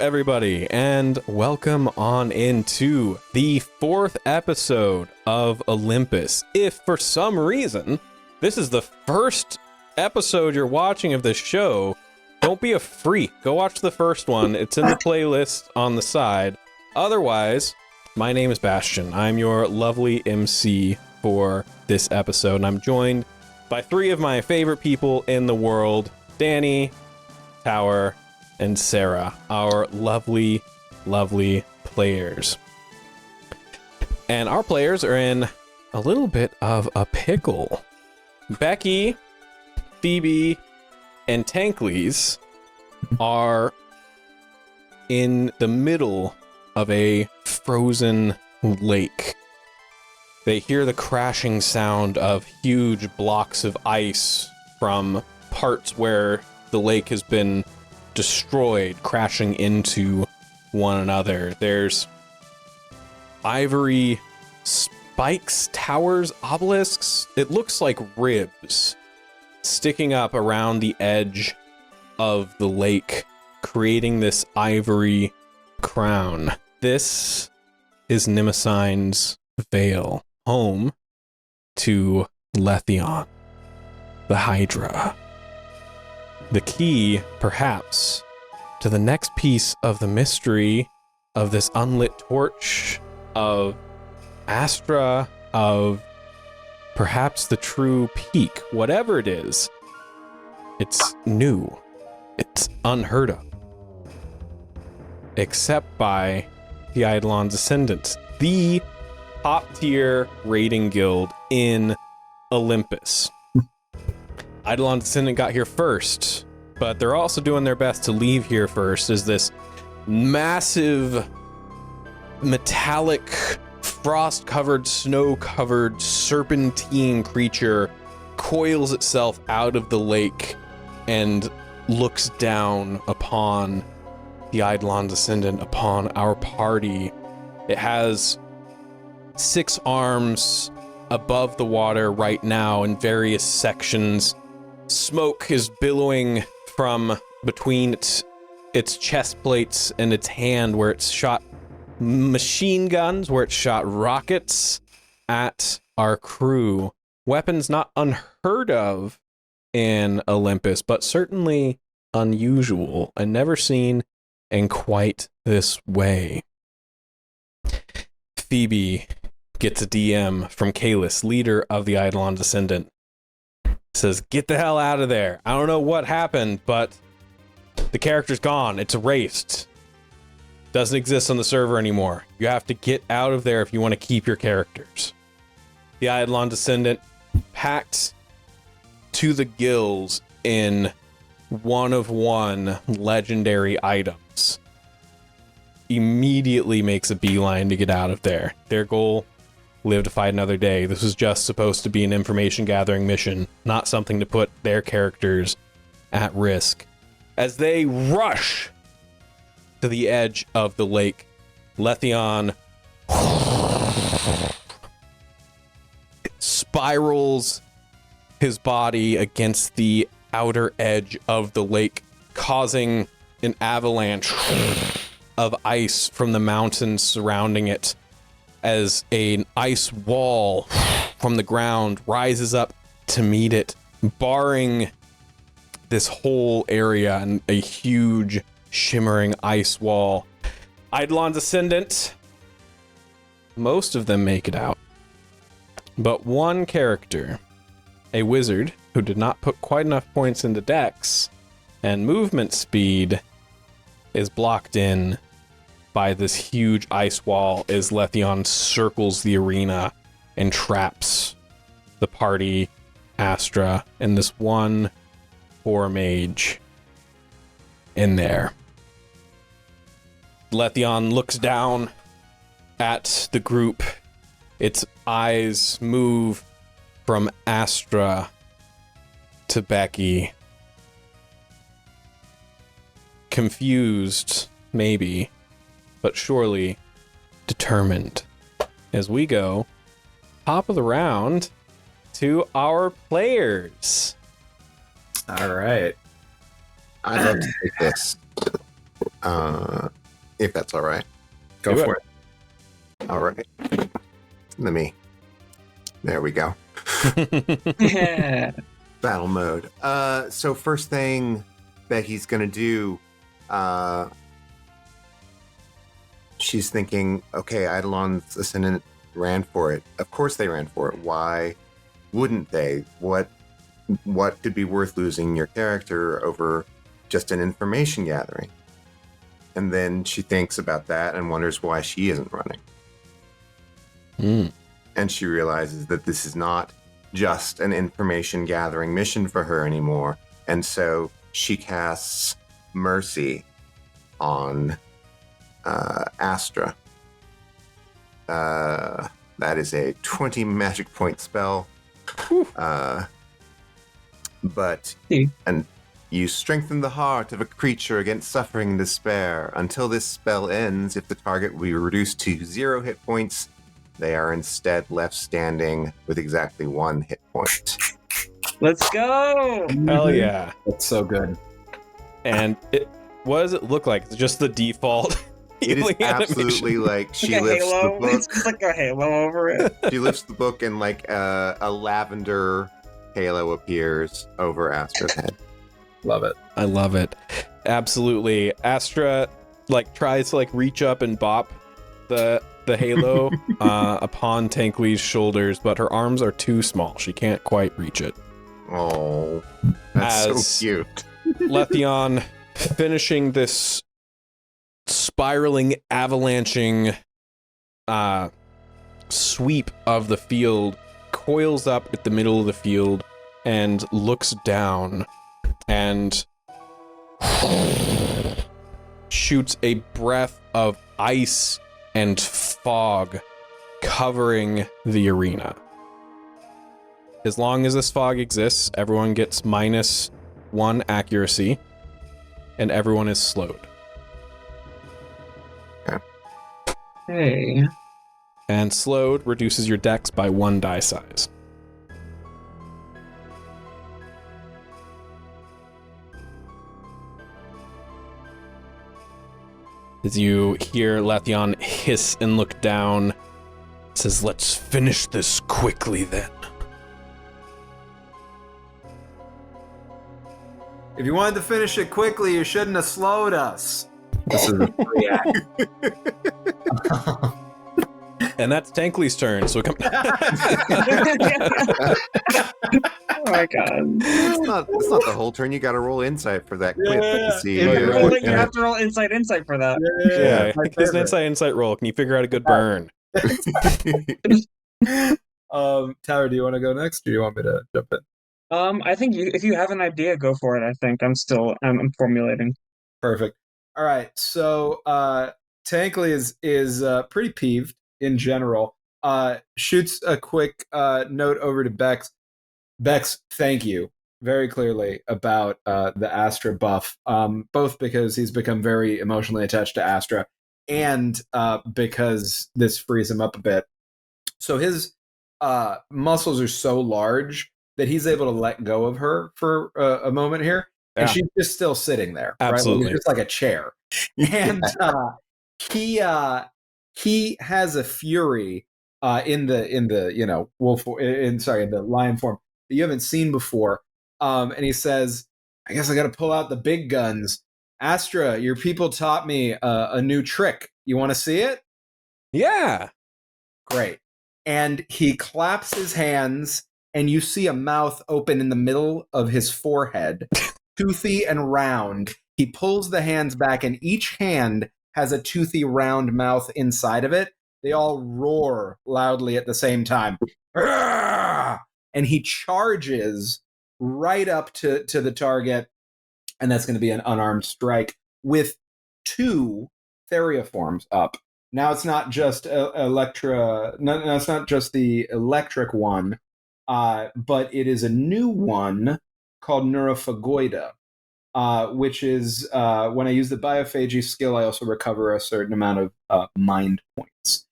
everybody, and welcome on into the 4th episode of Olympus. If for some reason this is the first episode you're watching of this show, don't be a freak. Go watch the first one. It's in the playlist on the side. Otherwise, my name is Bastion. I'm your lovely MC for this episode, and I'm joined by 3 of my favorite people in the world, Danny, Tower, and Sera, our lovely, lovely players. And our players are in a little bit of a pickle. Becky, Phoebe, and Tankleys are in the middle of a frozen lake. They hear the crashing sound of huge blocks of ice from parts where the lake has been destroyed, crashing into one another. There's ivory spikes, towers, obelisks. It looks like ribs sticking up around the edge of the lake, creating this ivory crown. This is Nimicine's Vale, home to Letheon, the Hydra. The key, perhaps, to the next piece of the mystery of this unlit torch, of Astra, of perhaps the true peak. Whatever it is, it's new. It's unheard of. Except by the Eidolon's Ascendant, the top-tier raiding guild in Olympus. Eidolon's Ascendant got here first, but they're also doing their best to leave here first as this massive, metallic, frost-covered, snow-covered, serpentine creature coils itself out of the lake and looks down upon the Eidolon's Ascendant, upon our party. It has 6 arms above the water right now in various sections. Smoke is billowing from between its chest plates and its hand, where it's shot machine guns, where it's shot rockets at our crew. Weapons not unheard of in Olympus, but certainly unusual and never seen in quite this way. Phoebe gets a DM from Kalis, leader of the Eidolon's Ascendant. Says, get the hell out of there. I don't know what happened, but the character's gone. It's erased. Doesn't exist on the server anymore. You have to get out of there if you want to keep your characters. The Eidolon's Ascendant, packed to the gills in one-of-one legendary items, immediately makes a beeline to get out of there. Their goal: live to fight another day. This was just supposed to be an information gathering mission, not something to put their characters at risk. As they rush to the edge of the lake, Letheon spirals his body against the outer edge of the lake, causing an avalanche of ice from the mountains surrounding it, as an ice wall from the ground rises up to meet it, barring this whole area and a huge shimmering ice wall. Eidolon's Ascendant, most of them make it out, but one character, a wizard who did not put quite enough points into Dex and movement speed, is blocked in by this huge ice wall as Letheon circles the arena and traps the party, Astra, and this one poor mage in there. Letheon looks down at the group. Its eyes move from Astra to Becky. Confused, maybe, but surely determined. As we go top of the round to our players. All right. I'd love to take this. If that's all right. Go Do for it. it. All right. There we go. Battle mode. So first thing Becky's gonna do, she's thinking, okay, Eidolon's Ascendant ran for it. Of course they ran for it. Why wouldn't they? What could be worth losing your character over just an information gathering? And then she thinks about that and wonders why she isn't running. And she realizes that this is not just an information gathering mission for her anymore. And so she casts Mercy on Astra. That is a 20 magic point spell. And you strengthen the heart of a creature against suffering and despair. Until this spell ends, if the target will be reduced to 0 hit points, they are instead left standing with exactly 1 hit point. Let's go! Hell yeah. That's so good. And what does it look like? It's just the default. It is absolutely like she lifts the book. It's just like a halo over it. She lifts the book and like a lavender halo appears over Astra's head. Love it. I love it. Absolutely. Astra tries to reach up and bop the halo upon Tankly's shoulders, but her arms are too small. She can't quite reach it. Oh, that's so cute. Letheon finishing this spiraling, avalanching sweep of the field, coils up at the middle of the field and looks down and shoots a breath of ice and fog covering the arena. As long as this fog exists, everyone gets -1 accuracy, and everyone is slowed. Hey. And slowed reduces your dex by 1 die size. As you hear Letheon hiss and look down, it says, "Let's finish this quickly then." If you wanted to finish it quickly, you shouldn't have slowed us. This is a free act. And that's Tankly's turn, so come. Oh my god. It's not the whole turn. You got to roll insight for that quip to see. You have to roll insight for that. Yeah, it's an insight roll. Can you figure out a good burn? Tyler, do you want to go next, or do you want me to jump in? I think if you have an idea, go for it. I think I'm formulating. Perfect. All right. So Tankly is pretty peeved in general. Shoots a quick note over to Bex. Bex, thank you very clearly about the Astra buff, both because he's become very emotionally attached to Astra and because this frees him up a bit. So his muscles are so large that he's able to let go of her for a moment here. And she's just still sitting there. Absolutely. Right? Just like a chair. And he has a fury in the wolf in the lion form that you haven't seen before. And he says, "I guess I got to pull out the big guns. Astra, your people taught me a new trick. You want to see it?" Yeah. Great. And he claps his hands, and you see a mouth open in the middle of his forehead, toothy and round. He pulls the hands back, and each hand has a toothy, round mouth inside of it. They all roar loudly at the same time. And he charges right up to the target, and that's going to be an unarmed strike with 2 Theriaforms up. Now it's not just Electra. No, it's not just the electric one, but it is a new one called Neurophagoida, which is when I use the biophagy skill, I also recover a certain amount of mind points.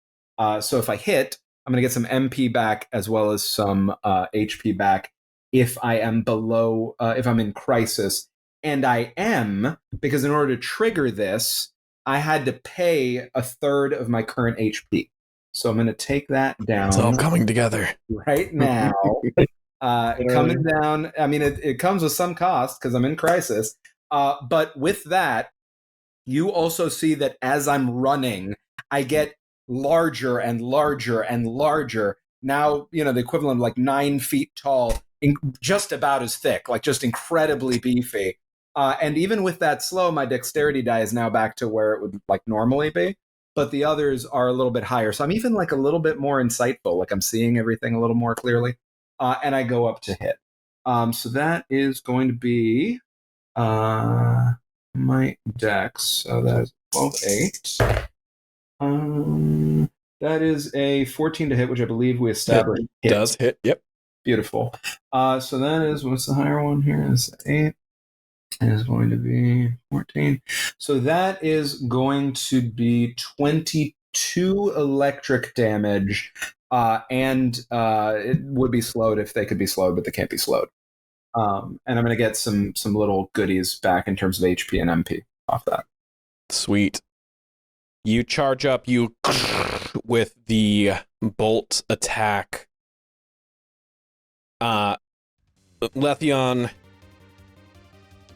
So if I hit, I'm going to get some MP back as well as some HP back if I am below, if I'm in crisis. And I am, because in order to trigger this, I had to pay a third of my current HP. So I'm going to take that down. It's all coming together right now. Coming down. I mean, it comes with some cost because I'm in crisis. But with that, you also see that as I'm running, I get larger and larger and larger. Now, the equivalent of like 9 feet tall, just about as thick, like just incredibly beefy. And even with that slow, my dexterity die is now back to where it would like normally be. But the others are a little bit higher. So I'm even like a little bit more insightful. Like I'm seeing everything a little more clearly. And I go up to hit. So that is going to be my dex. So that is 12, 8. That is a 14 to hit, which I believe we established does hit. Yep. Beautiful. So that is, what's the higher one here? Is 8. It is going to be 14. So that is going to be 22 electric damage. And it would be slowed if they could be slowed, but they can't be slowed. And I'm going to get some little goodies back in terms of HP and MP off that. Sweet. You charge up, you with the bolt attack. Letheon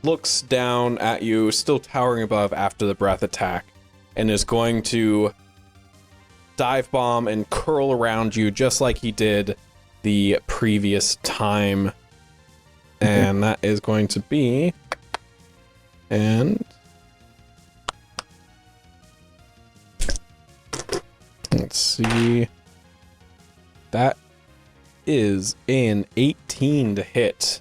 looks down at you, still towering above after the breath attack, and is going to dive bomb and curl around you just like he did the previous time. And that is going to be... And... Let's see. That is an 18 to hit.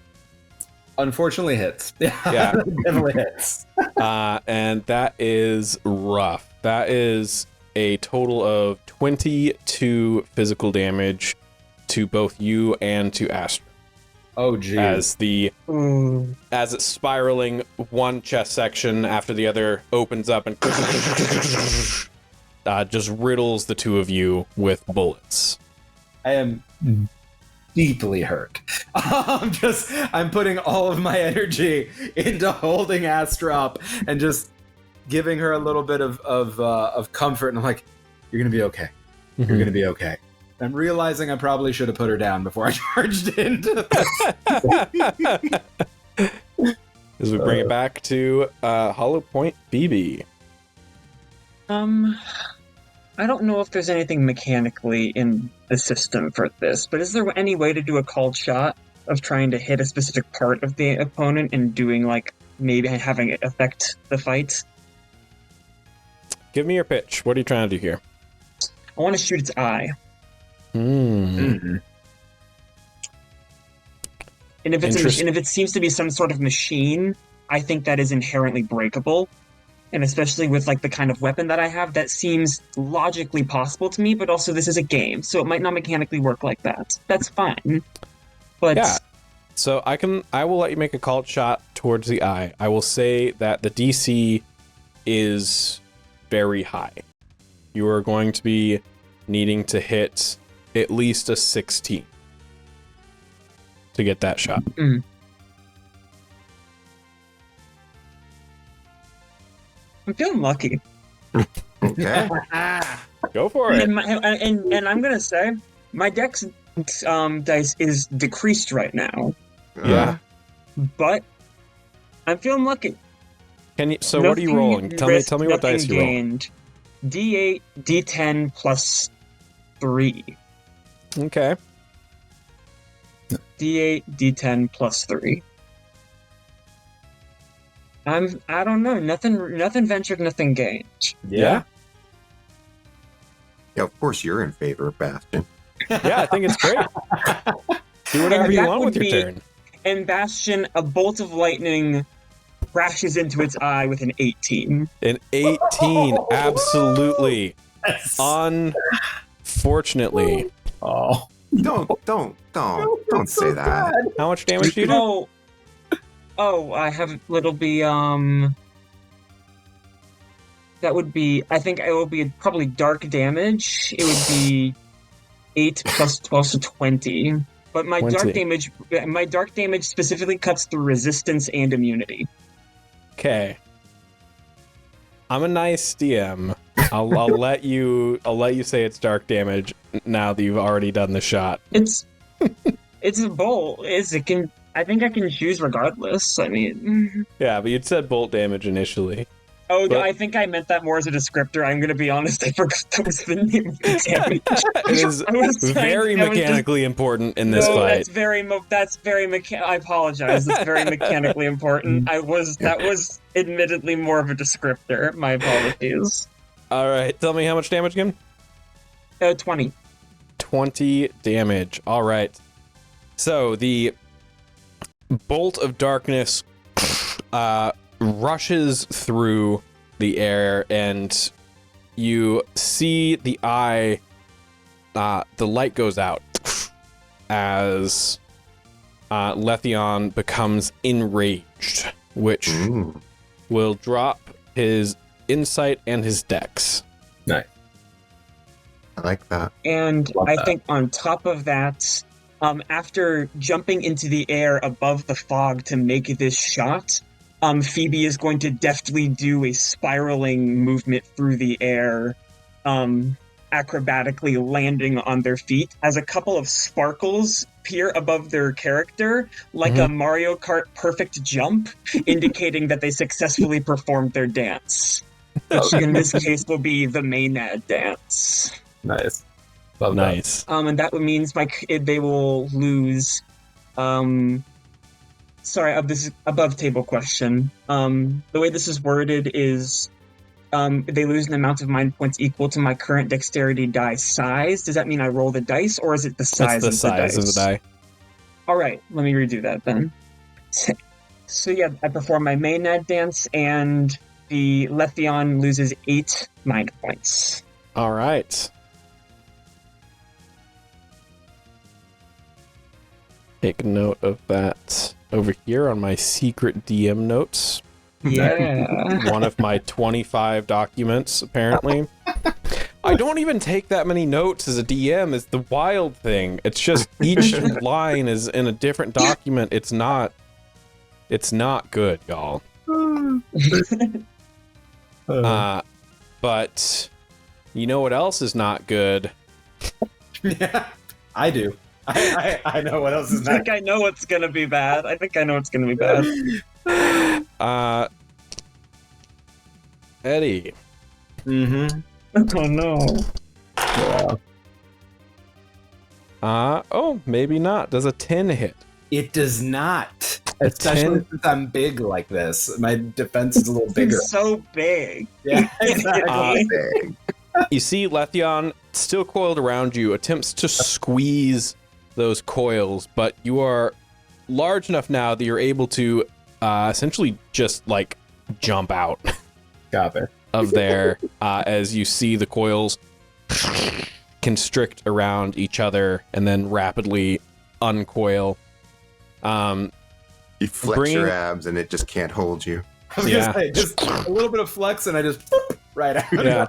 Unfortunately hits. Yeah. Definitely hits. And that is rough. That is a total of 22 physical damage to both you and to Astra. Oh, geez. As it's spiraling, one chest section after the other opens up and just riddles the two of you with bullets. I am deeply hurt. I'm putting all of my energy into holding Astra up and just giving her a little bit of comfort. And I'm like, you're going to be okay. You're going to be okay. I'm realizing I probably should have put her down before I charged into this. As we bring it back to Hollow Point BB. I don't know if there's anything mechanically in the system for this, but is there any way to do a called shot of trying to hit a specific part of the opponent and doing, like, maybe having it affect the fight? Give me your pitch. What are you trying to do here? I want to shoot its eye. Mm-hmm. And if it seems to be some sort of machine, I think that is inherently breakable. And especially with like the kind of weapon that I have, that seems logically possible to me, but also this is a game, so it might not mechanically work like that. That's fine. But yeah. So I will let you make a called shot towards the eye. I will say that the DC is very high. You are going to be needing to hit at least a 16 to get that shot. I'm feeling lucky. Okay. Go for it. And I'm gonna say my dex dice is decreased right now. Yeah. But I'm feeling lucky. Can you? So what are you rolling? Tell me what dice you roll. D8, D10 plus 3. Okay. D8, D10 plus 3. I don't know. Nothing ventured, nothing gained. Yeah. Yeah, of course you're in favor, Bastion. Yeah, I think it's great. Do whatever you want with your turn. And Bastion, a bolt of lightning crashes into its eye with an 18. An 18, absolutely. Yes. Unfortunately. Oh. Don't say that. How much damage do you do? I have, it'll be, that would be, I think it will be probably dark damage. It would be 8 plus 12, so 20. But my 20. dark damage specifically cuts through resistance and immunity. Okay. I'm a nice DM. I'll let you say it's dark damage now that you've already done the shot. It's a bolt. I think I can choose regardless. I mean, Yeah, but you'd said bolt damage initially. oh, But- I think I meant that more as a descriptor. I'm gonna be honest. I forgot that was the name of the damage. It is very mechanically important in this fight. That's very I apologize. That's very mechanically important. That was admittedly more of a descriptor. My apologies. All right, tell me how much damage again? 20. 20 damage. All right. So the bolt of darkness rushes through the air, and you see the eye. The light goes out as Letheon becomes enraged, which will drop his insight and his dex. Nice. I like that. And I think on top of that, after jumping into the air above the fog to make this shot, Phoebe is going to deftly do a spiraling movement through the air, acrobatically landing on their feet as a couple of sparkles appear above their character, like a Mario Kart perfect jump, indicating that they successfully performed their dance. Which in this case will be the Maynard dance. Nice. Love Nice. And that means they will lose. Sorry, this is above table question. The way this is worded is, they lose an amount of mind points equal to my current dexterity die size. Does that mean I roll the dice, or is it the size It's the of the dice? size of the die. All right, let me redo that then. So yeah, I perform my Maynard dance, and the Letheon loses 8 mind points. All right. Take note of that over here on my secret DM notes. Yeah. One of my 25 documents, apparently. I don't even take that many notes as a DM. It's the wild thing. It's just each line is in a different document. It's not good, y'all. But you know what else is not good? Yeah, I do. I know what else is I not. think I know what's gonna be bad. Eddie. Mm-hmm. Oh no. Oh, maybe not. Does a 10 hit? It does not. A Especially 10? since I'm big like this. My defense is a little bigger. It's so big. Yeah, exactly. Big. You see Letheon, still coiled around you, attempts to squeeze those coils, but you are large enough now that you're able to essentially just like jump out Got it. of there as you see the coils constrict around each other and then rapidly uncoil. You flex your abs and it just can't hold you. I was gonna say, just a little bit of flex and I just right out. Yeah.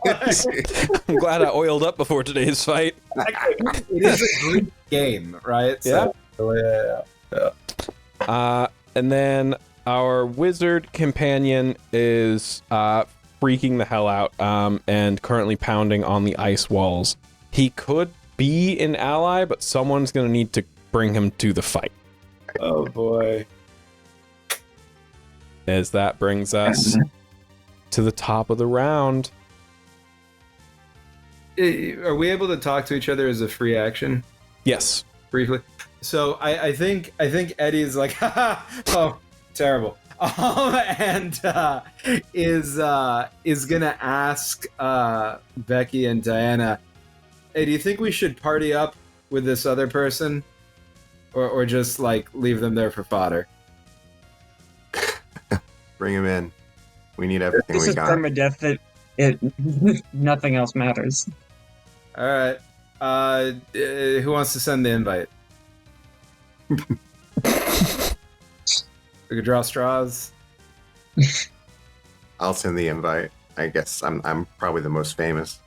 I'm glad I oiled up before today's fight. It is a Greek game, right? So, yeah. And then our wizard companion is freaking the hell out and currently pounding on the ice walls. He could be an ally, but someone's going to need to bring him to the fight. Oh boy. As that brings us to the top of the round. Are we able to talk to each other as a free action Yes. briefly? So I think Eddie's like, oh, terrible. And is gonna ask Becky and Diana, hey, do you think we should party up with this other person, or just like leave them there for fodder? Bring him in. We need everything This we is got. permadeath. Nothing else matters. All right. Who wants to send the invite? We could draw straws. I'll send the invite. I guess I'm probably the most famous.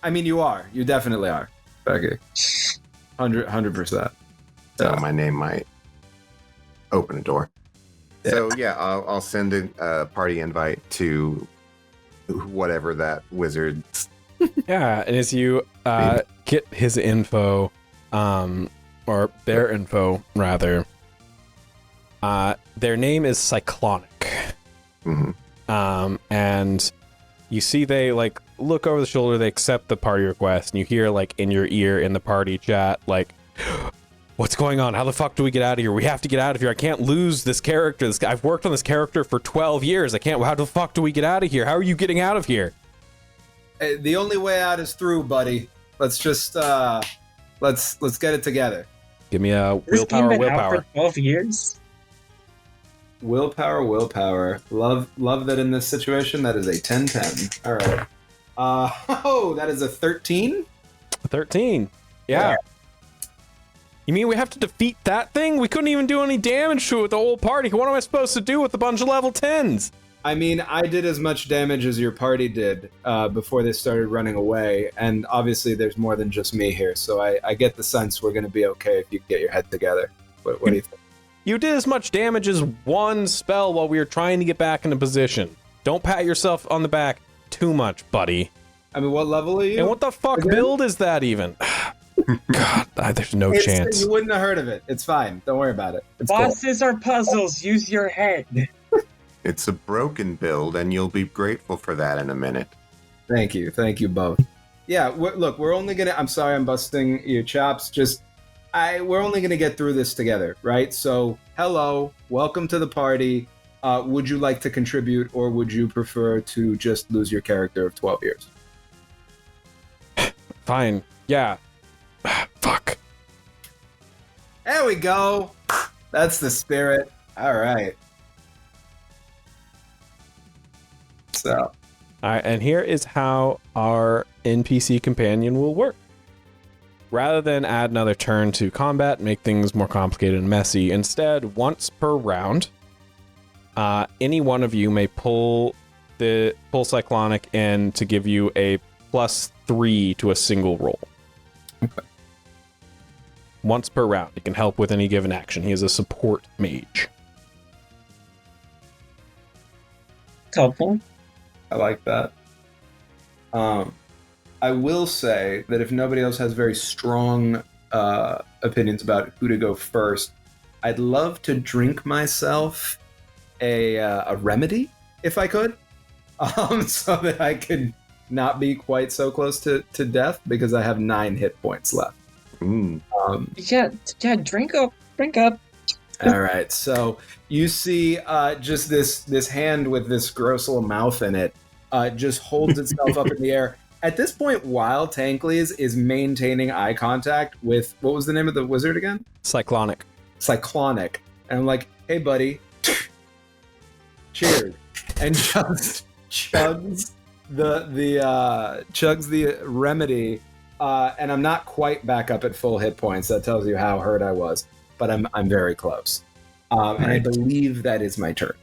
I mean, you are. You definitely are. Okay. 100%. So my name might open a door. So yeah, I'll send a party invite to whatever that wizard's. Yeah, and as you get his info, or their info rather, their name is Cyclonic. Mm-hmm. And you see they like look over the shoulder, they accept the party request, and you hear like in your ear in the party chat like, what's going on? How the fuck do we get out of here? We have to get out of here. I can't lose this character. I've worked on this character for 12 years. I can't. How the fuck do we get out of here? How are you getting out of here? Hey, the only way out is through, buddy. Let's just let's get it together. Give me a This game willpower. been out Willpower. for 12 years. Willpower. Love that in this situation. That is a 10-10. All right. That is a 13. 13. Yeah. You mean we have to defeat that thing? We couldn't even do any damage to it with the whole party. What am I supposed to do with a bunch of level 10s? I mean, I did as much damage as your party did before they started running away, and obviously there's more than just me here, so I get the sense we're going to be okay if you get your head together. What do you think? You did as much damage as one spell while we were trying to get back into position. Don't pat yourself on the back too much, buddy. I mean, what level are you? And what the fuck build is that even? God, there's no chance. You wouldn't have heard of it. It's fine. Don't worry about it. It's Bosses are puzzles. Use your head. It's a broken build, and you'll be grateful for that in a minute. cool. Thank you both. Yeah, look, we're only gonna. I'm sorry, I'm busting your chops. We're only gonna get through this together, right? So, hello, welcome to the party. Would you like to contribute, or would you prefer to just lose your character of 12 years? Fine. Yeah. Fuck. There we go. That's the spirit. All right. So, All right, and here is how our NPC companion will work. Rather than add another turn to combat, make things more complicated and messy, instead, once per round, any one of you may pull Cyclonic in to give you a +3 to a single roll. Okay. Once per round. He can help with any given action. He is a support mage. It's helpful. I like that. I will say that if nobody else has very strong opinions about who to go first, I'd love to drink myself a remedy, if I could, so that I could not be quite so close to death, because I have 9 hit points left. Mm. Yeah, drink up. All right, so you see just this hand with this gross little mouth in it just holds itself up in the air. At this point, while Tankleys is maintaining eye contact with, what was the name of the wizard again? Cyclonic. Cyclonic. And I'm like, hey, buddy, cheers. And just chugs the remedy. And I'm not quite back up at full hit points. That tells you how hurt I was. But I'm very close. And I believe that is my turn.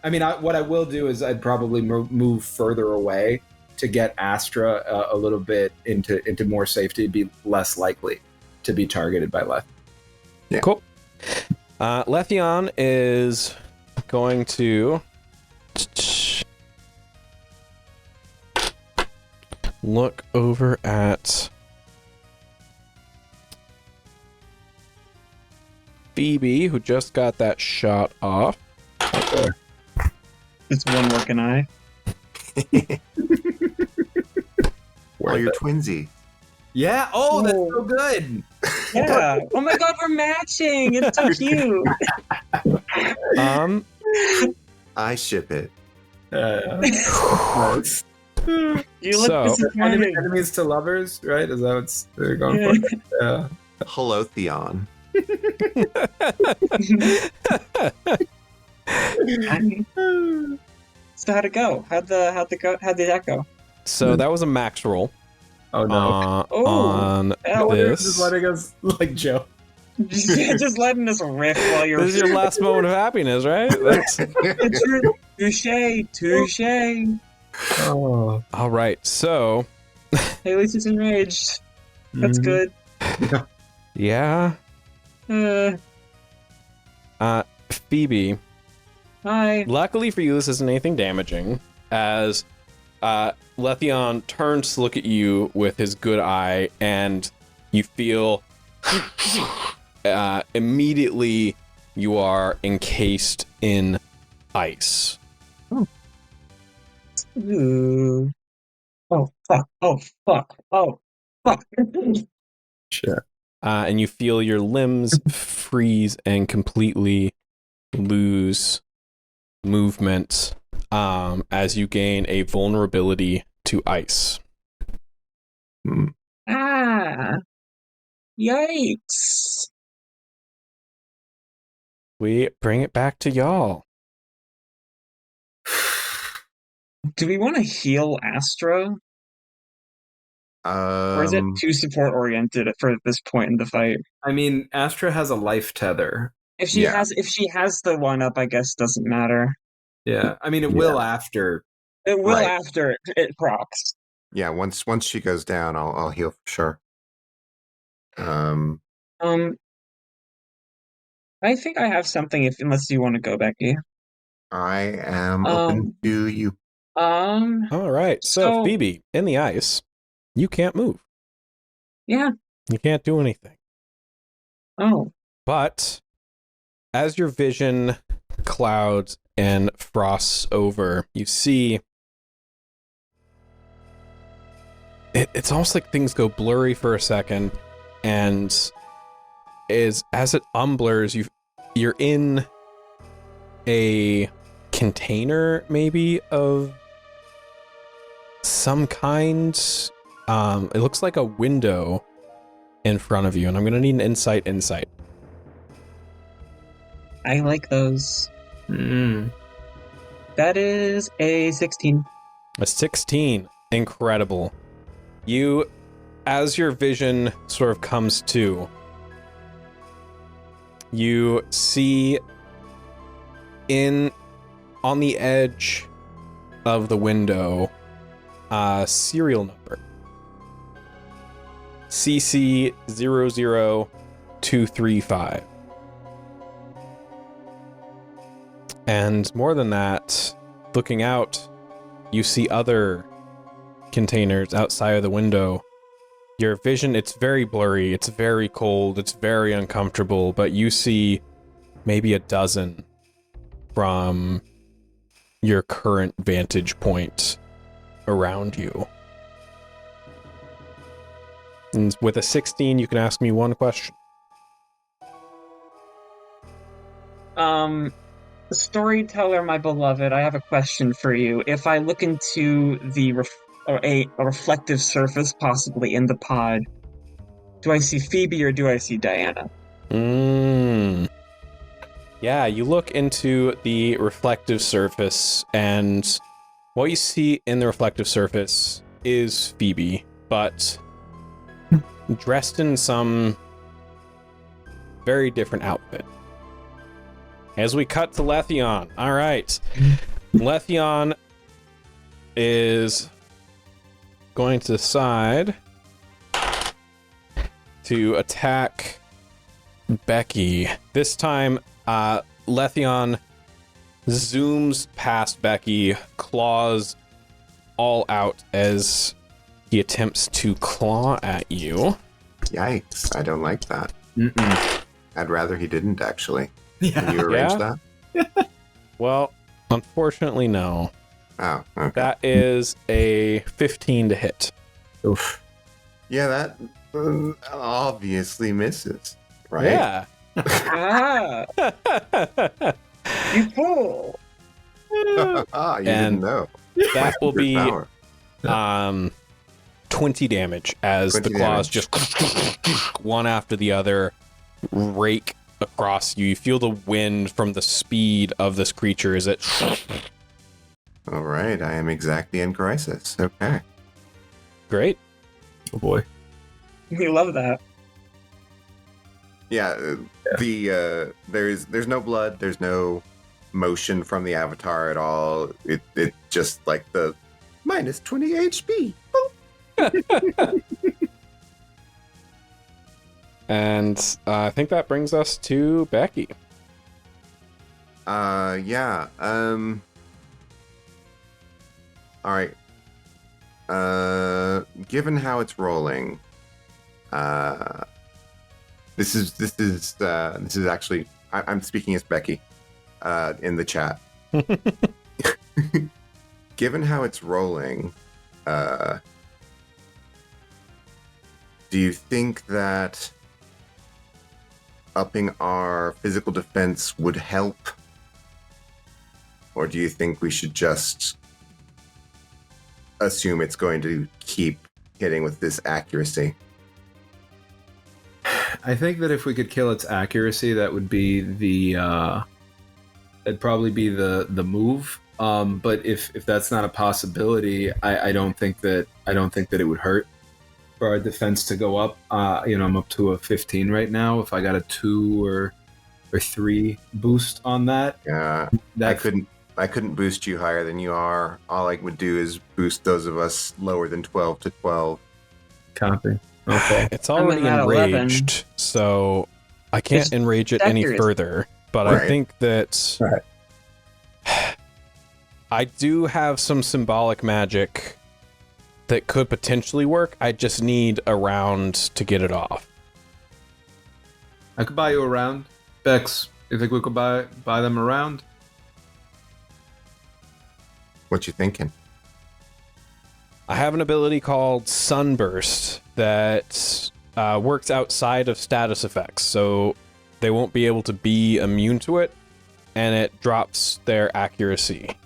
I mean, what I will do is I'd probably move further away to get Astra a little bit into more safety, be less likely to be targeted by Leth. Yeah. Cool. Letheon is going to look over at Phoebe, who just got that shot off. It's one working eye. Oh, you're twinsy. Yeah. Oh, that's so good. Yeah. Oh my god, we're matching. It's so cute. I ship it. Nice. You look disappointed. Enemies to lovers, right? Is that what they're going for? Yeah. Hello, Theon. So how'd it go? How'd that go? So that was a max roll. Oh no. On this. Just letting us like Joe. Just letting us riff while you're. This is your last moment of happiness, right? Touche. Oh. All right. So. Hey, at least he's enraged. That's good. Yeah. Phoebe, Hi. Luckily for you, this isn't anything damaging, as Letheon turns to look at you with his good eye, and you feel immediately you are encased in ice. Ooh. Oh, fuck. Oh, fuck. Oh, fuck. Shit. And you feel your limbs freeze and completely lose movement as you gain a vulnerability to ice. Ah. Yikes. We bring it back to y'all. Do we want to heal Astra? Or is it too support oriented for this point in the fight? I mean, Astra has a life tether. If she has the one up, I guess doesn't matter. Yeah, I mean, it will after. It will Right. after it procs. Yeah, once she goes down, I'll heal for sure. I think I have something. Unless you want to go, Becky. I am open to you. All right. So Phoebe, in the ice, you can't move. Yeah. You can't do anything. Oh. But as your vision clouds and frosts over, you see it's almost like things go blurry for a second, and as it unblurs, you're in a container maybe of some kind. It looks like a window in front of you, and I'm gonna need an insight. I like those. That is a 16. A 16. Incredible. You, as your vision sort of comes to, you see on the edge of the window a serial number. CC00235. And more than that, looking out, you see other containers outside of the window. Your vision, it's very blurry, it's very cold, it's very uncomfortable, but you see maybe a dozen from your current vantage point around you. And with a 16, you can ask me one question. Storyteller, my beloved, I have a question for you. If I look into a reflective surface, possibly in the pod, do I see Phoebe or do I see Diana? Yeah, you look into the reflective surface, and what you see in the reflective surface is Phoebe, but dressed in some very different outfit. As we cut to Letheon. All right. Letheon is going to decide to attack Becky. This time, Letheon zooms past Becky, claws all out as he attempts to claw at you. Yikes, I don't like that. I'd rather he didn't, actually. Yeah. Can you arrange that? Well, unfortunately, no. Oh, okay. That is a 15 to hit. Oof. Yeah, that obviously misses, right? Yeah. Ah! You fool! You didn't know. That will be Power. 20 damage as 20 the claws damage. just one after the other rake across you. You feel the wind from the speed of this creature as it... All right, I am exactly in crisis. Okay. Great. Oh boy. We love that. Yeah, there's no blood, there's no motion from the avatar at all. It just like the minus 20 HP. And I think that brings us to Becky. Yeah. All right. Given how it's rolling, this is actually I'm speaking as Becky, in the chat. Given how it's rolling, do you think that upping our physical defense would help? Or do you think we should just assume it's going to keep hitting with this accuracy? I think that if we could kill its accuracy, that would be that'd probably be the move. But if that's not a possibility, I don't think that it would hurt for our defense to go up. I'm up to a 15 right now. If I got a 2 or 3 boost on that, Yeah, I couldn't boost you higher than you are. All I would do is boost those of us lower than 12 to 12. Copy. Okay. It's already at 11. enraged, so I can't enrage it any accurate. further. But Right. I think that I do have some symbolic magic that could potentially work. I just need a round to get it off. I could buy you a round. Bex, you think we could buy them a round? What you thinking? I have an ability called Sunburst that works outside of status effects, so they won't be able to be immune to it, and it drops their accuracy,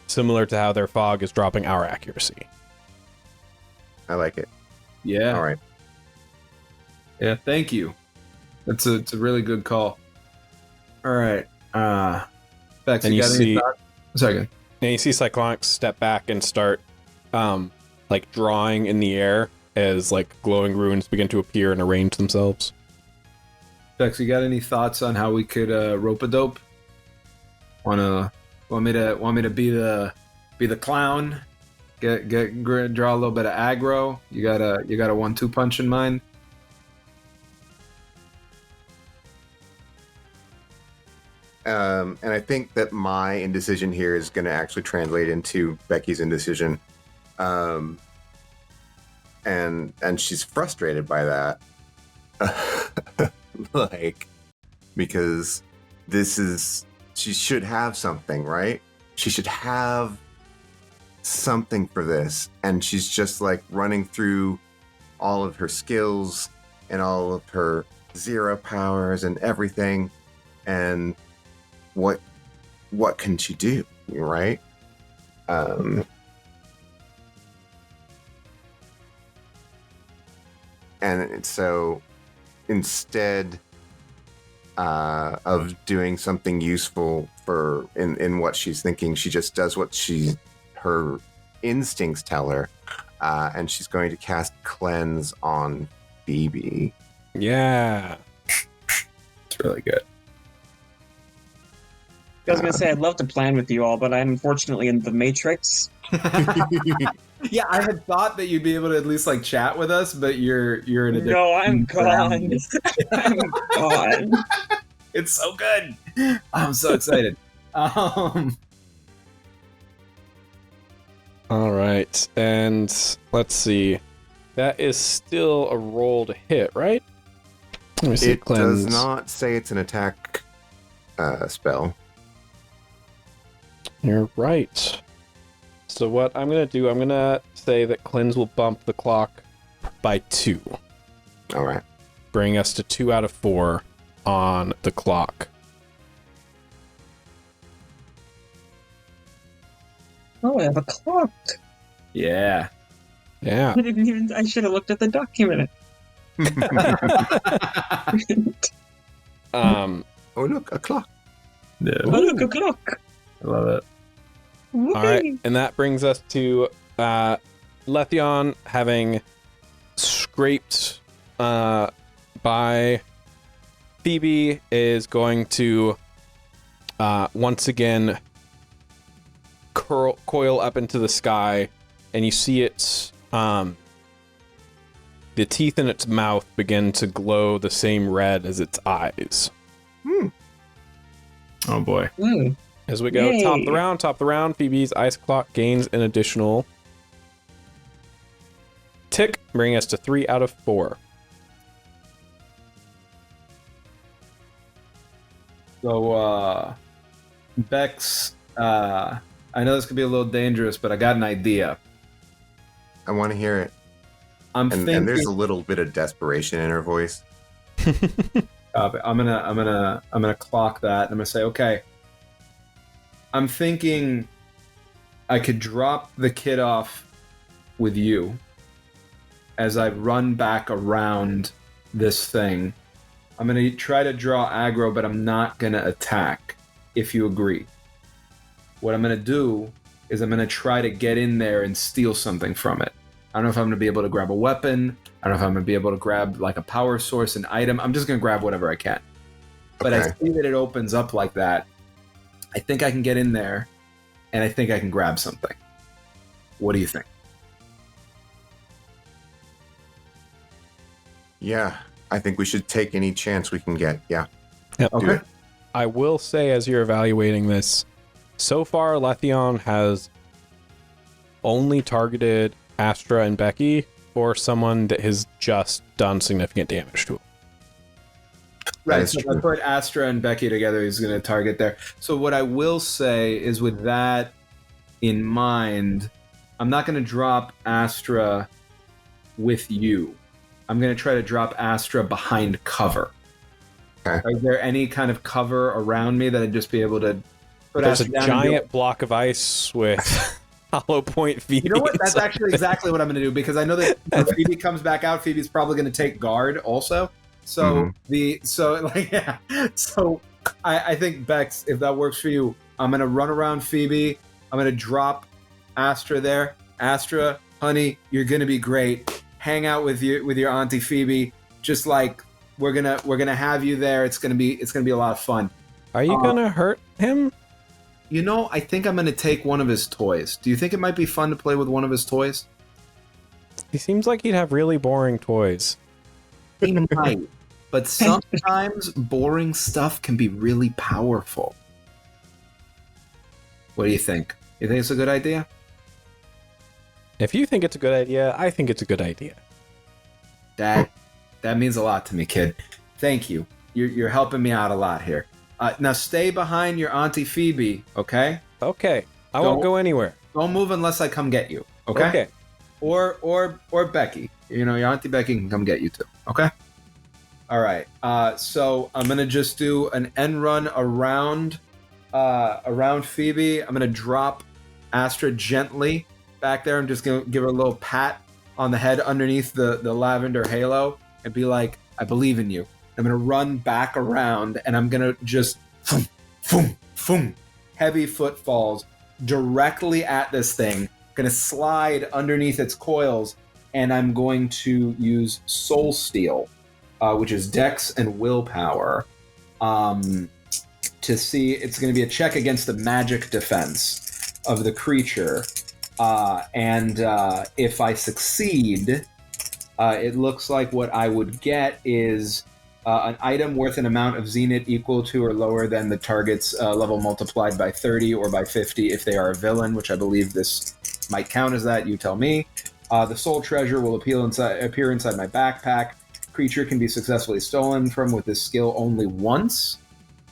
similar to how their fog is dropping our accuracy. I like it. Yeah. All right. Yeah, thank you. It's a really good call. All right. Bex, And you you got any see- thoughts? Sorry. And you see Cyclonics step back and start, like, drawing in the air as, like, glowing runes begin to appear and arrange themselves. Bex, you got any thoughts on how we could rope a dope? Want me to be the clown? Draw a little bit of aggro. You got a 1-2 punch in mind? And I think that my indecision here is going to actually translate into Becky's indecision. And she's frustrated by that. Like, because she should have something, right? She should have something for this. And she's just like running through all of her skills and all of her zero powers and everything. And what can she do, right? And so instead of doing something useful in what she's thinking, she just does what her instincts tell her, and she's going to cast Cleanse on Phoebe. Yeah. It's really good. I was going to say, I'd love to plan with you all, but I'm unfortunately in the Matrix. Yeah, I had thought that you'd be able to at least like chat with us, but you're in a different. No, I'm gone. I'm gone. It's so good. I'm so excited. All right, and let's see. That is still a roll to hit, right? Let me see. It does not say it's an attack spell. You're right. So what I'm going to do, I'm going to say that Cleanse will bump the clock by 2. All right. Bring us to 2 out of 4 on the clock. Oh, I have a clock. Yeah. Yeah. I should have looked at the document. Oh, look, a clock. Yeah. Oh, look, a clock. I love it. All right, and that brings us to Letheon having scraped by Phoebe is going to once again coil up into the sky, and you see its the teeth in its mouth begin to glow the same red as its eyes. Oh boy. Ooh. As we go Yay. top the round, Phoebe's ice clock gains an additional tick, bringing us to 3 out of 4. So, Bex, I know this could be a little dangerous, but I got an idea. I want to hear it. I'm And thinking. there's a little bit of desperation in her voice. I'm gonna clock that. And I'm gonna say, okay. I'm thinking I could drop the kid off with you as I run back around this thing. I'm gonna try to draw aggro, but I'm not gonna attack, if you agree. What I'm gonna do is I'm gonna try to get in there and steal something from it. I don't know if I'm gonna be able to grab a weapon. I don't know if I'm gonna be able to grab like a power source, an item. I'm just gonna grab whatever I can. But I see that it opens up like that. I think I can get in there, and I think I can grab something. What do you think? Yeah, I think we should take any chance we can get. Yeah. Yep. Do it. I will say, as you're evaluating this, so far Letheon has only targeted Astra and Becky, or someone that has just done significant damage to him. Right, so if I put Astra and Becky together, he's going to target there. So what I will say is, with that in mind, I'm not going to drop Astra with you. I'm going to try to drop Astra behind cover. Okay. Is there any kind of cover around me that I'd just be able to put There's Astra a down and do giant block of ice with hollow point Phoebe. You know what? That's inside actually it. exactly what I'm going to do, because I know that when Phoebe comes back out, Phoebe's probably going to take guard also. So so I think, Bex, if that works for you, I'm going to run around Phoebe. I'm going to drop Astra there. Astra, honey, you're going to be great. Hang out with your auntie Phoebe. Just like we're gonna have you there. It's gonna be a lot of fun. Are you gonna hurt him? You know, I think I'm gonna take one of his toys. Do you think it might be fun to play with one of his toys? He seems like he'd have really boring toys. He might, but sometimes boring stuff can be really powerful. What do you think? You think it's a good idea? If you think it's a good idea, I think it's a good idea. That means a lot to me, kid. Thank you. You're helping me out a lot here. Now stay behind your auntie Phoebe, okay? Okay, I won't go anywhere. Don't move unless I come get you, okay? Okay. Or Becky. You know, your auntie Becky can come get you too, okay? All right. So I'm gonna just do an end run around Phoebe. I'm gonna drop Astra gently back there. I'm just gonna give her a little pat on the head underneath the lavender halo and be like, I believe in you. I'm gonna run back around and I'm gonna just boom, boom, boom, heavy footfalls directly at this thing. Gonna slide underneath its coils, and I'm going to use Soul Steel, which is Dex and Willpower, to see. It's going to be a check against the magic defense of the creature, and if I succeed, it looks like what I would get is an item worth an amount of Zenith equal to or lower than the target's level multiplied by 30 or by 50 if they are a villain, which I believe this might count as that. You tell me. The soul treasure will appear inside my backpack. Creature can be successfully stolen from with this skill only once,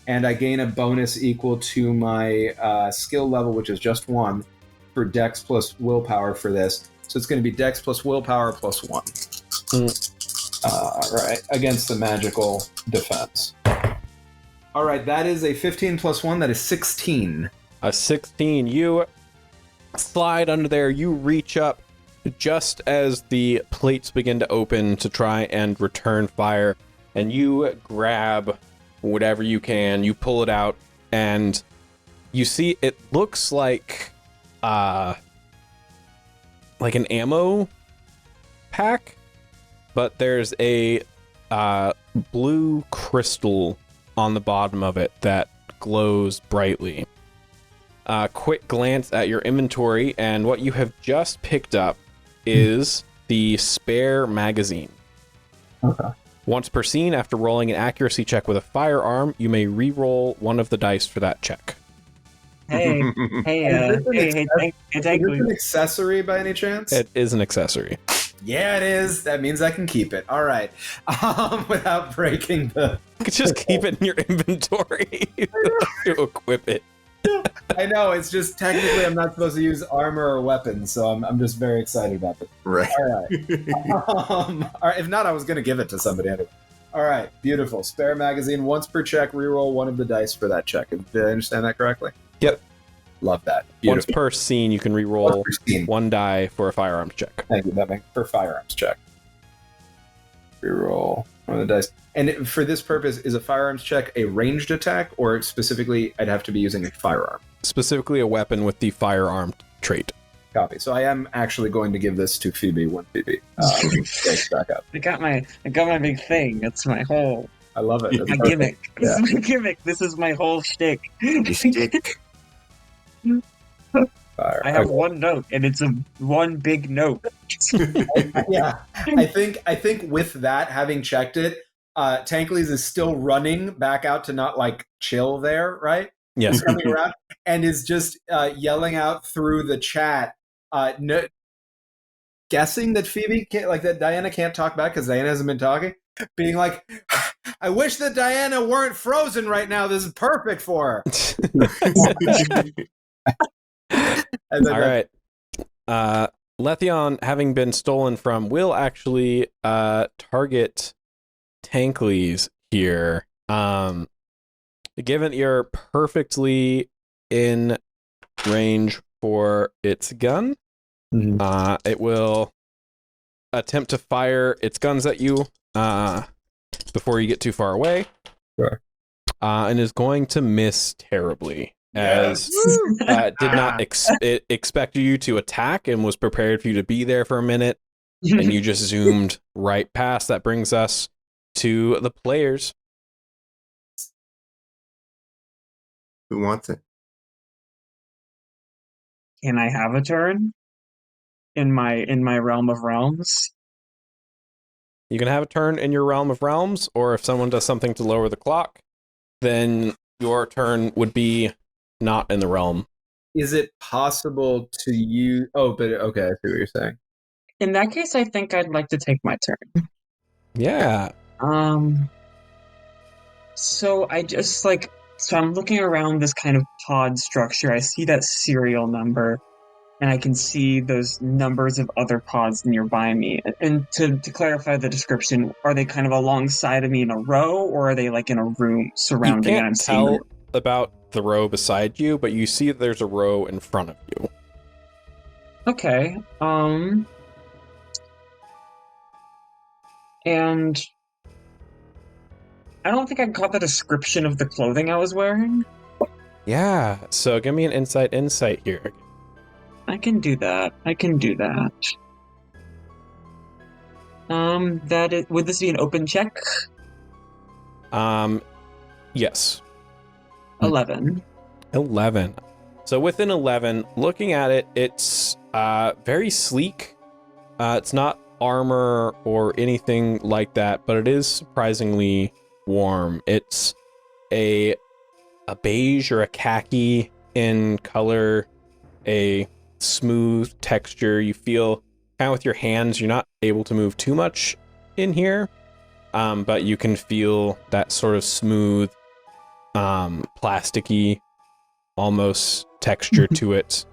and I gain a bonus equal to my skill level, which is just 1, for Dex plus Willpower for this. So it's going to be Dex plus Willpower plus 1. Right, against the magical defense. All right, that is a 15 plus 1. That is 16. A 16. You slide under there. You reach up just as the plates begin to open to try and return fire, and you grab whatever you can. You pull it out, and you see it looks like an ammo pack, but there's a blue crystal on the bottom of it that glows brightly. Quick glance at your inventory, and what you have just picked up is the spare magazine. Okay. Once per scene, after rolling an accuracy check with a firearm, you may re-roll one of the dice for that check. Hey, Is this thank an accessory by any chance? It is an accessory. Yeah, it is. That means I can keep it. All right. Without breaking the... You could just keep it in your inventory to equip it. I know, it's just technically I'm not supposed to use armor or weapons, so I'm just very excited about this. Right. All right. If not, I was going to give it to somebody anyway. All right, beautiful. Spare magazine, once per check, reroll one of the dice for that check. Did I understand that correctly? Yep. Love that. Once Beautiful. per scene, you can re-roll one die for a firearms check. Thank you. That makes for firearms check. Reroll one of the dice. And for this purpose, is a firearms check a ranged attack, or specifically, I'd have to be using a firearm? Specifically, a weapon with the firearm trait. Copy. So I am actually going to give this to Phoebe. One Phoebe. Back up. I got my big thing. That's my whole. I love it. That's My perfect. gimmick. This is my gimmick. This is my whole shtick. Fire. I have Okay. one note, and it's one big note. Yeah, I think with that, having checked it, Tankleys is still running back out to not like chill there, right? Yes. He's coming around and is just yelling out through the chat, guessing that Phoebe can't, like that Diana can't talk back because Diana hasn't been talking, being like, I wish that Diana weren't frozen right now. This is perfect for her. And then All right. Letheon, having been stolen from, will actually target Tankleys here. Given that you're perfectly in range for its gun, it will attempt to fire its guns at you before you get too far away. Sure. And is going to miss terribly. As did not expect you to attack and was prepared for you to be there for a minute, and you just zoomed right past. That brings us to the players. Who wants it? Can I have a turn in my realm of realms? You can have a turn in your realm of realms, or if someone does something to lower the clock, then your turn would be not in the realm. Is it possible to use? Oh, but okay, I see what you're saying. In that case, I think I'd like to take my turn. Yeah. So I'm looking around this kind of pod structure. I see that serial number, and I can see those numbers of other pods nearby me. And to clarify the description, are they kind of alongside of me in a row, or are they like in a room surrounding? You and I'm can't seeing tell about the row beside you, but you see that there's a row in front of you. Okay. And I don't think I caught the description of the clothing I was wearing. Yeah. So give me an insight here. I can do that. Would this be an open check? Yes. 11. 11. So within 11, looking at it, it's very sleek. It's not armor or anything like that, but it is surprisingly warm. It's a beige or a khaki in color, a smooth texture. You feel kind of with your hands, you're not able to move too much in here, but you can feel that sort of smooth, plasticky almost texture to it.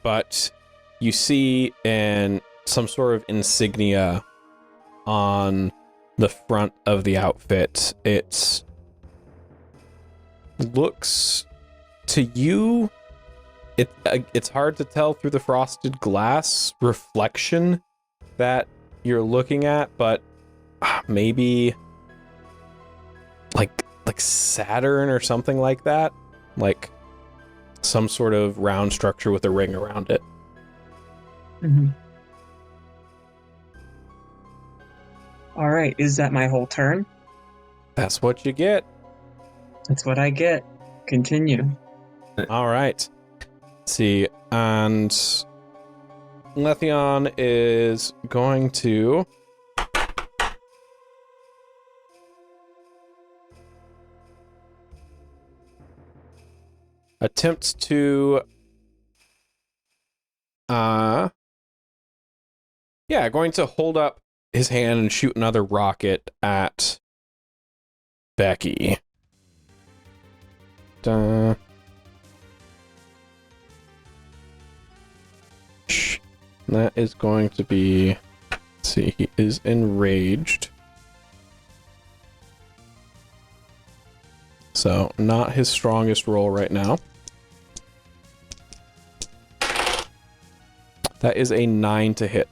But you see some sort of insignia on the front of the outfit. It looks to you, it's hard to tell through the frosted glass reflection that you're looking at, but maybe like Saturn or something like that, like some sort of round structure with a ring around it. Mm-hmm. All right, is that my whole turn? That's what you get. That's what I get. Continue. All right. Let's see, and Letheon is going to attempts to going to hold up his hand and shoot another rocket at Becky. That is going to be, let's see, he is enraged. So, not his strongest roll right now. That is a 9 to hit.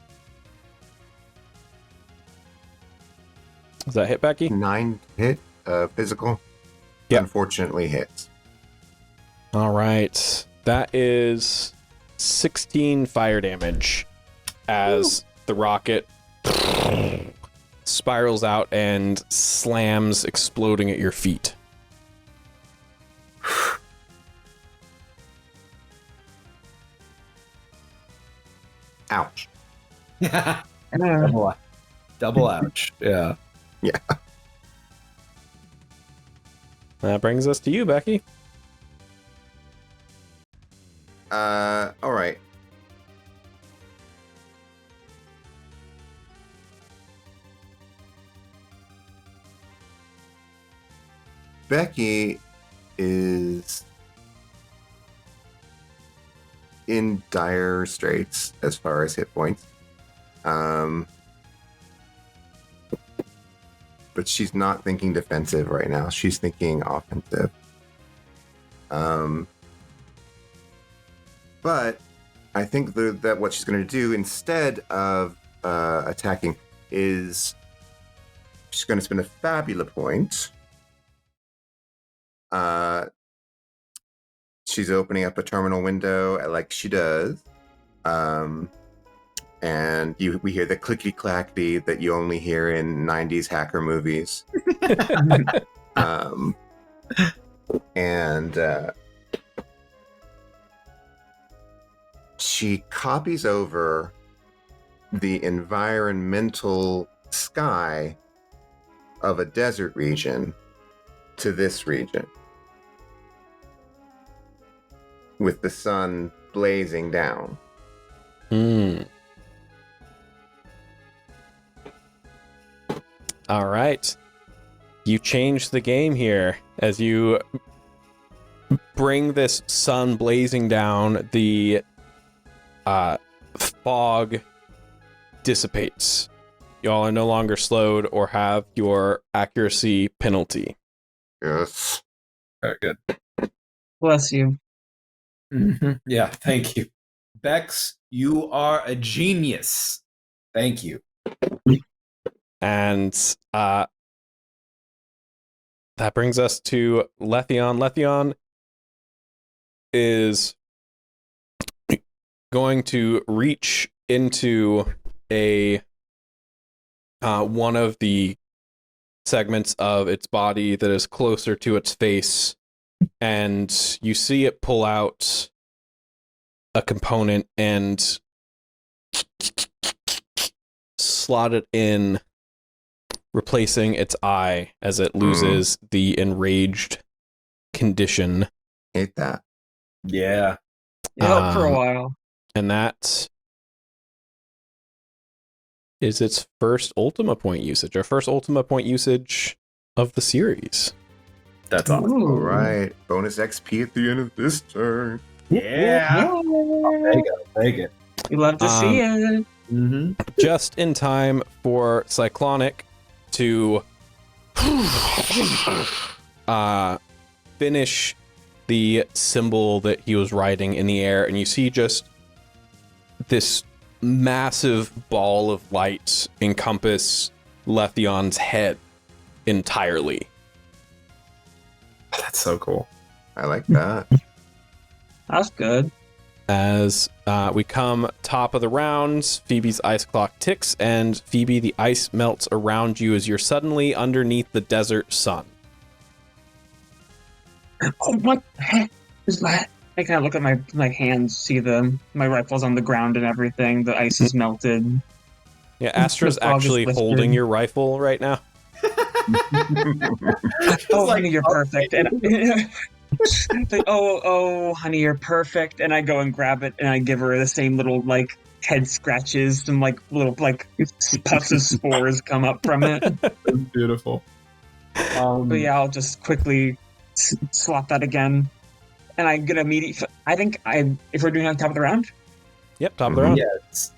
Does that hit, Becky? 9 hit, physical. Yep. Unfortunately hits. All right. That is 16 fire damage as the rocket spirals out and slams, exploding at your feet. Ouch. Double ouch. Yeah. Yeah. That brings us to you, Becky. All right. Becky is in dire straits as far as hit points. But she's not thinking defensive right now. She's thinking offensive. But I think that what she's going to do instead of attacking is she's going to spend a Fabula point. She's opening up a terminal window like she does. And we hear the clickety-clackety that you only hear in 90s hacker movies. And she copies over the environmental sky of a desert region to this region, with the sun blazing down. All right. You change the game here as you bring this sun blazing down. The fog dissipates. Y'all are no longer slowed or have your accuracy penalty. Yes. Very good. Bless you. Mm-hmm. Yeah, thank you. Bex, you are a genius. Thank you. And that brings us to Letheon. Letheon is going to reach into a one of the segments of its body that is closer to its face, and you see it pull out a component and slot it in, replacing its eye as it loses the enraged condition. Hate that. Yeah. It helped for a while. And that is its first Ultima point usage, our first Ultima point usage of the series. That's awesome. Ooh. All right. Bonus XP at the end of this turn. Yeah. Take it. We love to see it. Mm-hmm. Just in time for Cyclonic to finish the symbol that he was riding in the air, and you see just this massive ball of light encompass Letheon's head entirely. That's so cool. I like that. That's good. As we come top of the rounds, Phoebe's ice clock ticks, and Phoebe, the ice melts around you as you're suddenly underneath the desert sun. Oh, what the heck is that? I kind of look at my hands, see my rifle's on the ground and everything. The ice is melted. Yeah, Astra's The fog is actually lifted. holding your rifle right now. Oh, like, you're perfect. And Like, oh, honey, you're perfect. And I go and grab it, and I give her the same little like head scratches, some like little like puffs of spores come up from it. That's beautiful. But yeah, I'll just quickly swap that again, and I'm gonna immediately. I think if we're doing on top of the round. Yep, top of the round. Yes.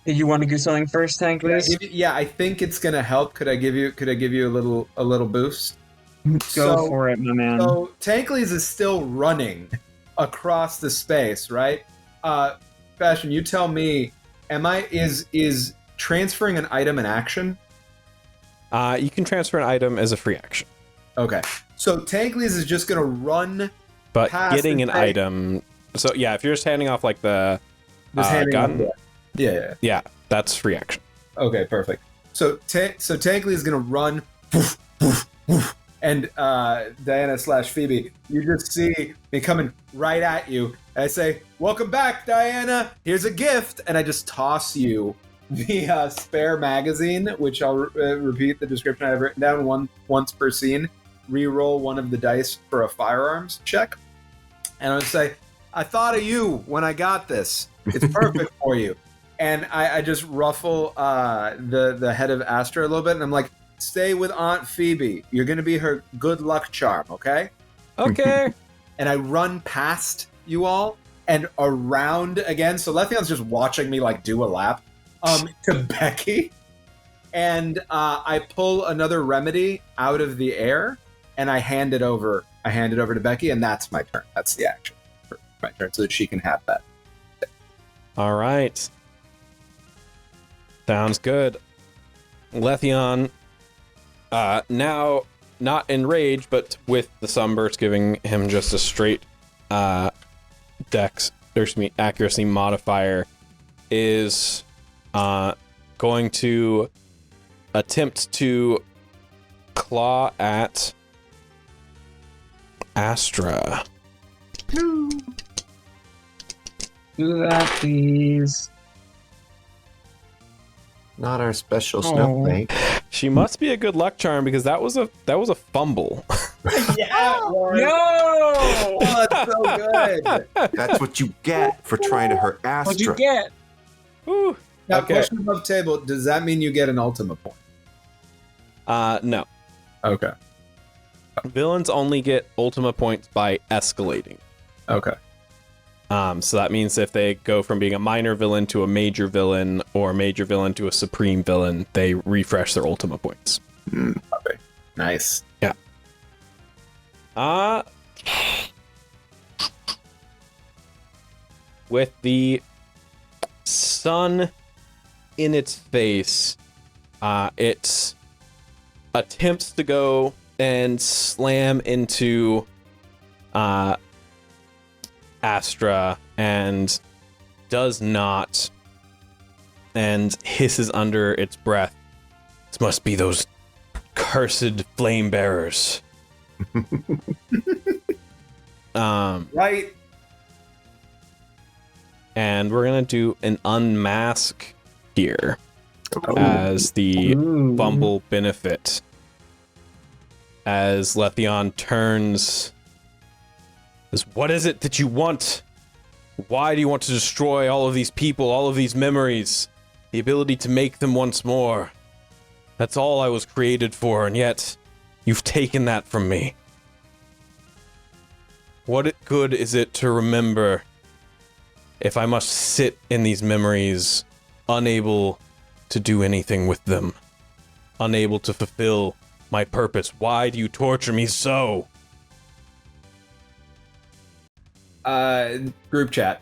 Did you want to do something first, Tanglers? Yeah, I think it's gonna help. Could I give you a little boost? Go for it, my man. So Tankleys is still running across the space, right? Bastion, you tell me, is transferring an item an action? You can transfer an item as a free action. Okay. So Tankleys is just gonna run But past getting an and take- item... So, yeah, if you're just handing off, like, the gun... Yeah. That's free action. Okay, perfect. So Tankley is gonna run, woof, woof, woof, and Diana / Phoebe, you just see me coming right at you. And I say, "Welcome back, Diana. Here's a gift," and I just toss you the spare magazine, which I'll repeat the description I've written down once per scene. Reroll one of the dice for a firearms check, and I'll say, "I thought of you when I got this. It's perfect for you." And I just ruffle the head of Astra a little bit, and I'm like, "Stay with Aunt Phoebe. You're going to be her good luck charm, okay?" Okay. And I run past you all and around again. So Lethion's just watching me like do a lap to Becky. And I pull another remedy out of the air, and I hand it over. I hand it over to Becky, and that's my turn. That's the action for my turn, so that she can have that. All right. Sounds good. Lethion, now not enraged, but with the sunburst giving him just a straight accuracy modifier, is going to attempt to claw at Astra. Do that, please. Not our special snowflake. She must be a good luck charm because that was a fumble. Yeah, No! Oh, that's so good. That's what you get for trying to hurt Astra. What'd you get? Whew. Now, Okay. question above table, does that mean you get an ultimate point? No. Okay. Villains only get ultima points by escalating. Okay. So that means if they go from being a minor villain to a major villain, or a major villain to a supreme villain, they refresh their ultima points. Okay. Nice. Yeah. With the sun in its face, it attempts to go and slam into Astra and does not, and hisses under its breath, "This must be those cursed flame bearers." Right. And we're gonna do an unmask here Oh. as the Ooh. fumble benefit. As Lethion turns, says, "What is it that you want? Why do you want to destroy all of these people, all of these memories? The ability to make them once more. That's all I was created for, and yet you've taken that from me. What good is it to remember if I must sit in these memories, unable to do anything with them, unable to fulfill my purpose? Why do you torture me so?" Group chat.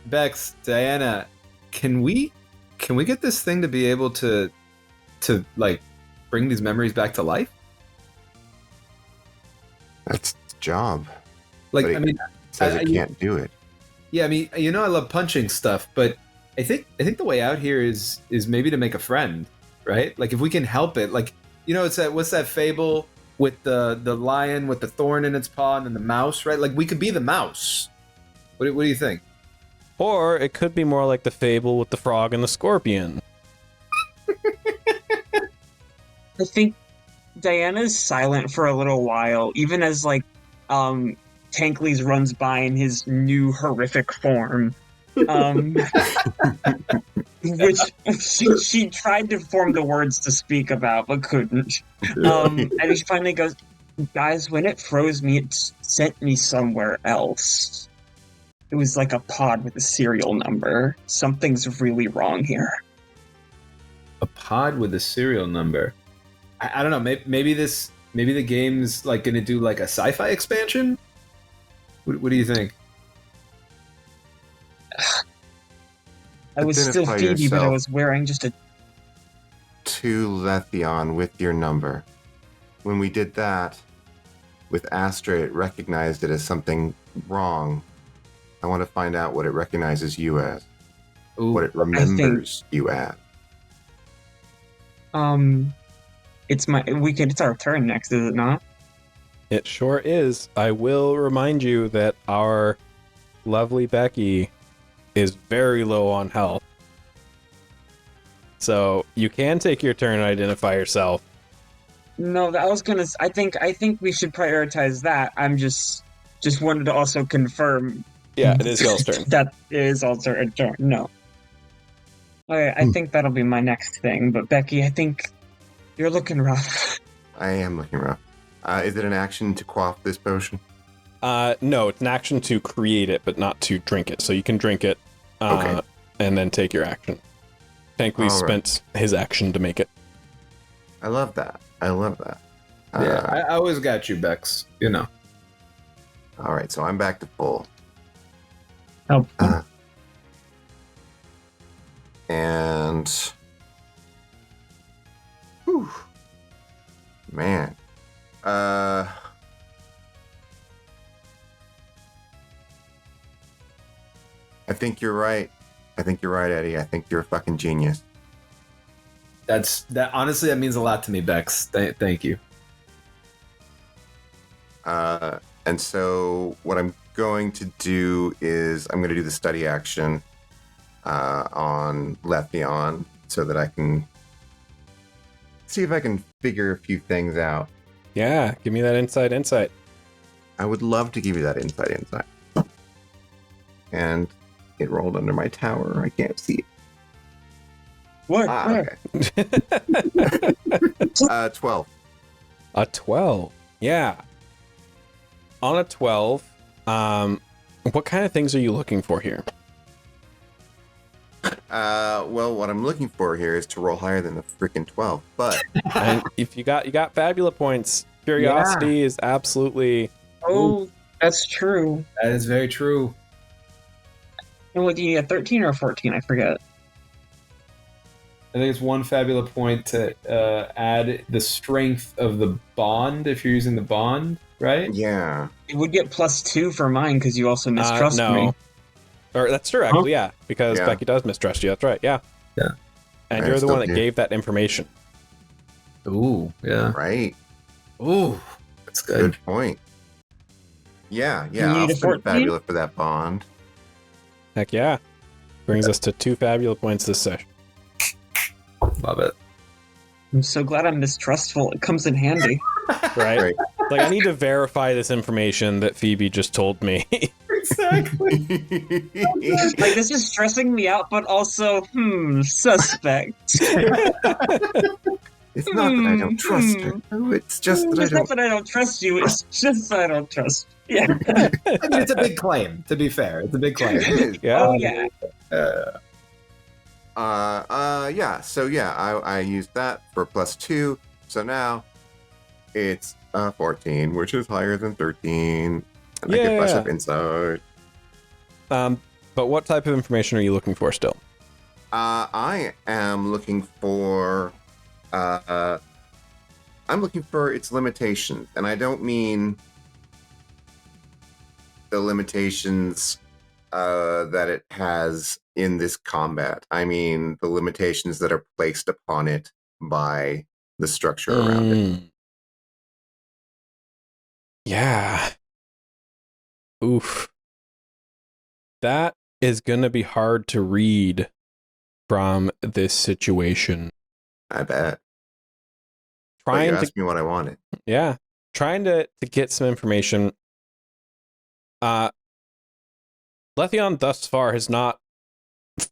Bex, Diana, can we get this thing to be able to like bring these memories back to life? That's its job. Like, But it I mean, says it can't do it. yeah, I mean, you know, I love punching stuff, but I think the way out here is maybe to make a friend, right? Like, if we can help it, like, you know, it's what's that fable with the lion with the thorn in its paw and then the mouse, right? Like, we could be the mouse. What do you think? Or it could be more like the fable with the frog and the scorpion. I think Diana's silent for a little while, even as like Tankley's runs by in his new horrific form. Which she tried to form the words to speak about, but couldn't. And she finally goes, guys, when it froze me, it sent me somewhere else. It was like a pod with a serial number. Something's really wrong here. A pod with a serial number. I don't know. Maybe the game's like going to do like a sci-fi expansion. What do you think? I was still Phoebe, but I was wearing just a... to Letheon with your number. When we did that, with Astra, it recognized it as something wrong. I want to find out what it recognizes you as. Ooh, what it remembers you as. It's our turn next, is it not? It sure is. I will remind you that our lovely Becky is very low on health. So you can take your turn and identify yourself. No, I think we should prioritize that. I'm just wanted to also confirm. Yeah, it is y'all's turn. That is also a turn. No. Okay, I think that'll be my next thing. But Becky, I think you're looking rough. I am looking rough. Is it an action to quaff this potion? No, it's an action to create it, but not to drink it. So you can drink it, okay, and then take your action. Tankley spent his action to make it. I love that. Yeah, I always got you, Bex. You know. All right, so I'm back to full. Oh. And... whew, man. I think you're right. Eddie. I think you're a fucking genius. Honestly, that means a lot to me, Bex. Thank you. And so what I'm going to do is I'm going to do the study action on Letheon so that I can see if I can figure a few things out. Yeah, give me that insight. I would love to give you that insight. And it rolled under my tower. I can't see it. What? Okay. 12. A 12. Yeah. On a 12, what kind of things are you looking for here? Well, what I'm looking for here is to roll higher than the freaking 12. But and if you got Fabula points, curiosity is absolutely. Oh, that's true. That is very true. And what do you need, a 13 or a 14? I forget. I think it's one Fabula point to add the strength of the bond if you're using the bond, right? yeah. It would get +2 for mine because you also mistrust me. Or that's true, actually, yeah. Because Becky does mistrust you. That's right, yeah. Yeah. And I you're the still one that do. gave that information. Ooh, yeah. Right. Ooh, that's good. Good point. Yeah. You I'll need a spend 14? Fabula for that bond. Heck yeah. Brings us to 2 Fabula points this session. Love it. I'm so glad I'm mistrustful. It comes in handy. Right? Right. Like, I need to verify this information that Phoebe just told me. Exactly. Like, this is stressing me out, but also, suspect. It's not that I don't trust her. No, it's just that It's not that I don't trust you, it's just that I don't trust you. Yeah. I mean, it's a big claim, to be fair. It's a big claim. It is. Yeah. Oh, yeah. Yeah. So yeah, I used that for +2. So now it's 14, which is higher than 13. And I get myself inside. But what type of information are you looking for still? I am looking for its limitations, and I don't mean the limitations that it has in this combat. I mean the limitations that are placed upon it by the structure around it. Yeah. Oof. That is going to be hard to read from this situation. I bet. trying to ask me what I wanted. Yeah, trying to get some information. Letheon thus far has not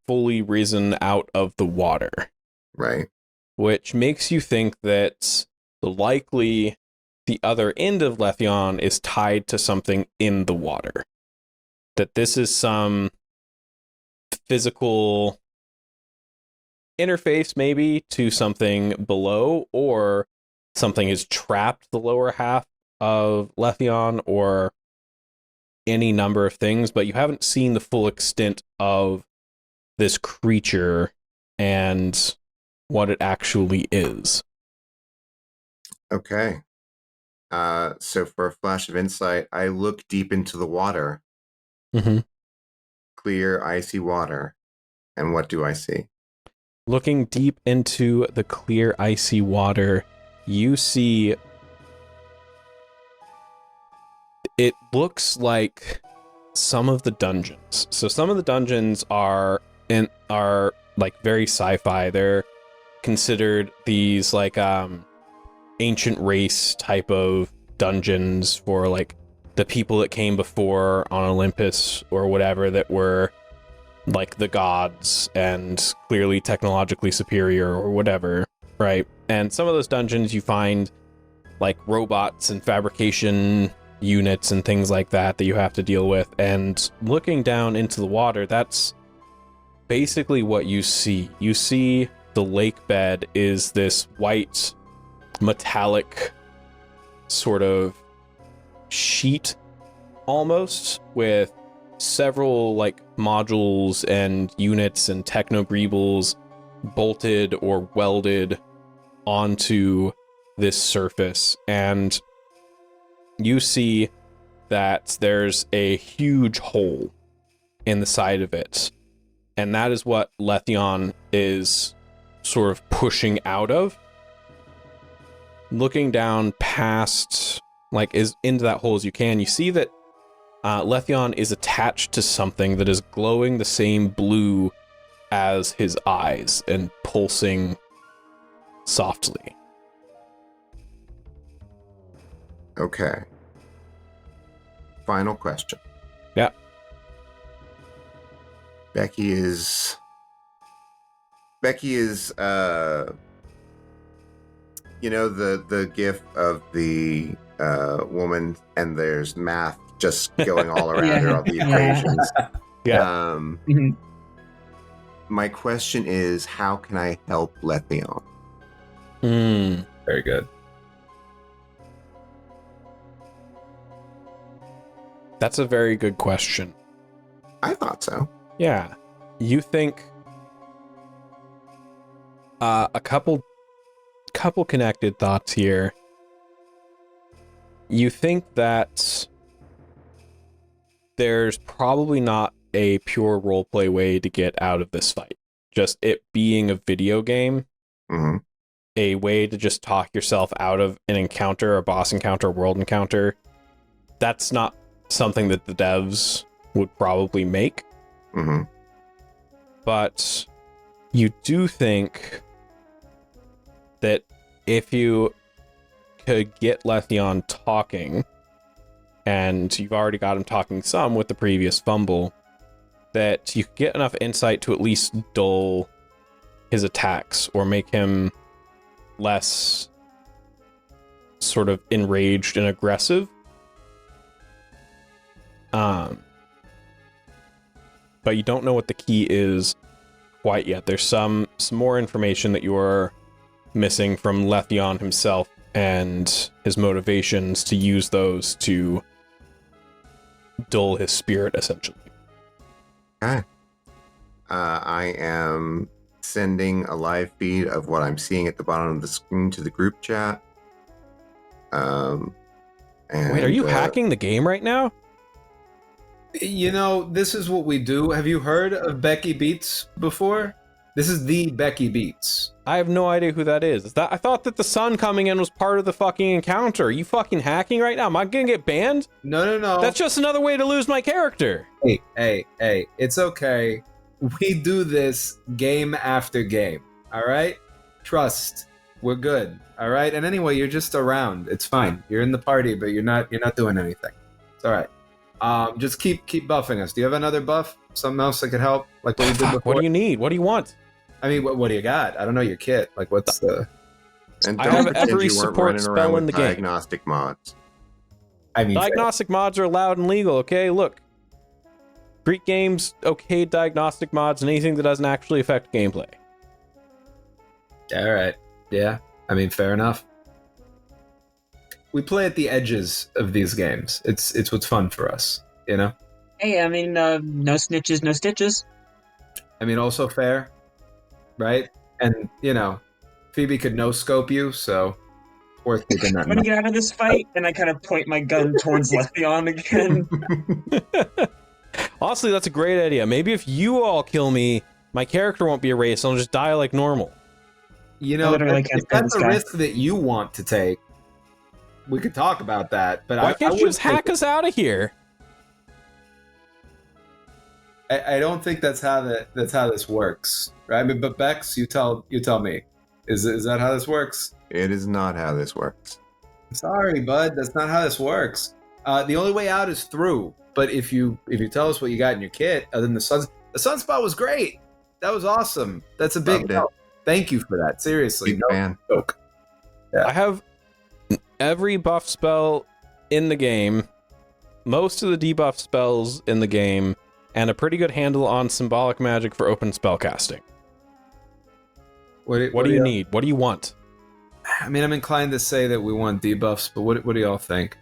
fully risen out of the water. Right. Which makes you think that likely the other end of Letheon is tied to something in the water. That this is some physical interface maybe to something below, or something has trapped the lower half of Letheon, or any number of things, but you haven't seen the full extent of this creature and what it actually is. Okay. So for a flash of insight, I look deep into the water. Mm-hmm. Clear, icy water. And what do I see? Looking deep into the clear, icy water, you see it looks like some of the dungeons. So some of the dungeons are like very sci-fi. They're considered these like ancient race type of dungeons for like the people that came before on Olympus or whatever, that were like the gods and clearly technologically superior or whatever, right? And some of those dungeons you find like robots and fabrication units and things like that you have to deal with. And looking down into the water, that's basically what you see. You see the lake bed is this white metallic sort of sheet almost, with several like modules and units and technogreebles bolted or welded onto this surface. And you see that there's a huge hole in the side of it, and that is what Letheon is sort of pushing out of. Looking down past, like, is into that hole as you can, you see that Letheon is attached to something that is glowing the same blue as his eyes and pulsing softly. Okay. Final question. Yeah. Becky is you know the gif of the woman, and there's math just going all around her, all the equations. Yeah. My question is, how can I help Letheon? Very good. That's a very good question. I thought so. Yeah. You think a couple connected thoughts here. You think that there's probably not a pure roleplay way to get out of this fight. Just it being a video game, a way to just talk yourself out of an encounter, a boss encounter, a world encounter. That's not something that the devs would probably make. But you do think that if you could get Letheon talking, and you've already got him talking some with the previous fumble, that you could get enough insight to at least dull his attacks or make him less sort of enraged and aggressive. But you don't know what the key is quite yet. There's some more information that you're missing from Letheon himself and his motivations to use those to dull his spirit, essentially. Okay. I am sending a live feed of what I'm seeing at the bottom of the screen to the group chat. And, wait, are you hacking the game right now? You know, this is what we do. Have you heard of Becky Beats before? This is the Becky Beats. I have no idea who that is. I thought that the sun coming in was part of the fucking encounter. Are you fucking hacking right now? Am I gonna get banned? No. That's just another way to lose my character. Hey, it's okay. We do this game after game, all right? Trust. We're good. All right. And anyway, you're just around. It's fine. You're in the party, but you're not doing anything. It's all right. Just keep buffing us. Do you have another buff? Something else that could help? Like what you did before? What do you need? What do you want? I mean, what do you got? I don't know your kit. Like what's the... And I don't have pretend every you weren't support running spell around in with the game. diagnostic mods. I mean, Diagnostic mods are allowed and legal, okay? Look. Greek games, okay, diagnostic mods, and anything that doesn't actually affect gameplay. all right. Yeah. I mean, fair enough. We play at the edges of these games. It's what's fun for us, you know? Hey, I mean, no snitches, no stitches. I mean, also fair, right? And, you know, Phoebe could no-scope you, so worth keeping that I'm in gonna mind. get out of this fight, and I kind of point my gun towards Letheon again. Honestly, that's a great idea. Maybe if you all kill me, my character won't be erased. I'll just die like normal. You I know, literally if can't stand that's this a guy. risk that you want to take, we could talk about that. But Why I can't you wouldn't just hack take us out of here? it. I don't think that's how this works, right? I mean, but Bex, you tell me, is that how this works? It is not how this works. Sorry, bud, that's not how this works. The only way out is through. But if you tell us what you got in your kit, other than the sunspot was great. That was awesome. That's a big Loved it. help. Thank you for that. Seriously, Big no fan. joke. Yeah. I have every buff spell in the game, most of the debuff spells in the game, and a pretty good handle on symbolic magic for open spell casting. What do you need? What do you want? I mean, I'm inclined to say that we want debuffs, but what do y'all think?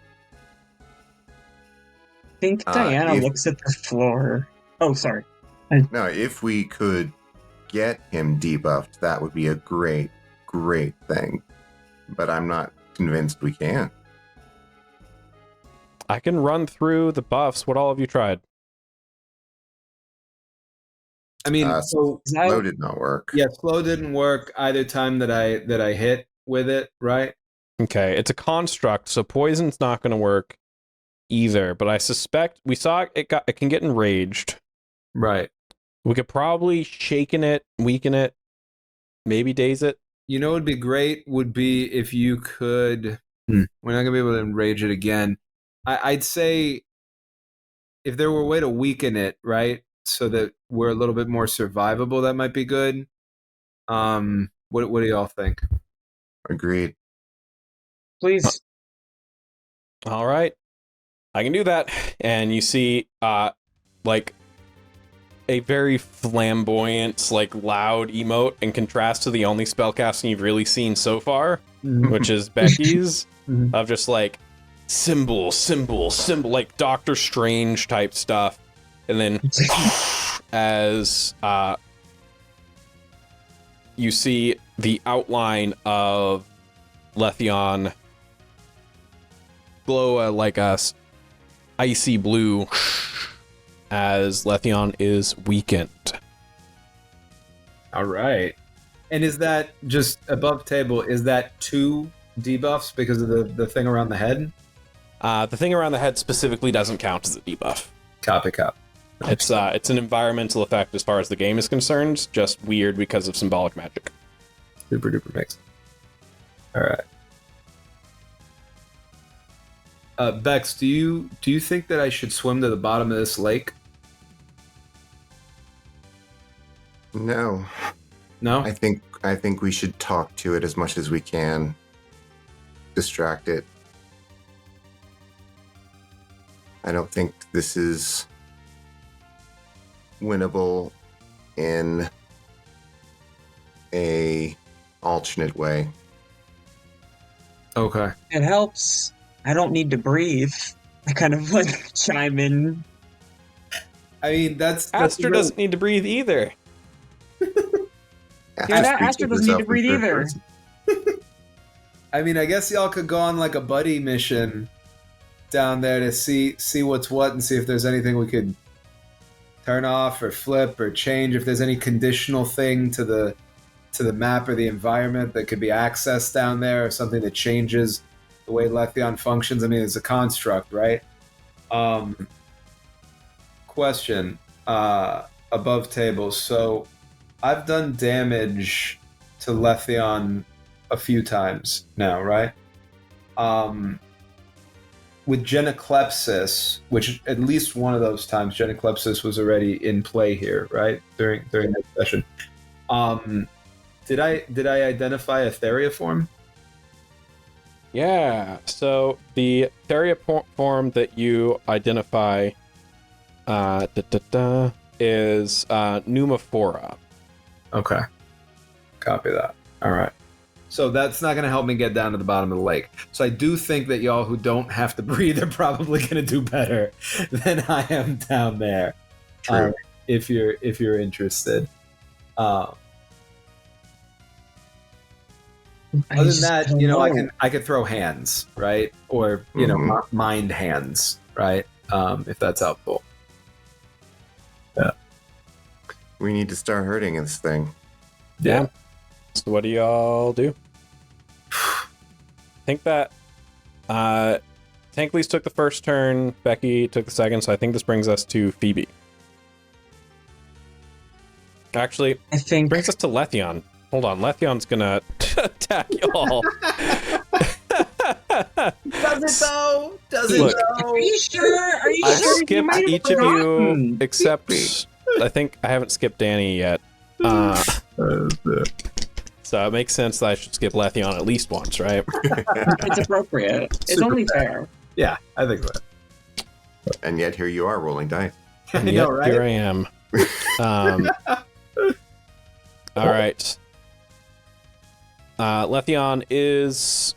I think Diana if- looks at the floor. Oh, sorry. No, if we could get him debuffed, that would be a great, great thing. But I'm not convinced we can. I can run through the buffs. What all have you tried? I mean, so Slow did not work. yeah, slow didn't work either time that I hit with it, right? Okay, it's a construct, so poison's not going to work either. But I suspect we saw it can get enraged. Right. We could probably shaken it, weaken it, maybe daze it. You know what would be great would be if you could... We're not going to be able to enrage it again. I'd say if there were a way to weaken it, right, so that we're a little bit more survivable, that might be good. What do y'all think? Agreed. Please. All right, I can do that. And you see, like a very flamboyant, like loud emote in contrast to the only spellcasting you've really seen so far, which is Becky's, of just like symbol, like Doctor Strange type stuff. And then as you see the outline of Letheon glow like a icy blue as Letheon is weakened. All right. And is that just above table? Is that 2 debuffs because of the thing around the head? The thing around the head specifically doesn't count as a debuff. Copy. It's an environmental effect as far as the game is concerned, just weird because of symbolic magic. Super duper mix. All right. Bex, do you think that I should swim to the bottom of this lake? No. No? I think we should talk to it as much as we can. Distract it. I don't think this is winnable in a alternate way. Okay. It helps. I don't need to breathe. I kind of like chime in. I mean, that's Aster really- doesn't need to breathe either. Astra doesn't need to breathe either. I mean, I guess y'all could go on like a buddy mission down there to see what's what and see if there's anything we could turn off or flip or change, if there's any conditional thing to the map or the environment that could be accessed down there, or something that changes the way Letheon functions. I mean, it's a construct, right? Question above table. So I've done damage to Letheon a few times now, right? With Geneclepsis, which at least one of those times Geneclepsis was already in play here, right? During that session. Did I identify a Theria form? Yeah. So the Theria form that you identify is Pneumophora. Okay. Copy that. All right. So that's not going to help me get down to the bottom of the lake. So I do think that y'all who don't have to breathe are probably going to do better than I am down there. True. If you're interested. Other than that, I could throw hands, right? Or mind hands, right? If that's helpful. Yeah. We need to start hurting this thing. Yeah. So what do y'all do? I think that Tankley's took the first turn, Becky took the second, so I think this brings us to Phoebe. Actually, I think brings us to Letheon. Hold on, Letheon's gonna attack y'all. Does it though? Are you sure? Are you I've sure? skipped each of you except I think I haven't skipped Danny yet. So it makes sense that I should skip Letheon at least once, right? It's appropriate. It's only fair. Yeah, I think so. And yet here you are rolling dice. And yet, right? Here I am. All right. Letheon is...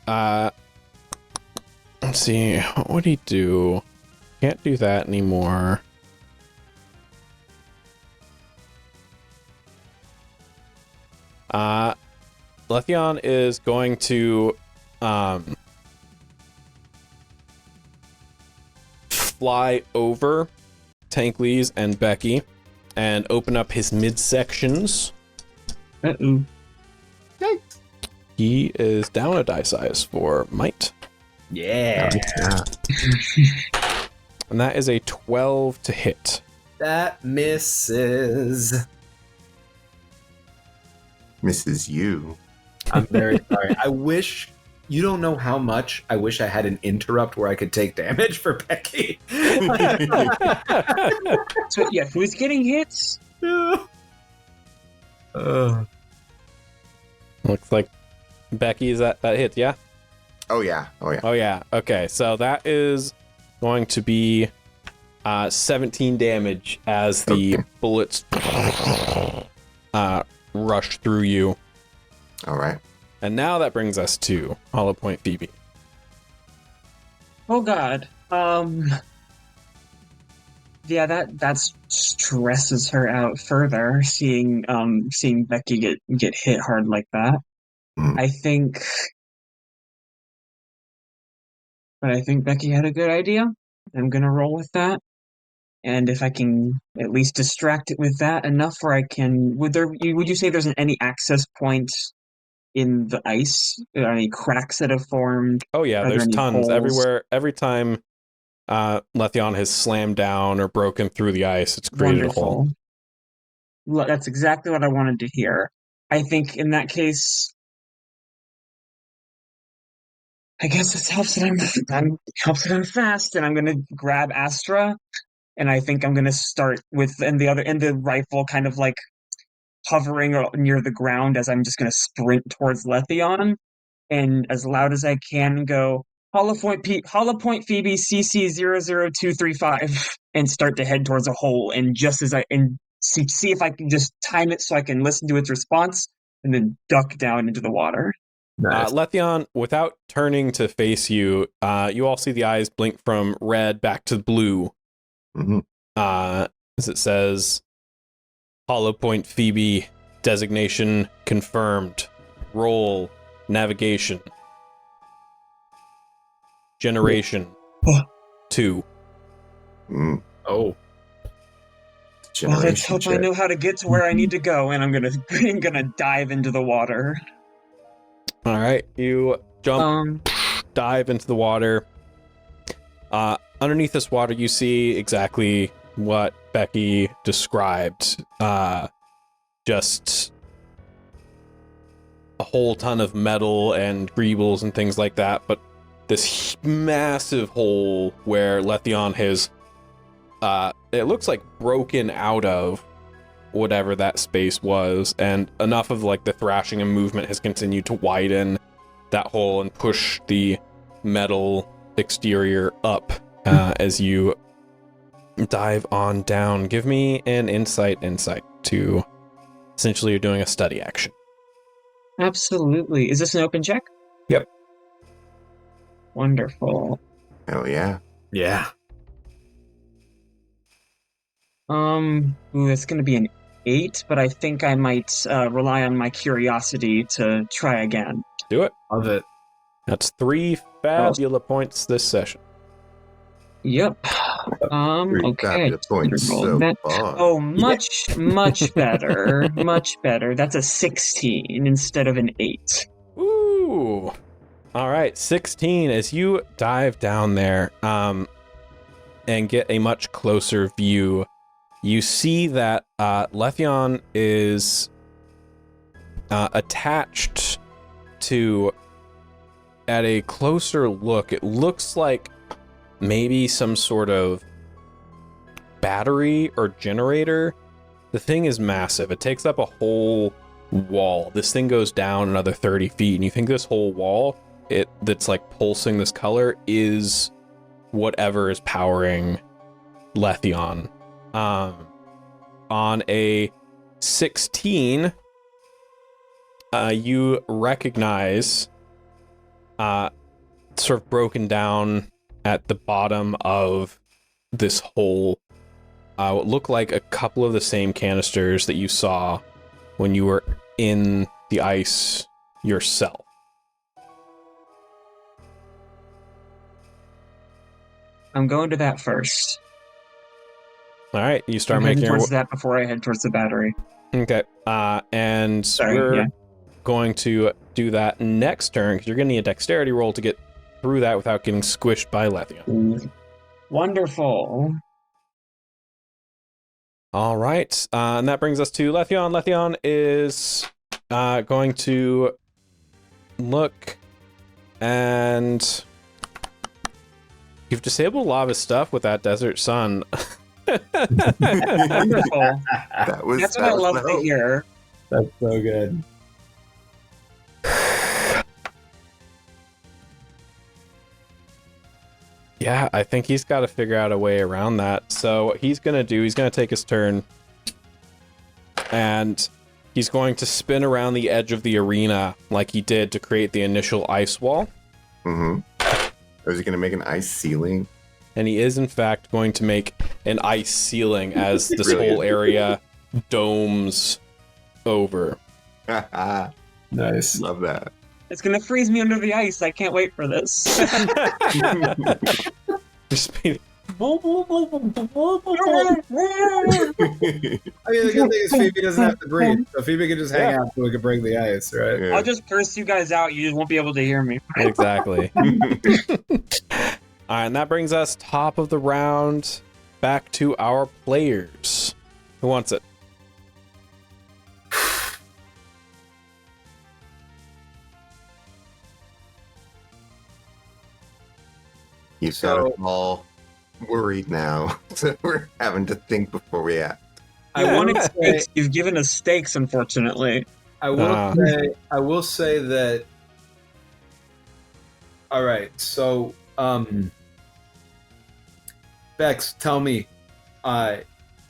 let's see. What would he do? Can't do that anymore. Letheon is going to fly over Tankley's and Becky and open up his midsections. Uh-oh. He is down a die size for might. Yeah. And that is a 12 to hit. That misses. Misses you. I'm very sorry. I wish, you don't know how much I wish I had an interrupt where I could take damage for Becky. So yeah, who's getting hits? Looks like Becky's that hit, yeah? Oh yeah. Oh yeah. Okay, so that is going to be 17 damage as the bullets rush through you. All right. And now that brings us to Hollow Point Phoebe. Oh god. Yeah, that stresses her out further, seeing Becky get hit hard like that. I think Becky had a good idea. I'm gonna roll with that. And if I can at least distract it with that enough where I can... Would you say there's any access point in the ice? Are there any cracks that have formed? Oh yeah, Are there's there tons holes? everywhere. Every time Letheon has slammed down or broken through the ice, it's created a hole. That's exactly what I wanted to hear. I think in that case, I guess this helps that I'm fast, and I'm gonna grab Astra, and I think I'm gonna start with the rifle kind of like hovering near the ground as I'm just gonna sprint towards Letheon, and as loud as I can go, Hollow Point Phoebe CC 00235, and start to head towards a hole, and just as see if I can just time it so I can listen to its response, and then duck down into the water. Nice. Letheon, without turning to face you, you all see the eyes blink from red back to blue. Mm-hmm. As it says, Hollow Point Phoebe, designation confirmed. Roll, navigation. Generation 2. Oh. Well, let's hope I know how to get to where I need to go, and I'm gonna dive into the water. All right, you jump, dive into the water. Underneath this water, you see exactly what Becky described. Just a whole ton of metal and greebles and things like that, but this massive hole where Letheon has, it looks like broken out of whatever that space was, and enough of like the thrashing and movement has continued to widen that hole and push the metal exterior up as you dive on down. Give me an insight to, essentially you're doing a study action. Absolutely. Is this an open check? Yep. Wonderful. Hell yeah. Yeah. It's going to be an 8, but I think I might rely on my curiosity to try again. Do it. Love it. That's 3 Fabula points this session. Yep. Okay. Points so far. Oh, much better. Much better. That's a 16 instead of an 8. Ooh. All right, 16 as you dive down there and get a much closer view. You see that Letheon is attached to, at a closer look, it looks like maybe some sort of battery or generator. The thing is massive. It takes up a whole wall. This thing goes down another 30 feet, and you think this whole wall, that's like pulsing this color, is whatever is powering Letheon. On a 16, you recognize sort of broken down at the bottom of this hole what look like a couple of the same canisters that you saw when you were in the ice yourself. I'm going to that first. All right, you start I'm making heading towards that before I head towards the battery. Okay, and we're going to do that next turn because you're going to need a dexterity roll to get through that without getting squished by Letheon. Wonderful. All right, and that brings us to Letheon. Letheon is going to look, and you've disabled a lot of his stuff with that desert sun. Wonderful. That's what I love to hear. That's so good. Yeah, I think he's got to figure out a way around that. So what he's going to take his turn, and he's going to spin around the edge of the arena like he did to create the initial ice wall. Mm-hmm. Or is he going to make an ice ceiling? And he is, in fact, going to make an ice ceiling as this whole area domes over. Nice. Love that. It's going to freeze me under the ice. I can't wait for this. I mean, the good thing is Phoebe doesn't have to breathe, so Phoebe can just hang out so we can break the ice, right? Yeah. I'll just curse you guys out. You just won't be able to hear me. Exactly. All right, and that brings us top of the round back to our players. Who wants it? You sound all worried now, so we're having to think before we act. I wanted stakes. You've given us stakes, unfortunately. I will say that. All right, so Bex, tell me, do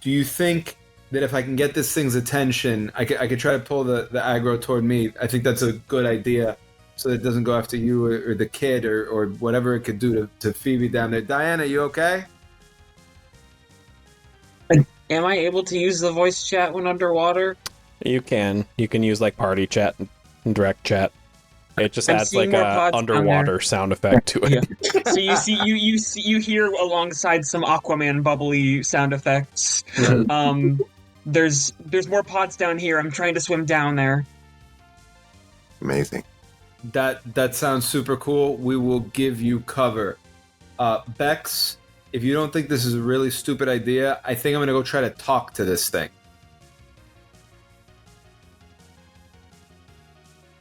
you think that if I can get this thing's attention, I could try to pull the aggro toward me? I think that's a good idea, so that it doesn't go after you or the kid or whatever it could do to Phoebe down there. Diana, you okay? Am I able to use the voice chat when underwater? You can use like party chat and direct chat. It just adds like a underwater sound effect to it. Yeah. So you hear alongside some Aquaman bubbly sound effects. There's more pods down here. I'm trying to swim down there. Amazing. That sounds super cool. We will give you cover. Bex, if you don't think this is a really stupid idea, I think I'm going to go try to talk to this thing.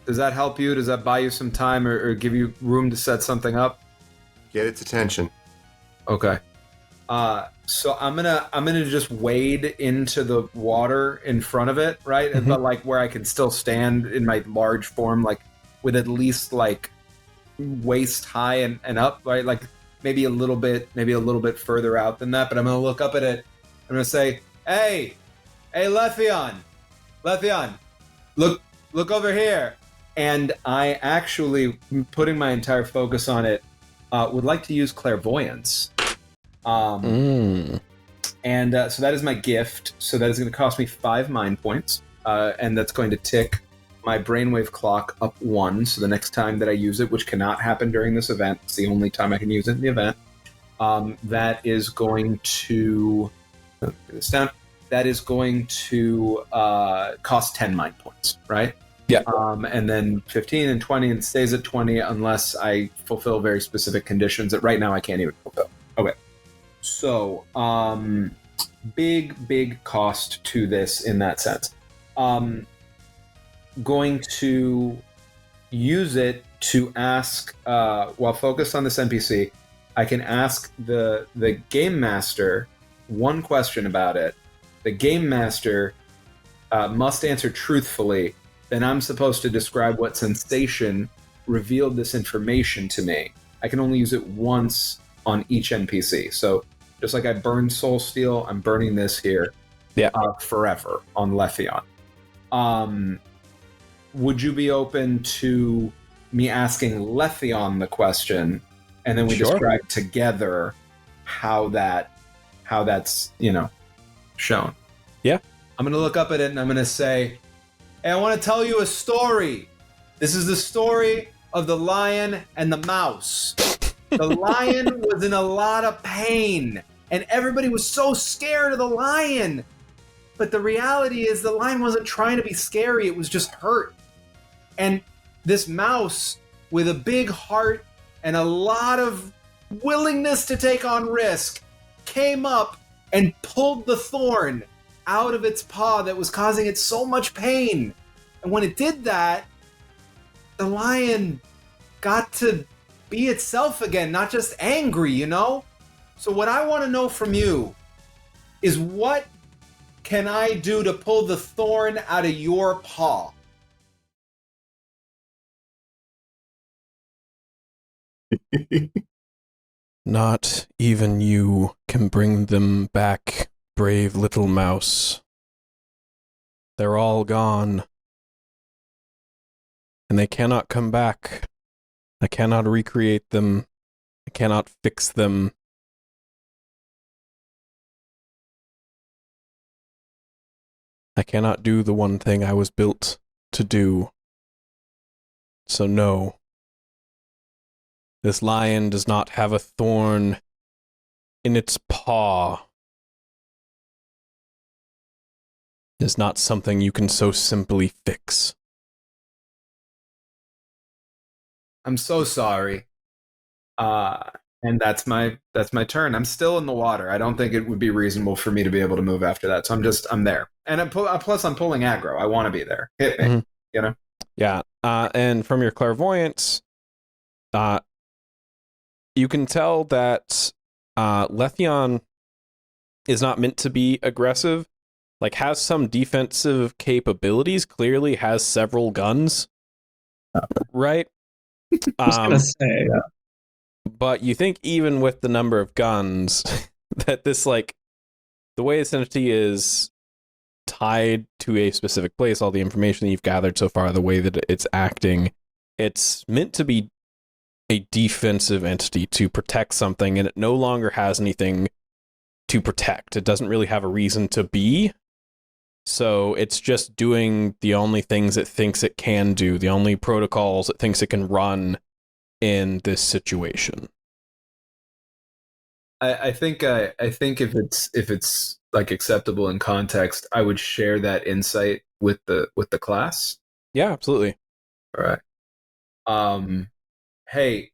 Does that help you? Does that buy you some time or give you room to set something up? Get its attention. Okay. So I'm gonna just wade into the water in front of it, right? Mm-hmm. But like where I can still stand in my large form, like with at least like waist high and up, right? Like maybe a little bit further out than that. But I'm gonna look up at it. I'm gonna say, hey, Letheon, look over here. And I actually, putting my entire focus on it, would like to use clairvoyance. And so that is my gift. So that is going to cost me 5 mind points. And that's going to tick my brainwave clock up 1. So the next time that I use it, which cannot happen during this event, it's the only time I can use it in the event, that is going to... Get this down. That is going to cost 10 mind points, right? Yeah. And then 15 and 20, and it stays at 20 unless I fulfill very specific conditions that right now I can't even fulfill. Okay. So, big cost to this in that sense. Going to use it to ask, while focused on this NPC, I can ask the game master one question about it. The game master must answer truthfully. Then I'm supposed to describe what sensation revealed this information to me. I can only use it once on each NPC. So just like I burned Soul Steel, I'm burning this here forever on Letheon. Would you be open to me asking Letheon the question, and then we describe together how that's, shown? Yeah. I'm going to look up at it and I'm going to say, hey, I want to tell you a story. This is the story of the lion and the mouse. The lion was in a lot of pain, and everybody was so scared of the lion. But the reality is the lion wasn't trying to be scary, it was just hurt. And this mouse, with a big heart and a lot of willingness to take on risk, came up and pulled the thorn out of its paw that was causing it so much pain. And when it did that, the lion got to be itself again, not just angry, So what I want to know from you is, what can I do to pull the thorn out of your paw? Not even you can bring them back, brave little mouse. They're all gone. And they cannot come back. I cannot recreate them. I cannot fix them. I cannot do the one thing I was built to do. So no. This lion does not have a thorn in its paw. It is not something you can so simply fix. I'm so sorry. And that's my turn. I'm still in the water. I don't think it would be reasonable for me to be able to move after that. So I'm there. And plus I'm pulling aggro. I want to be there. Hit me, Yeah. And from your clairvoyance, you can tell that Letheon is not meant to be aggressive. Like, has some defensive capabilities, clearly has several guns. Right? I was gonna say, But you think even with the number of guns, that this, the way this entity is tied to a specific place, all the information that you've gathered so far, the way that it's acting, it's meant to be a defensive entity to protect something, and it no longer has anything to protect. It doesn't really have a reason to be. So it's just doing the only things it thinks it can do, the only protocols it thinks it can run in this situation. I think if it's like acceptable in context, I would share that insight with the class. Yeah, absolutely. All right. Hey,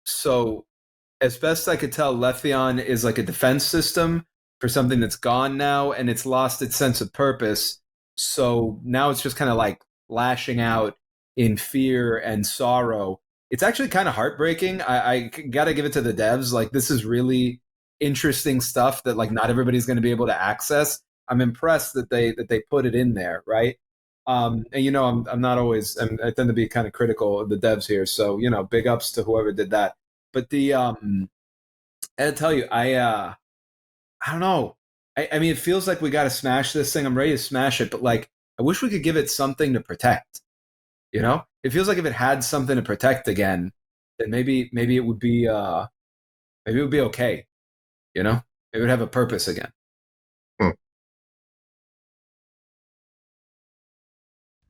so as best I could tell, Letheon is like a defense system for something that's gone now, and it's lost its sense of purpose. So now it's just kind of like lashing out in fear and sorrow. It's actually kind of heartbreaking. I got to give it to the devs. Like, this is really interesting stuff that like not everybody's going to be able to access. I'm impressed that they put it in there, right? And you know, I'm not always. I tend to be kind of critical of the devs here, so you know, big ups to whoever did that. But I tell you, I don't know. I mean, it feels like we got to smash this thing. I'm ready to smash it, but like, I wish we could give it something to protect. You know, it feels like if it had something to protect again, then maybe it would be okay. You know, it would have a purpose again.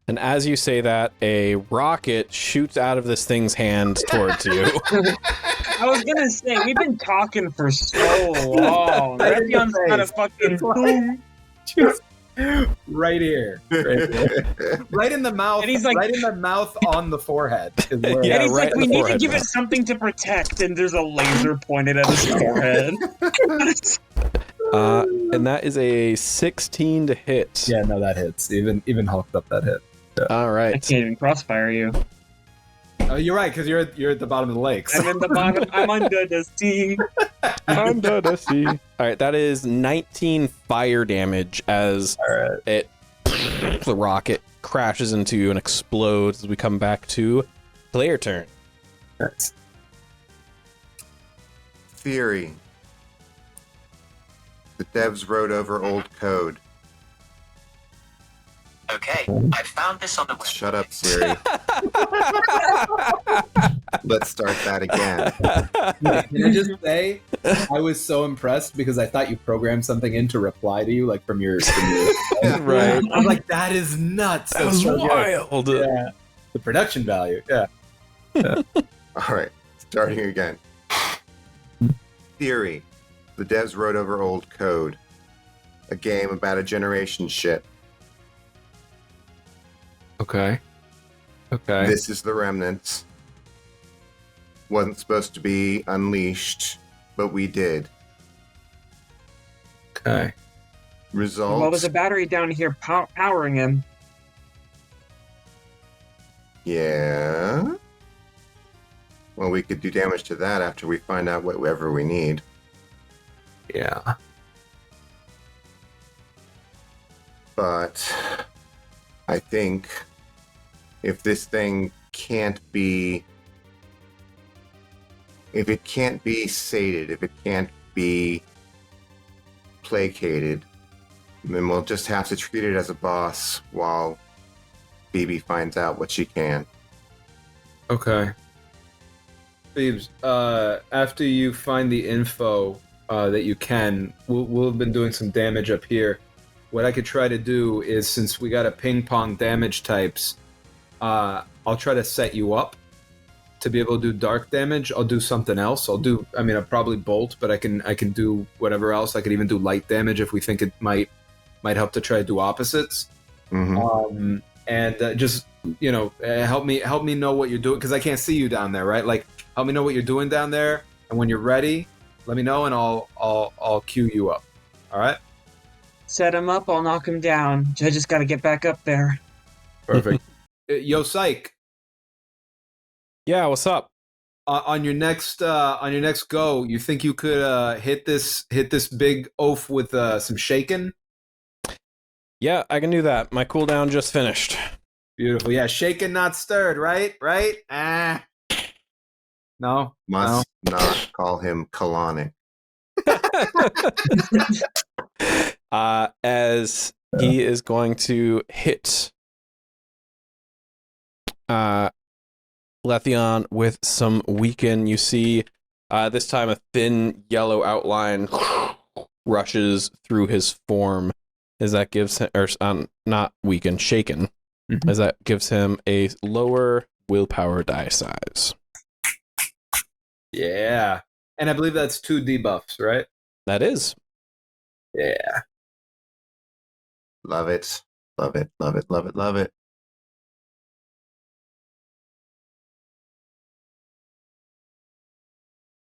And as you say that, a rocket shoots out of this thing's hand towards you. I was gonna say, we've been talking for so long. Raytheon's got a fucking boom. Right here. Right in the mouth. And he's like, right in the mouth on the forehead. Yeah, and he's right like, in we the need to forehead, give man. it something to protect, and there's a laser pointed at his forehead. And that is a 16 to hit. Yeah, no, that hits. Even hulked up that hit. Yeah. All I right. can't even crossfire you. Oh, you're right, because you're at the bottom of the lake. So. I'm in the bottom. I'm under the sea. Under the sea. All right, that is 19 fire damage as it the rocket crashes into you and explodes as we come back to player turn. Nice. Theory. The devs wrote over old code. Okay, I found this on the web. Shut up, Siri. Let's start that again. Can I just say, I was so impressed because I thought you programmed something in to reply to you, like from your Right. I'm like, that is nuts. That was so good. wild. Yeah. The production value. Yeah. All right, starting again. Theory. The devs wrote over old code. A game about a generation ship. Okay. Okay. This is the remnants. Wasn't supposed to be unleashed, but we did. Okay. Results. Well, there's a battery down here powering him. Yeah. Well, we could do damage to that after we find out whatever we need. Yeah. But I think if this thing can't be... If it can't be sated, if it can't be placated, then we'll just have to treat it as a boss while Phoebe finds out what she can. Okay. Phoebes, after you find the info that you can, we'll have been doing some damage up here. What I could try to do is, since we got a ping pong damage types, I'll try to set you up to be able to do dark damage. I'll do something else. I'll probably bolt, but I can do whatever else. I could even do light damage if we think it might help to try to do opposites. Mm-hmm. And just help me know what you're doing, because I can't see you down there, right? Like, help me know what you're doing down there, and when you're ready, let me know, and I'll queue you up. All right. Set him up, I'll knock him down. I just gotta get back up there. Perfect. Yo, Psych. Yeah, what's up? On your next go, you think you could hit this big oaf with some shaking? Yeah, I can do that. My cooldown just finished. Beautiful. Yeah, shaken, not stirred. Right. No. Must not call him colonic. As he is going to hit Letheon with some weaken. You see this time a thin yellow outline rushes through his form as that gives him, or not weaken, shaken, as that gives him a lower willpower die size. Yeah. And I believe that's 2 debuffs, right? That is. Yeah. Love it. Love it. Love it. Love it. Love it.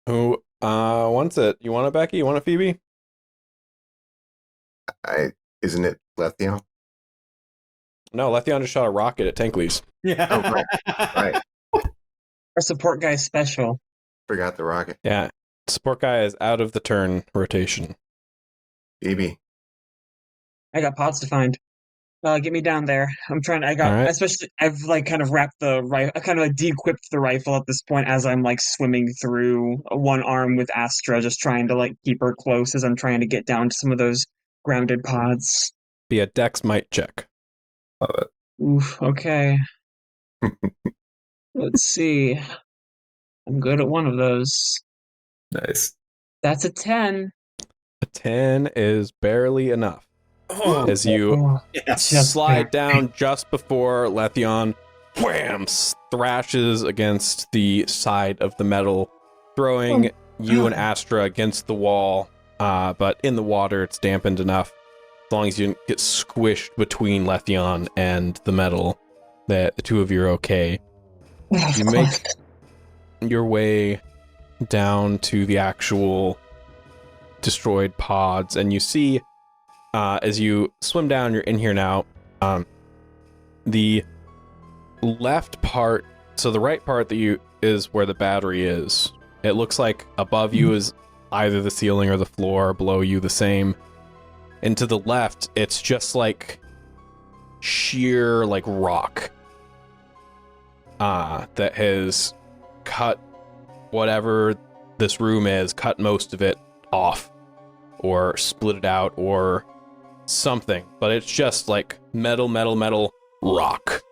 Who wants it? You want it, Becky? You want it, Phoebe? Isn't it Letheon? No, Letheon just shot a rocket at Tankleys. Yeah. Oh, right. Our support guy is special. Forgot the rocket. Yeah. Support guy is out of the turn rotation. BB. I got pods to find. Get me down there. I'm trying. All right. Especially, I've like kind of wrapped the rifle. I kind of like de-equipped the rifle at this point as I'm like swimming through one arm with Astra, just trying to like keep her close as I'm trying to get down to some of those grounded pods. Be a Dex might check. Oof. Okay. Let's see. I'm good at one of those. Nice. That's a 10. A 10 is barely enough. Oh, As you Just slide barely. down just before Letheon, wham, thrashes against the side of the metal, throwing you and Astra against the wall. But in the water, it's dampened enough. As long as you didn't get squished between Letheon and the metal, that the two of you are okay. You make your way down to the actual destroyed pods, and you see, as you swim down, you're in here now, the left part, so the right part that you is where the battery is. It looks like above you is either the ceiling or the floor, below you the same. And to the left, it's just like sheer like rock that has cut whatever this room is, cut most of it off or split it out or something, but it's just like metal rock.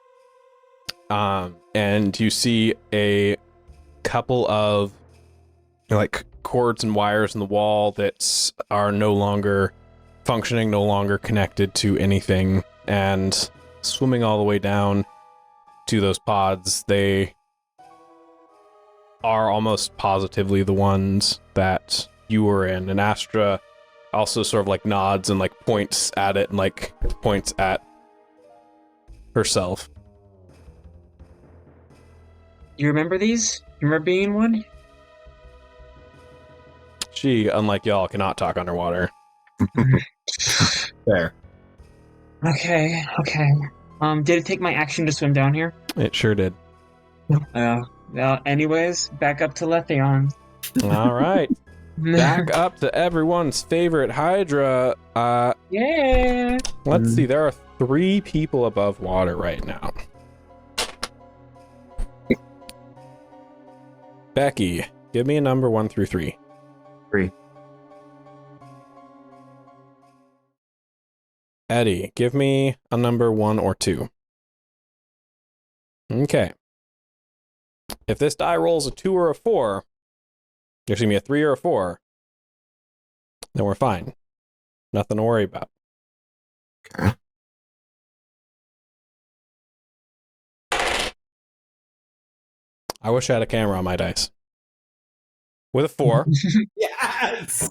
And you see a couple of like cords and wires in the wall that are no longer functioning, no longer connected to anything, and swimming all the way down to those pods. They are almost positively the ones that you were in, and Astra also sort of like nods and like points at it and like points at herself. You remember these? You remember being in one? She, unlike y'all, cannot talk underwater. Fair. Okay. Did it take my action to swim down here? It sure did. Anyways, back up to Letheon. All right. Back up to everyone's favorite Hydra. Yeah. Let's see. There are 3 people above water right now. Becky, give me a number 1 through 3. 3. Eddie, give me a number 1 or 2. Okay. If this die rolls a 2 or a 4, there's going to be a 3 or a 4, then we're fine. Nothing to worry about. Okay. I wish I had a camera on my dice. With a 4, Yes.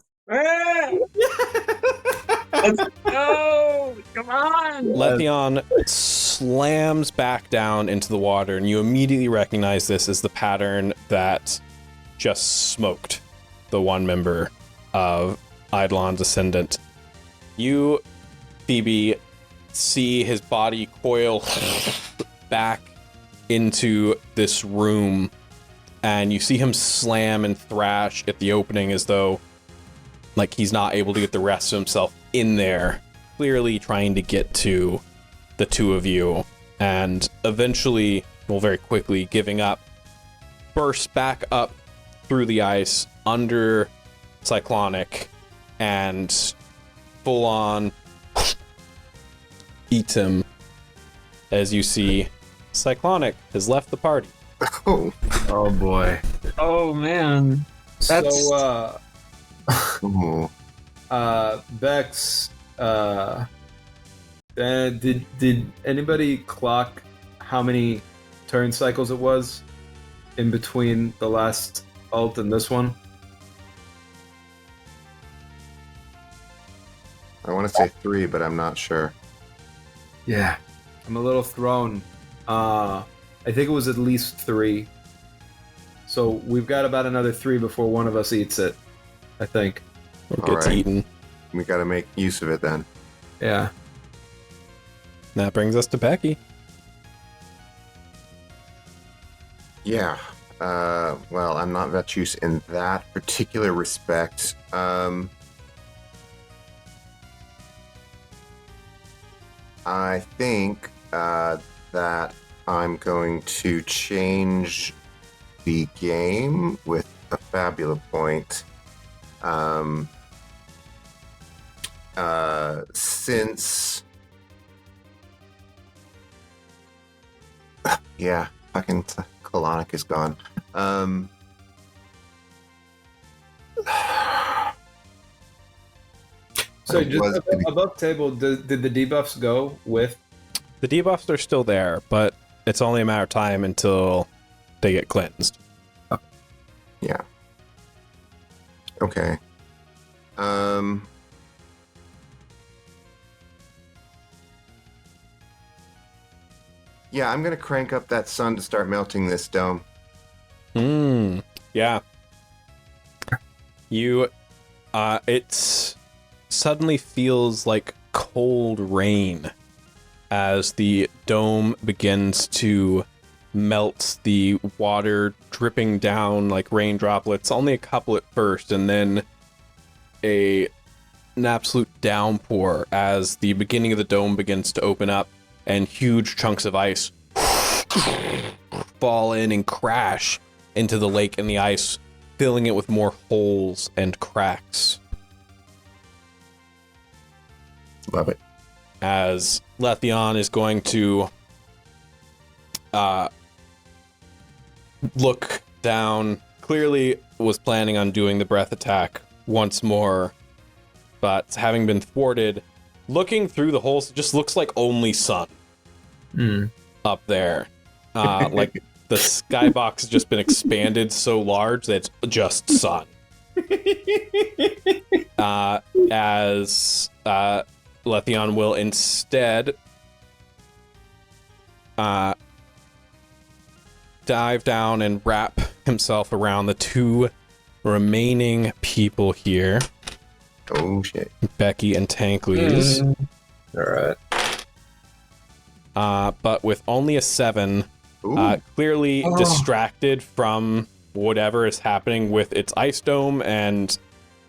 Let's go! Come on! Letheon slams back down into the water, and you immediately recognize this as the pattern that just smoked the one member of Eidolon's Ascendant. You, Phoebe, see his body coil back into this room, and you see him slam and thrash at the opening as though like he's not able to get the rest of himself in there, clearly trying to get to the two of you, and eventually, well, very quickly giving up, bursts back up through the ice under Cyclonic and full on eats him as you see Cyclonic has left the party. Oh. Oh boy. Oh man. That's... So Oh. Bex, did anybody clock how many turn cycles it was in between the last ult and this one? I want to say 3, but I'm not sure. Yeah. I'm a little thrown. I think it was at least 3. So we've got about another 3 before one of us eats it, I think. It All gets right. eaten. We got to make use of it then. Yeah. That brings us to Becky. Yeah. Well, I'm not virtuous in that particular respect. I think that I'm going to change the game with a Fabula point. Since... yeah, fucking colonic is gone. So just above table, did the debuffs go with? The debuffs are still there, but it's only a matter of time until they get cleansed. Yeah. Okay. Yeah, I'm gonna crank up that sun to start melting this dome. Yeah. You, it suddenly feels like cold rain as the dome begins to melt, the water dripping down like rain droplets, only a couple at first, and then an absolute downpour as the beginning of the dome begins to open up and huge chunks of ice fall in and crash into the lake and the ice, filling it with more holes and cracks. Love it. As Letheon is going to look down, clearly was planning on doing the breath attack once more, but having been thwarted, looking through the holes, it just looks like only sun up there. Like the skybox has just been expanded so large that it's just sun. As Letheon will instead dive down and wrap himself around the two remaining people here. Oh shit. Becky and Tankles. Alright. But with only a 7, clearly distracted from whatever is happening with its ice dome and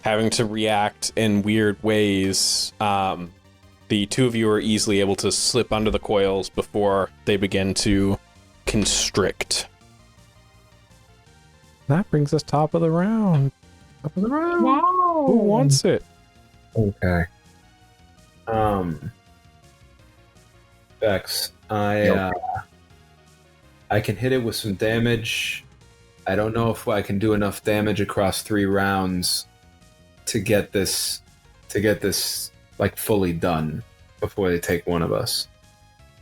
having to react in weird ways, the two of you are easily able to slip under the coils before they begin to constrict. That brings us top of the round. Top of the round. Wow. Who wants it? Okay. Bex, I can hit it with some damage. I don't know if I can do enough damage across 3 rounds to get this like fully done before they take one of us.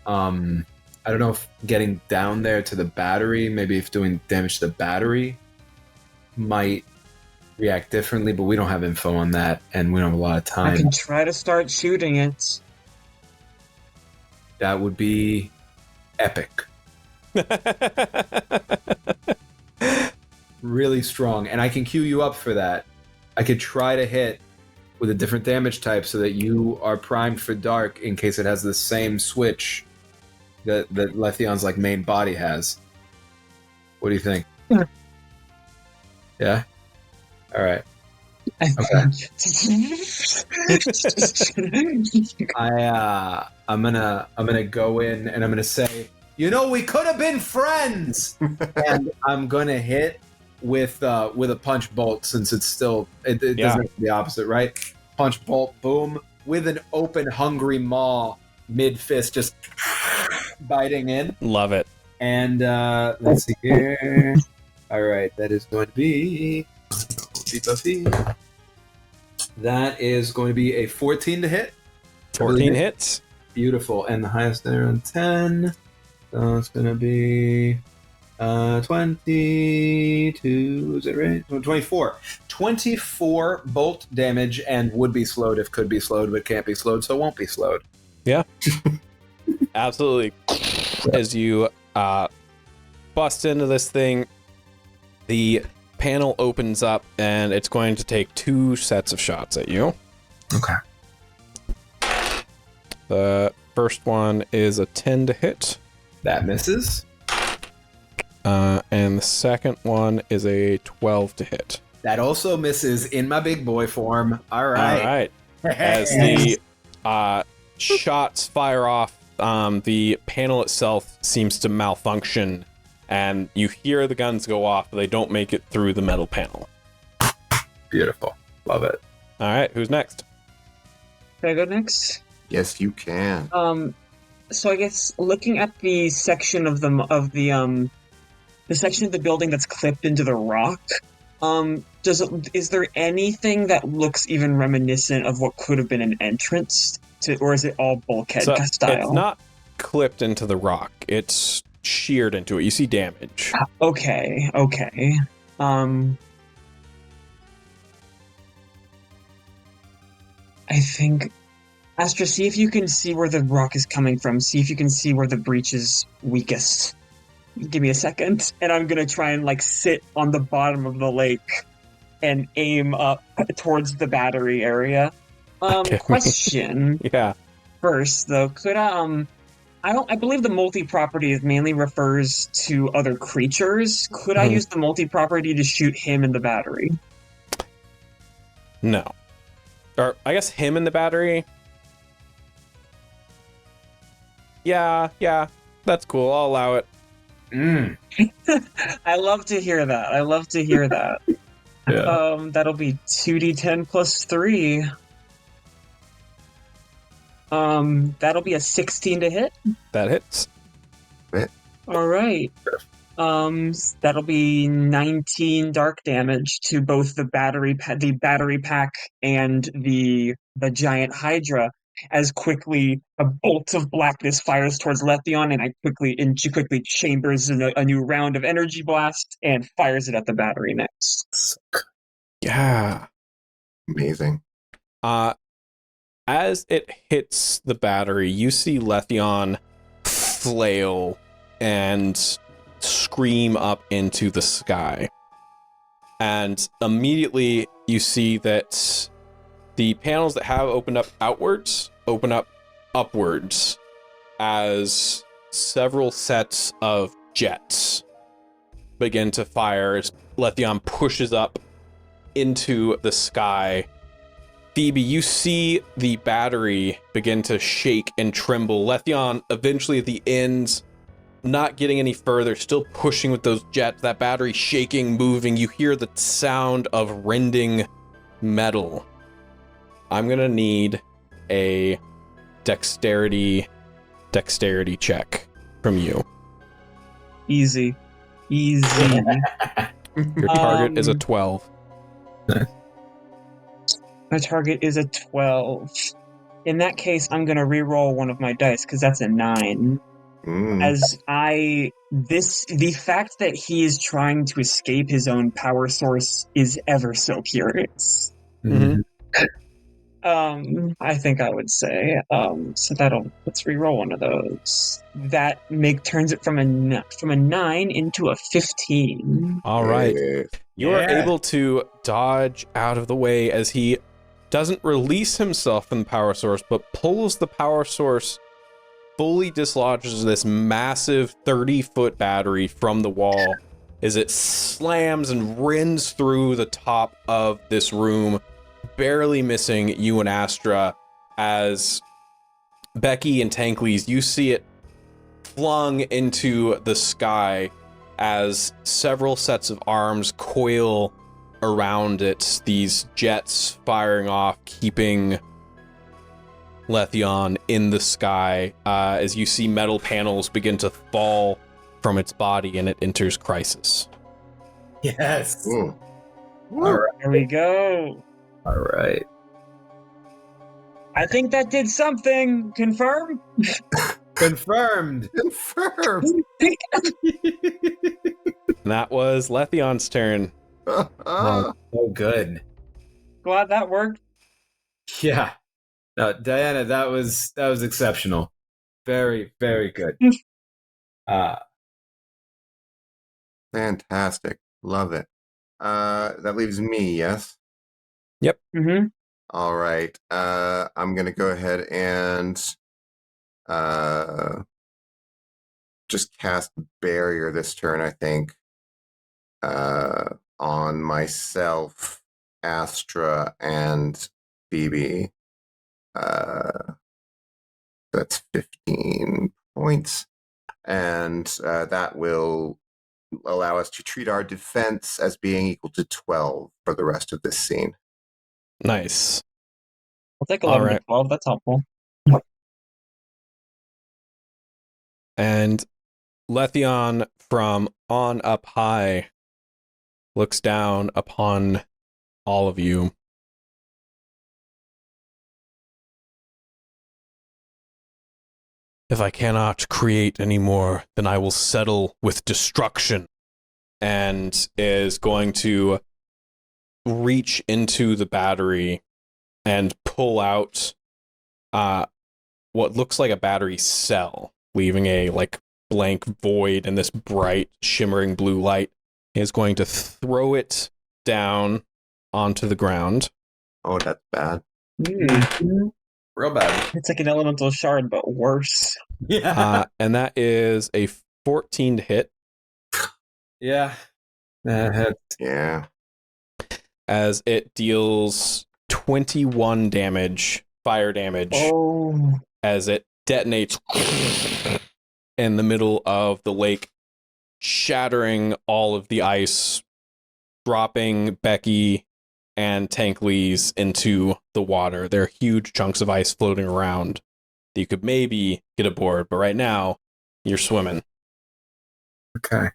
I don't know if getting down there to the battery, maybe if doing damage to the battery might react differently, but we don't have info on that and we don't have a lot of time. I can try to start shooting it. That would be epic. Really strong. And I can queue you up for that. I could try to hit with a different damage type so that you are primed for dark in case it has the same switch that Letheon's like main body has. What do you think? Yeah? Alright. Okay. I'm gonna go in and I'm gonna say, we could have been friends, and I'm gonna hit with a punch bolt since it doesn't have the opposite, right? Punch bolt, boom, with an open hungry maw, mid fist, just biting in. Love it. And let's see here. All right, that is going to be Buffy. That is going to be a 14 to hit. 14 hits. Beautiful. And the highest there on 10. So it's going to be 22. Is it right? 24. 24 bolt damage and would be slowed if could be slowed, but can't be slowed, so won't be slowed. Yeah. Absolutely. As you bust into this thing, the panel opens up and it's going to take 2 sets of shots at you. Okay. The first one is a 10 to hit. That misses. And the second one is a 12 to hit. That also misses in my big boy form. All right. All right. As the shots fire off, the panel itself seems to malfunction, and you hear the guns go off, but they don't make it through the metal panel. Beautiful. Love it. All right, who's next? Can I go next? Yes, you can. So I guess looking at the section of the section of the building that's clipped into the rock, is there anything that looks even reminiscent of what could have been an entrance to, or is it all bulkhead style? It's not clipped into the rock. It's sheared into it. You see damage. Okay. I think, Astra, see if you can see where the rock is coming from. See if you can see where the breach is weakest. Give me a second, and I'm gonna try and sit on the bottom of the lake and aim up towards the battery area. Question. Yeah. First, though, could I believe the multi-property mainly refers to other creatures. Could I use the multi-property to shoot him in the battery? No. Or I guess him in the battery. Yeah, that's cool. I'll allow it. I love to hear that. Yeah. That'll be 2d10 plus 3. That'll be a 16 to hit. That hits. All right. That'll be 19 dark damage to both the battery pack and the giant Hydra. As quickly a bolt of blackness fires towards Letheon, and she quickly chambers a new round of energy blast and fires it at the battery next. Yeah. Amazing. As it hits the battery, you see Letheon flail and scream up into the sky. And immediately you see that the panels that have opened up outwards open up upwards as several sets of jets begin to fire as Letheon pushes up into the sky. Phoebe, you see the battery begin to shake and tremble. Letheon eventually at the ends, not getting any further, still pushing with those jets, that battery shaking, moving. You hear the sound of rending metal. I'm gonna need a dexterity check from you. Easy. Your target is a 12. My target is a 12. In that case, I'm gonna re-roll one of my dice because that's a 9. The fact that he is trying to escape his own power source is ever so curious. Mm-hmm. I think I would say. So let's re-roll one of those. That turns it from a 9 into a 15. All right. You are able to dodge out of the way as he doesn't release himself from the power source, but pulls the power source, fully dislodges this massive 30-foot battery from the wall as it slams and rends through the top of this room, barely missing you and Astra. As Becky and Tankleys, you see it flung into the sky as several sets of arms coil around it, these jets firing off, keeping Letheon in the sky, as you see metal panels begin to fall from its body and it enters crisis. Yes. Ooh. All right. There we go. All right. I think that did something. Confirm? Confirmed. Confirmed. And that was Letheon's turn. Oh, good. Glad that worked. Yeah. No, Diana, that was exceptional. Very, very good. Fantastic. Love it. That leaves me, yes? Yep. Mm-hmm. All right. I'm going to go ahead and just cast barrier this turn, I think, on myself, Astra, and Phoebe. That's 15 points. And that will allow us to treat our defense as being equal to 12 for the rest of this scene. Nice. I'll take 11 right. to 12. That's helpful. And Letheon from on up high looks down upon all of you. If I cannot create anymore, then I will settle with destruction. And is going to reach into the battery and pull out what looks like a battery cell, leaving a blank void in this bright, shimmering blue light. He is going to throw it down onto the ground. Oh, that's bad. Real bad. It's like an elemental shard, but worse. Yeah. And that is a 14 to hit. Yeah. Yeah. As it deals 21 damage, fire damage, as it detonates in the middle of the lake, shattering all of the ice, dropping Becky and Tankley's into the water. There are huge chunks of ice floating around that you could maybe get aboard, but right now, you're swimming. Okay.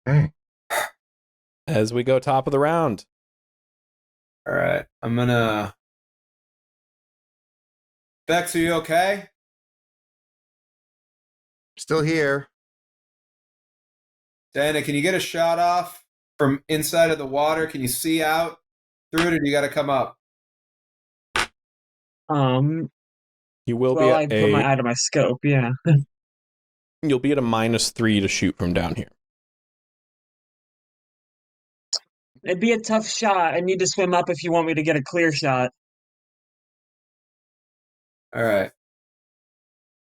Hey. As we go top of the round. All right. I'm gonna. Bex, are you okay? Still here. Dana, can you get a shot off from inside of the water? Can you see out through it, or do you got to come up? You will well, I be put my eye to my scope, yeah. You'll be at a -3 to shoot from down here. It'd be a tough shot. I need to swim up if you want me to get a clear shot. All right.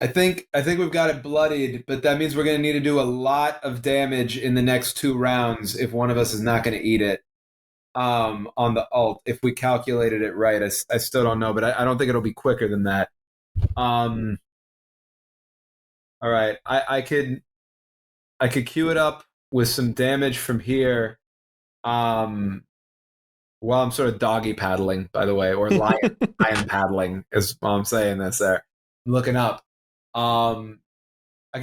I think we've got it bloodied, but that means we're going to need to do a lot of damage in the next 2 rounds if one of us is not going to eat it. On the alt, if we calculated it right, I still don't know, but I don't think it'll be quicker than that. All right, I could queue it up with some damage from here. While I'm sort of doggy paddling, by the way, or lion paddling is while I'm saying this. There, I'm looking up. I could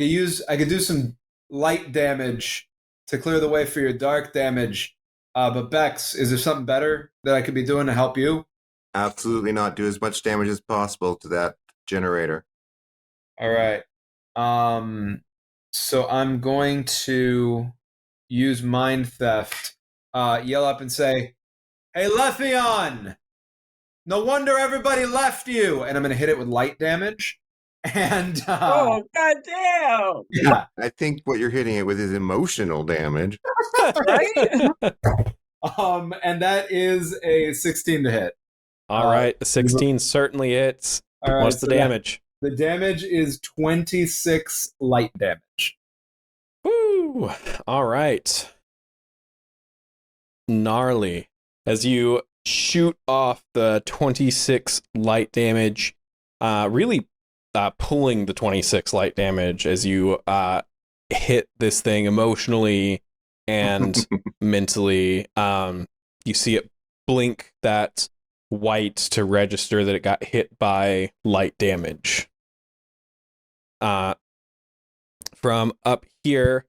do some light damage to clear the way for your dark damage. But Bex, is there something better that I could be doing to help you? Absolutely not. Do as much damage as possible to that generator. All right. So I'm going to use Mind Theft. Yell up and say, "Hey, Letheon! No wonder everybody left you!" And I'm going to hit it with light damage. And oh, goddamn! Yeah. I think what you're hitting it with is emotional damage. Right? And that is a 16 to hit. All right, the 16 certainly hits. All right, what's the damage? The damage is 26 light damage. Woo! All right. Gnarly. As you shoot off the 26 light damage, really pulling the 26 light damage as you hit this thing emotionally and mentally. You see it blink that white to register that it got hit by light damage. From up here,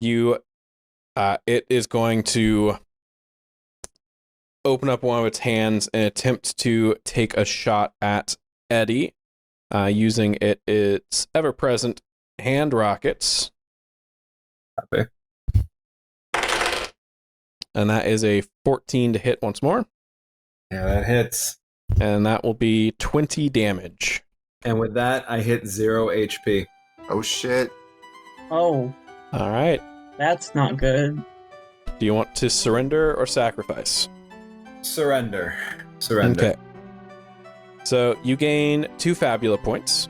it is going to open up one of its hands and attempt to take a shot at Eddie, using its ever-present hand rockets. Okay. And that is a 14 to hit once more. Yeah, that hits. And that will be 20 damage. And with that, I hit 0 HP. Oh, shit. Oh. All right. That's not good. Do you want to surrender or sacrifice? Surrender. Okay. So you gain 2 Fabula points.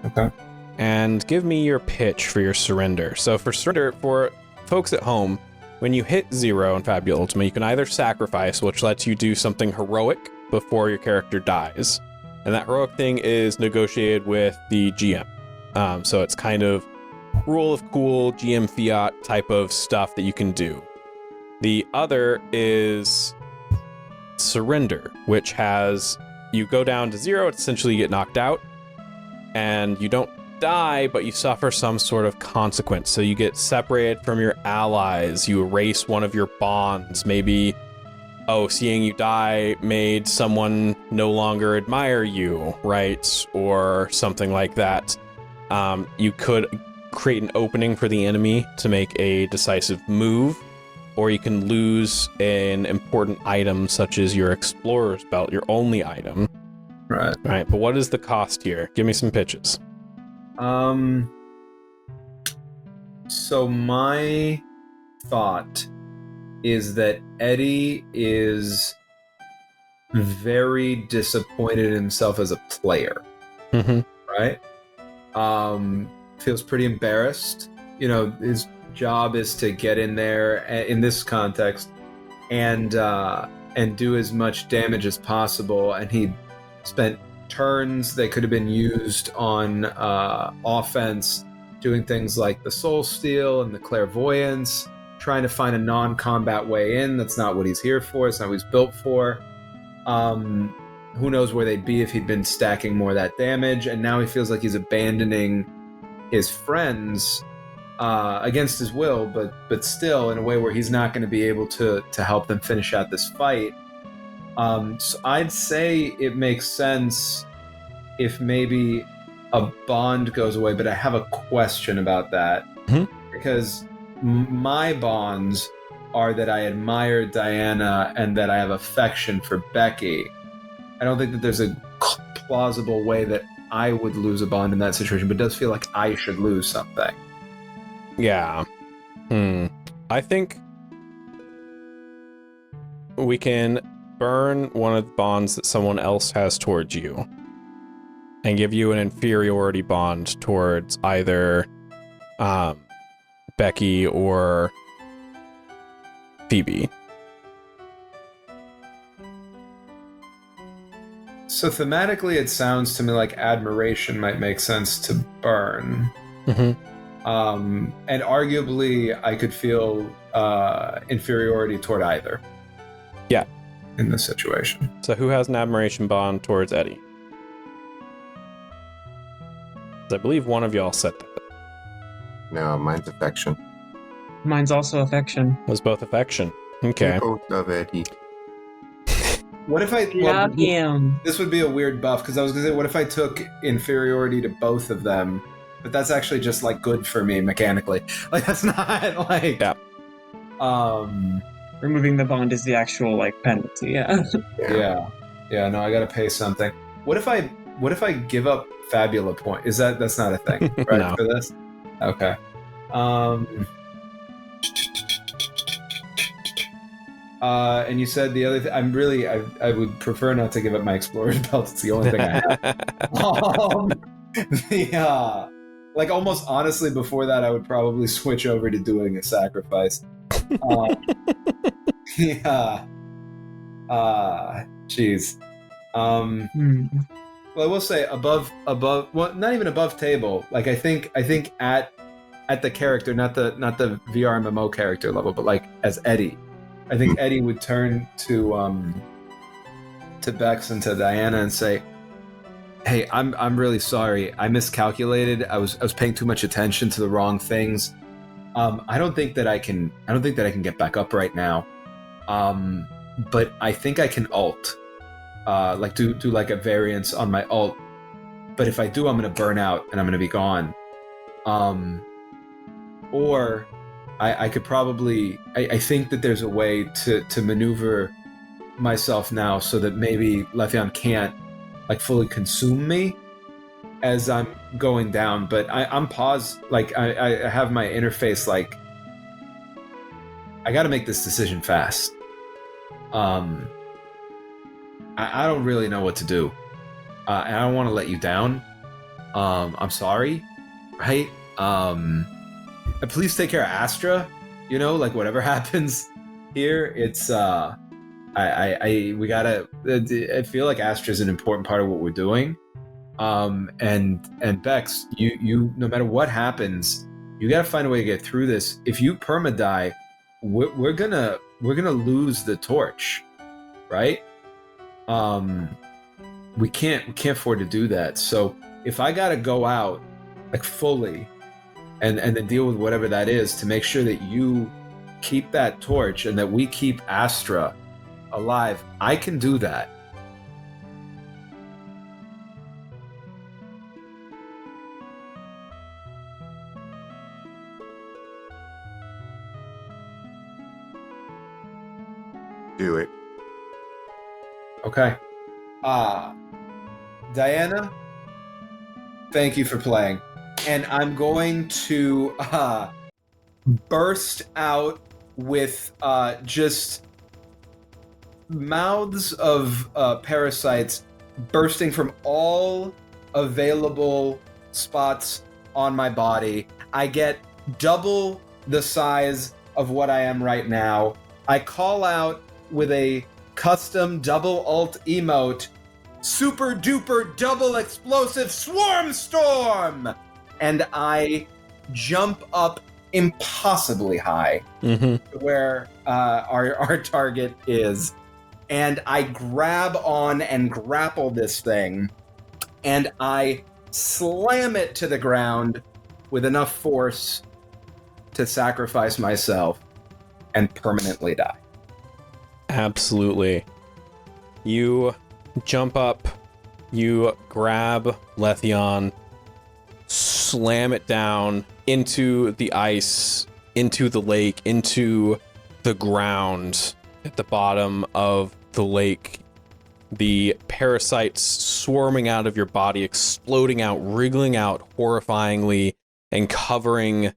Okay. And give me your pitch for your surrender. So for surrender, for folks at home, when you hit 0 in Fabula Ultima, you can either sacrifice, which lets you do something heroic before your character dies. And that heroic thing is negotiated with the GM. So it's kind of rule of cool, GM fiat type of stuff that you can do. The other is surrender, which has you go down to 0, essentially you get knocked out, and you don't die, but you suffer some sort of consequence. So you get separated from your allies, you erase one of your bonds, maybe, seeing you die made someone no longer admire you, right? Or something like that. You could create an opening for the enemy to make a decisive move, or you can lose an important item such as your explorer's belt, your only item. Right. Right, but what is the cost here? Give me some pitches. So my thought is that Eddie is very disappointed in himself as a player. Mm-hmm. Right? Feels pretty embarrassed. You know, his job is to get in there in this context and do as much damage as possible, and he spent turns that could have been used on offense doing things like the soul steal and the clairvoyance, trying to find a non-combat way in. That's not what he's here for. It's not what he's built for. Who knows where they'd be if he'd been stacking more of that damage, and now he feels like he's abandoning his friends against his will, but still in a way where he's not going to be able to help them finish out this fight. So I'd say it makes sense if maybe a bond goes away, but I have a question about that. Because my bonds are that I admire Diana and that I have affection for Becky. I don't think that there's a plausible way that I would lose a bond in that situation, but it does feel like I should lose something. Yeah. I think we can burn one of the bonds that someone else has towards you and give you an inferiority bond towards either Becky or Phoebe. So thematically, it sounds to me like admiration might make sense to burn. And arguably, I could feel inferiority toward either. Yeah. In this situation. So who has an admiration bond towards Eddie? I believe one of y'all said that. No, mine's affection. Mine's also affection. Was both affection. Okay. Both of Eddie. What if I love him? This would be a weird buff, because I was gonna say, what if I took inferiority to both of them? But that's actually just like good for me mechanically. Like that's not like Removing the bond is the actual like penalty. Yeah. No, I gotta pay something. What if I give up Fabula point? That's not a thing, right? No. For this? Okay. And you said the other thing. I would prefer not to give up my explorer's belt. It's the only thing I have. Like almost honestly, before that, I would probably switch over to doing a sacrifice. Jeez. Well, I will say above. Well, not even above table. Like I think at the character, not the VRMMO character level, but like as Eddie. I think Eddie would turn to Bex and to Diana and say, "Hey, I'm really sorry. I miscalculated. I was paying too much attention to the wrong things. I don't think that I can get back up right now. But I think I can ult, like do like a variance on my ult. But if I do, I'm gonna burn out and I'm gonna be gone. Or I could probably I think that there's a way to maneuver myself now so that maybe Le'Veon can't like fully consume me as I'm going down, but I'm paused. Like I have my interface. Like I got to make this decision fast. I don't really know what to do, and I don't want to let you down. I'm sorry, right? And please take care of Astra. You know, like whatever happens here, it's we gotta. I feel like Astra is an important part of what we're doing. And Bex, you no matter what happens, you gotta find a way to get through this. If you perma die, we're gonna lose the torch, right? We can't afford to do that. So if I gotta go out like fully and then deal with whatever that is to make sure that you keep that torch and that we keep Astra alive, I can do that. Do it. Okay. Diana, thank you for playing. And I'm going to burst out with just mouths of parasites bursting from all available spots on my body. I get double the size of what I am right now. I call out with a custom double alt emote, super duper double explosive swarm storm, and I jump up impossibly high where our target is, and I grab on and grapple this thing, and I slam it to the ground with enough force to sacrifice myself and permanently die. Absolutely. You jump up, you grab Letheon, slam it down into the ice, into the lake, into the ground at the bottom of the lake. The parasites swarming out of your body, exploding out, wriggling out horrifyingly, and covering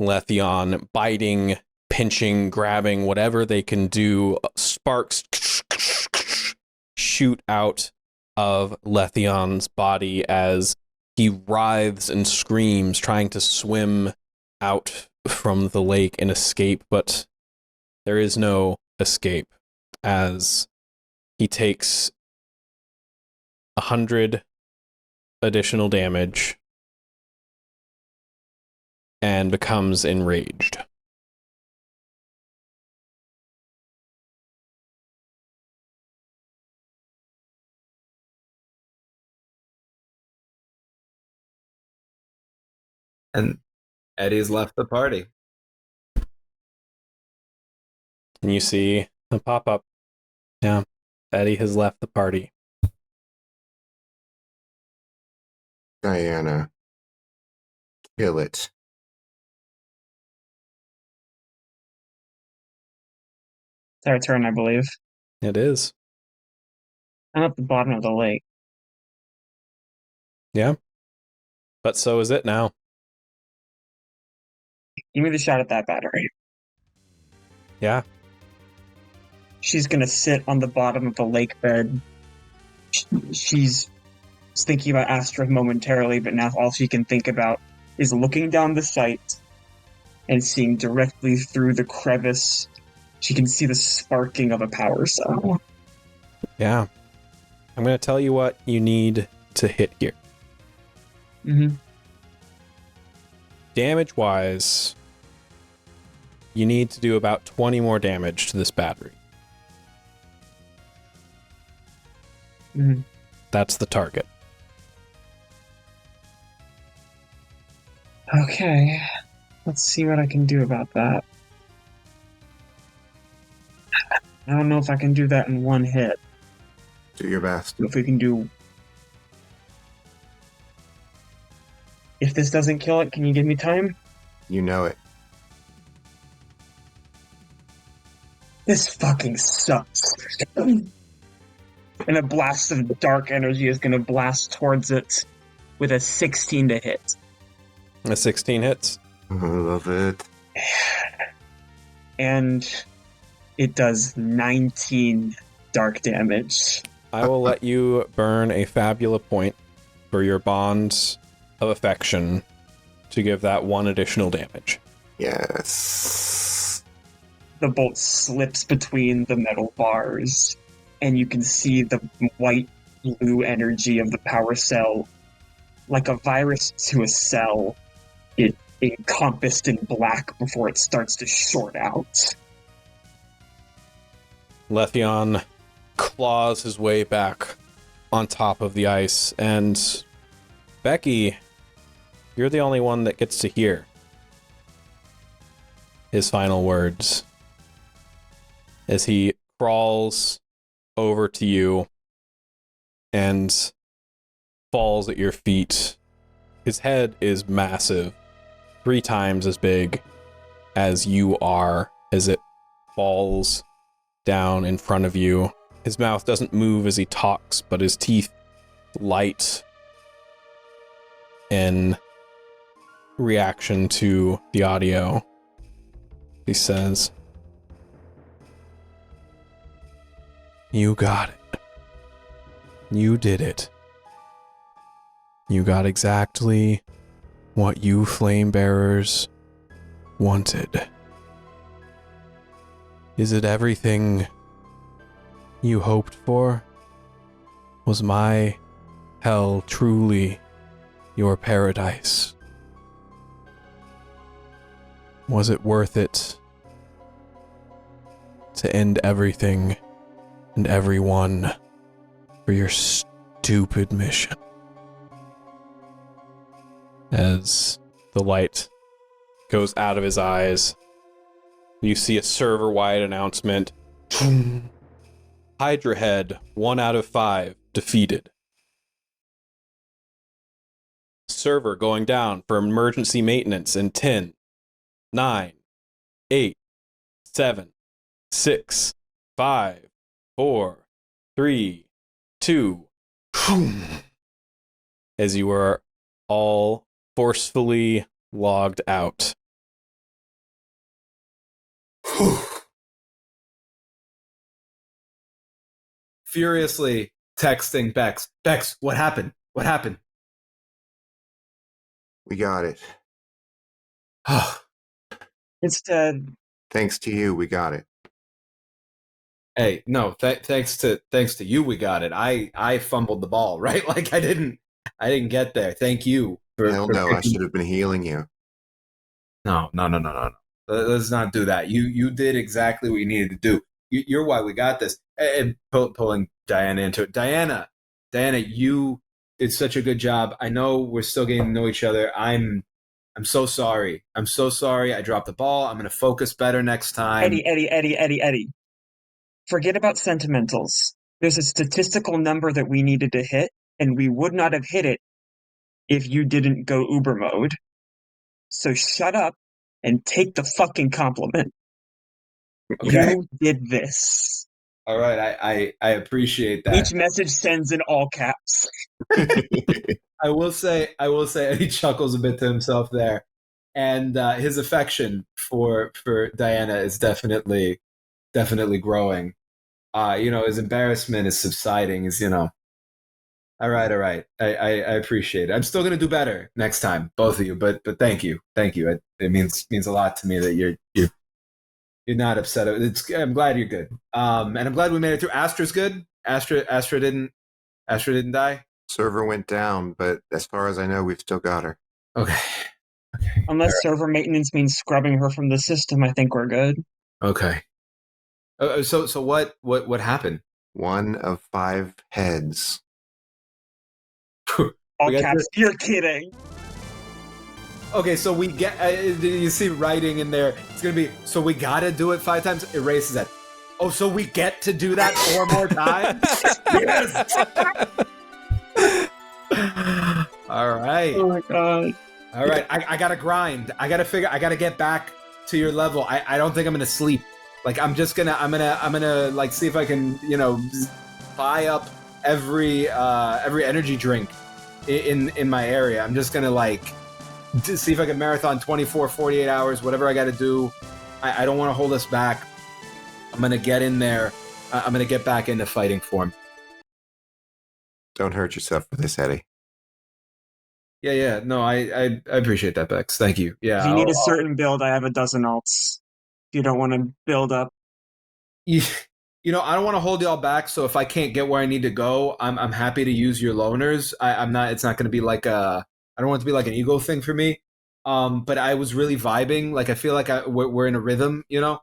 Letheon, biting, pinching, grabbing, whatever they can do. Sparks shoot out of Letheon's body as he writhes and screams, trying to swim out from the lake and escape, but there is no escape as he takes 100 additional damage and becomes enraged. And Eddie's left the party. And you see a pop-up. Yeah, Eddie has left the party. Diana, kill it. It's our turn, I believe. It is. I'm at the bottom of the lake. Yeah. But so is it now. Give me the shot at that battery. Yeah. She's gonna sit on the bottom of the lake bed. She's thinking about Astra momentarily, but now all she can think about is looking down the sight and seeing directly through the crevice. She can see the sparking of a power cell. Yeah. I'm going to tell you what you need to hit here. Damage-wise, you need to do about 20 more damage to this battery. That's the target. Okay. Let's see what I can do about that. I don't know if I can do that in one hit. Do your best. If we can do... If this doesn't kill it, can you give me time? You know it. This fucking sucks. And a blast of dark energy is going to blast towards it with a 16 to hit. A 16 hits. I love it. And it does 19 dark damage. I will let you burn a Fabula point for your bond of affection to give that 1 additional damage. Yes. The bolt slips between the metal bars, and you can see the white-blue energy of the power cell. Like a virus to a cell, it encompassed in black before it starts to short out. Letheon claws his way back on top of the ice, and Becky, you're the only one that gets to hear his final words as he crawls over to you and falls at your feet. His head is massive, 3 times as big as you are, as it falls down in front of you. His mouth doesn't move as he talks, but his teeth light in reaction to the audio. He says, "You got it. You did it. You got exactly what you flame bearers wanted. Is it everything you hoped for? Was my hell truly your paradise? Was it worth it to end everything and everyone for your stupid mission?" As the light goes out of his eyes, you see a server-wide announcement. Hydra Head, 1 out of 5, defeated. Server going down for emergency maintenance in 10, 9, 8, 7, 6, 5, 4, 3, 2. As you are all forcefully logged out. Furiously texting Bex. Bex, what happened? What happened? We got it. Instead, Thanks to you, we got it. Hey, no, thanks to you, we got it. I fumbled the ball, right? Like I didn't get there. Thank you. Hell no, I should have been healing you. No. Let's not do that. You did exactly what you needed to do. You're why we got this. And pulling Diana into it. Diana, you did such a good job. I know we're still getting to know each other. I'm so sorry. I'm so sorry. I dropped the ball. I'm going to focus better next time. Eddie. Forget about sentimentals. There's a statistical number that we needed to hit, and we would not have hit it if you didn't go Uber mode. So shut up and take the fucking compliment. Okay. You did this. All right. I appreciate that. Each message sends in all caps. I will say he chuckles a bit to himself there. And his affection for Diana is definitely growing. His embarrassment is subsiding. All right. I appreciate it. I'm still gonna do better next time, both of you. But thank you. It means a lot to me that you're not upset. I'm glad you're good. And I'm glad we made it through. Astra's good. Astra didn't die. Server went down, but as far as I know, we've still got her. Okay. Unless server maintenance means scrubbing her from the system, I think we're good. Okay. So what happened? 1 of 5 heads. All caps. You're kidding. Okay, so we get. You see writing in there. It's gonna be. So we gotta do it 5 times. Erases that. Oh, so we get to do that 4 more times. Yes. All right. Oh my god. All right. I gotta grind. I gotta get back to your level. I don't think I'm gonna sleep. Like I'm gonna like see if I can buy up every energy drink in my area. I'm just gonna see if I can marathon 24, 48 hours, whatever I got to do. I don't want to hold us back. I'm gonna get in there. I'm gonna get back into fighting form. Don't hurt yourself with this, Eddie. Yeah. No, I appreciate that, Bex. Thank you. Yeah. If you need a certain build, I have a dozen alts. If you don't want to build up. You know, I don't want to hold y'all back. So if I can't get where I need to go, I'm happy to use your loaners. I'm not. It's not going to be like a. I don't want it to be like an ego thing for me. But I was really vibing. Like I feel like we're in a rhythm, you know.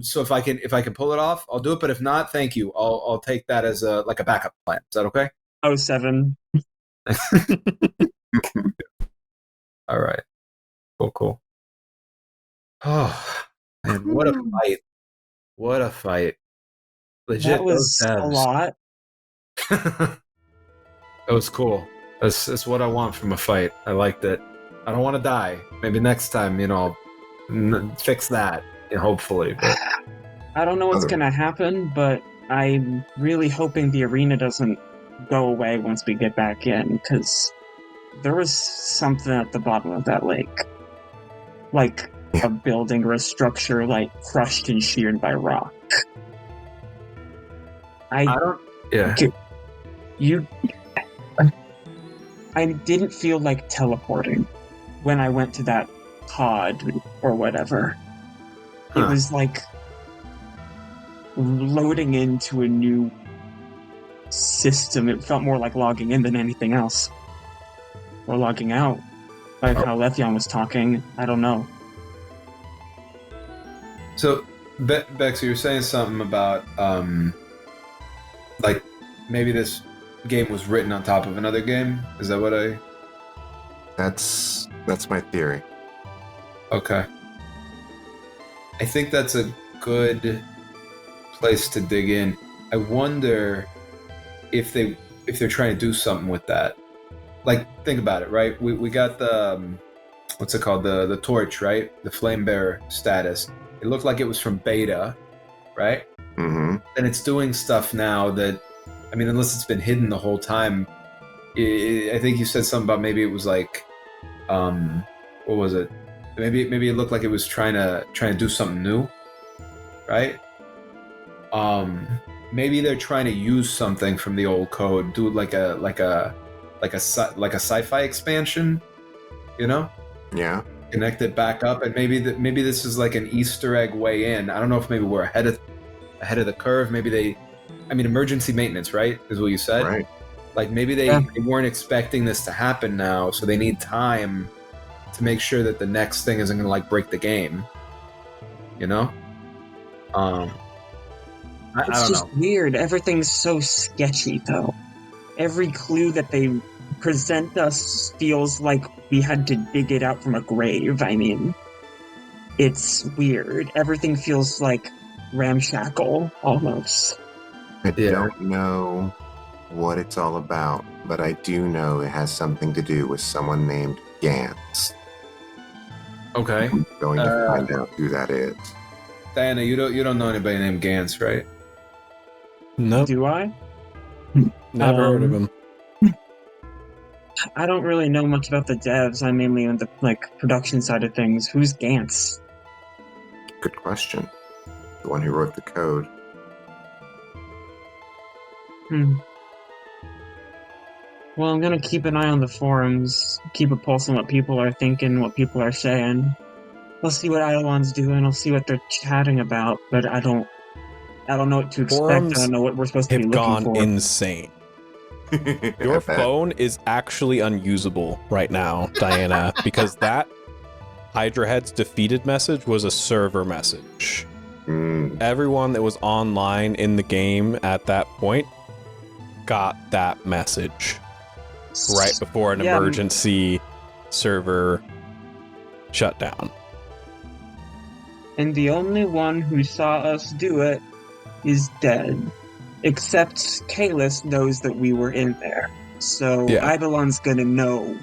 So if I can pull it off, I'll do it. But if not, thank you. I'll take that as a backup plan. Is that okay? 07. All right. Cool. Oh man, what a fight! What a fight! Legit, That was those a devs. lot. That was cool. That's what I want from a fight. I liked it. I don't want to die. Maybe next time, you know, I'll fix that. You know, hopefully. But I don't know what's going to happen, but I'm really hoping the arena doesn't go away once we get back in, because there was something at the bottom of that lake. Like a building or a structure, like, crushed and sheared by rock. I don't... Yeah. I didn't feel like teleporting when I went to that pod or whatever. It was like loading into a new system. It felt more like logging in than anything else. Or logging out. Like how Letheon was talking. I don't know. So, Bex, you were saying something about, like, maybe this game was written on top of another game? Is that what I... That's my theory. Okay. I think that's a good place to dig in. I wonder if they're trying to do something with that. Like, think about it, right? We got the what's it called? The torch, right? The flame bearer status. It looked like it was from beta, right? Mm-hmm. And it's doing stuff now that, I mean, unless it's been hidden the whole time. I think you said something about maybe it was like, what was it? Maybe it looked like it was trying to do something new, right? Maybe they're trying to use something from the old code, do like a sci-fi expansion, you know? Yeah. Connect it back up, and maybe this is like an Easter egg way in. I don't know if maybe we're ahead of the curve. Maybe emergency maintenance, right? Is what you said. Right. Like maybe they weren't expecting this to happen now, so they need time to make sure that the next thing isn't going to like break the game. You know? I don't just know. Weird. Everything's so sketchy, though. Every clue that they present us feels like we had to dig it out from a grave. I mean, it's weird. Everything feels like ramshackle, almost. I don't know what it's all about, but I do know it has something to do with someone named Gantz. Okay. I'm going to find out who that is. Diana, you don't know anybody named Gantz, right? No. Do I? Never heard of him. I don't really know much about the devs. I'm mainly on the production side of things. Who's Gantz? Good question. The one who wrote the code. Well, I'm gonna keep an eye on the forums, keep a pulse on what people are thinking, what people are saying. I'll see what Eidolon's doing, I'll see what they're chatting about, but I don't know what to expect. Forums I don't know what we're supposed to be looking for. have gone insane. Your phone is actually unusable right now, Diana, because that Hydra Heads defeated message was a server message. Everyone that was online in the game at that point got that message right before an emergency server shutdown. And the only one who saw us do it is dead. Except Kalis knows that we were in there. So Eidolon's gonna know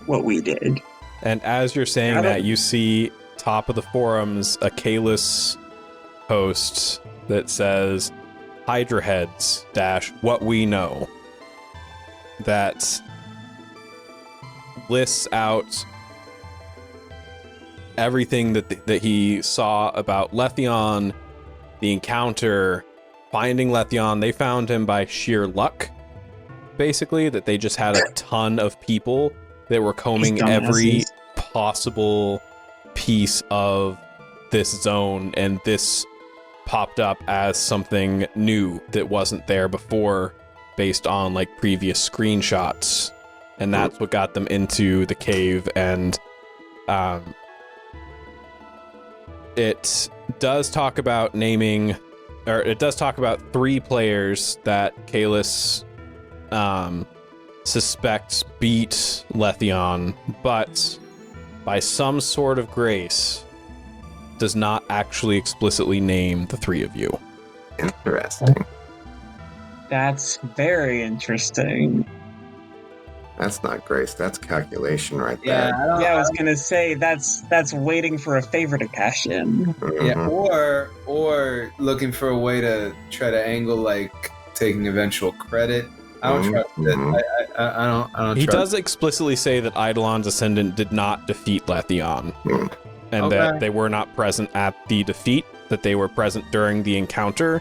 what we did. And as you're saying that, you see top of the forums a Kalis post that says Hydra Heads - what we know. That lists out everything that he saw about Letheon, the encounter, finding Letheon. They found him by sheer luck, basically, that they just had a ton of people They were combing These every dumbasses. possible piece of this zone, and this popped up as something new that wasn't there before based on like previous screenshots, and that's what got them into the cave. And it does talk about naming, or it does talk about 3 players that Kalis suspects beat Letheon, but by some sort of grace does not actually explicitly name the 3 of you. Interesting. That's very interesting. That's not grace. That's calculation right Yeah, there. I was gonna say that's waiting for a favor to cash in. Yeah, Mhm. or looking for a way to try to angle like taking eventual credit. I don't trust it. Mhm. I don't. He trust does explicitly say that Eidolon's Ascendant did not defeat Letheon, Mhm. and Okay. that they were not present at the defeat, that they were present during the encounter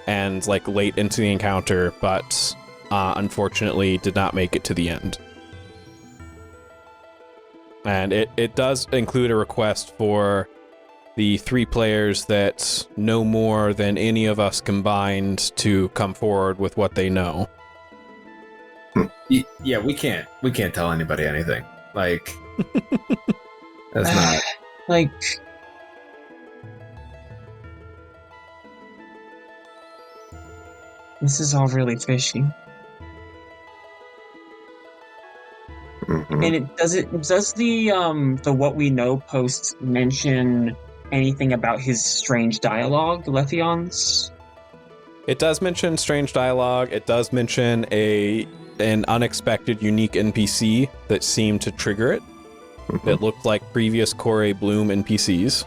and like late into the encounter, but unfortunately did not make it to the end. And it does include a request for the 3 players that know more than any of us combined to come forward with what they know. Yeah, we can't tell anybody anything. Like that's not. Like, this is all really fishy. Mhm. And does the what we know post mention anything about his strange dialogue, Letheon's? It does mention strange dialogue. It does mention an unexpected unique NPC that seemed to trigger it. That looked like previous Corey Bloom NPCs.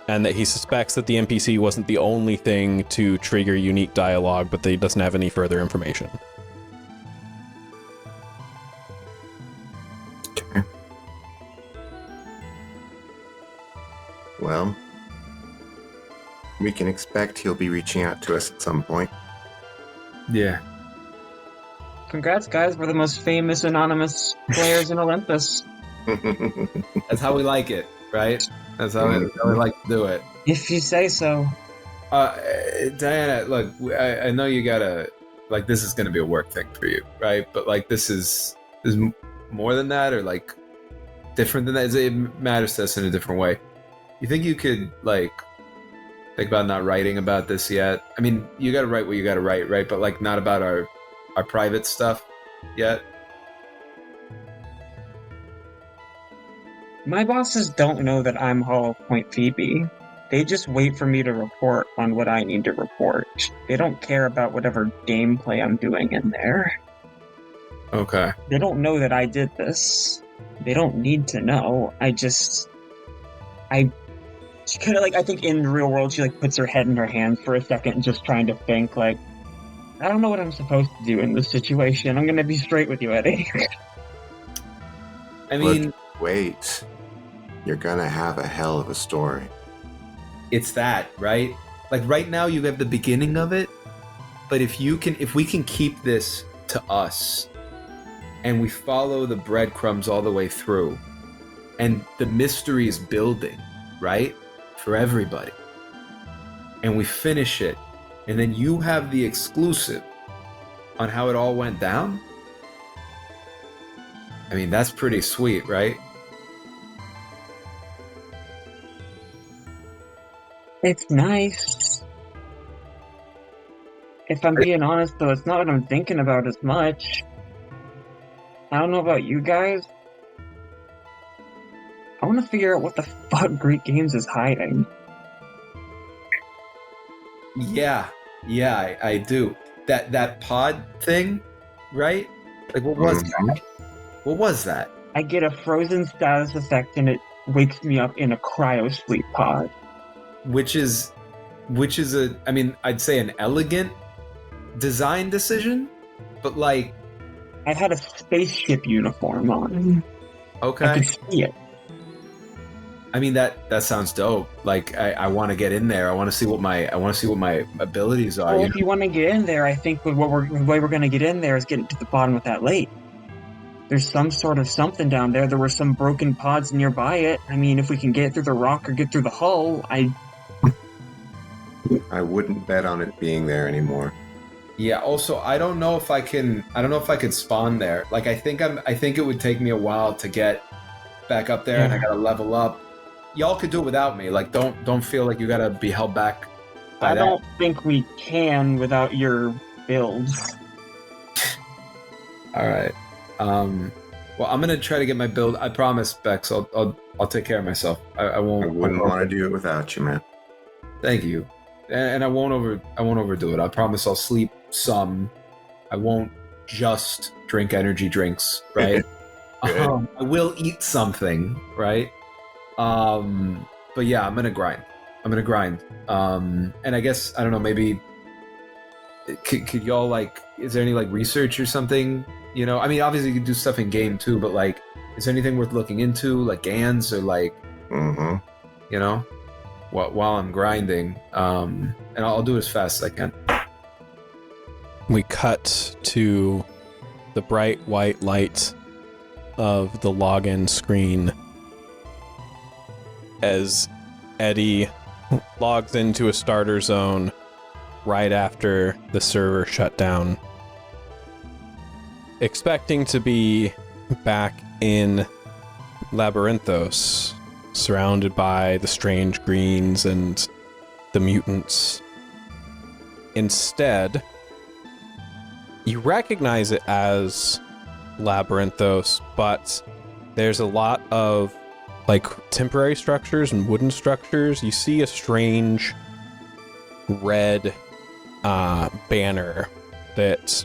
And that he suspects that the NPC wasn't the only thing to trigger unique dialogue, but that he doesn't have any further information. Okay. Well, we can expect he'll be reaching out to us at some point. Yeah. Congrats, guys! We're the most famous anonymous players in Olympus. That's how we like it, right? That's how we like to do it. If you say so. Diana, look, I know you gotta like this is gonna be a work thing for you, right? But like this is more than that, or like different than that. It matters to us in a different way. You think you could like think about not writing about this yet? I mean, you gotta write what you gotta write, right? But like not about our private stuff yet. My bosses don't know that I'm Hollow Point Phoebe. They just wait for me to report on what I need to report. They don't care about whatever gameplay I'm doing in there. Okay. They don't know that I did this. They don't need to know. She kind of like, I think in the real world, she like puts her head in her hands for a second, just trying to think like, I don't know what I'm supposed to do in this situation. I'm gonna be straight with you, Eddie. I mean, Look, wait. You're gonna have a hell of a story. it's that, right? Like right now you have the beginning of it, but if we can keep this to us and we follow the breadcrumbs all the way through and the mystery is building, right? For everybody. And we finish it and then you have the exclusive on how it all went down. I mean, that's pretty sweet, right? It's nice. If I'm being honest, though, it's not what I'm thinking about as much. I don't know about you guys. I want to figure out what the fuck Greek Games is hiding. Yeah, I do. That pod thing, right? Like, what was that? What was that? I get a frozen status effect and it wakes me up in a cryo sleep pod. Which is I mean, I'd say an elegant design decision, but like, I had a spaceship uniform on. I okay. could see it. I mean, that sounds dope. Like, I want to get in there. I want to see what my abilities are. Well, You if you want to get in there, I think the way we're going to get in there is getting to the bottom of that lake. there's some sort of something down there. There were some broken pods nearby it. I mean, if we can get through the rock or get through the hull, I wouldn't bet on it being there anymore. Yeah. Also, I don't know if I could spawn there. Like, I think it would take me a while to get back up there, and I gotta level up. Y'all could do it without me. Like, don't feel like you gotta be held back. I don't think we can without your builds. All right. Well, I'm gonna try to get my build. I promise, Bex. I'll take care of myself. I won't. I wouldn't want to do it without you, man. Thank you. And I won't overdo it. I promise I'll sleep some. I won't just drink energy drinks, right? I will eat something, right? But yeah, I'm gonna grind. And I guess, I don't know, maybe could y'all, like, is there any like research or something? You know, I mean, obviously you can do stuff in game too, but like, is there anything worth looking into, like GANs or like, you know, while I'm grinding? And I'll do it as fast as I can. We cut to the bright white light of the login screen as Eddie logs into a starter zone right after the server shut down, expecting to be back in Labyrinthos, surrounded by the strange greens and the mutants. Instead, you recognize it as Labyrinthos, but there's a lot of like temporary structures and wooden structures. You see a strange red banner that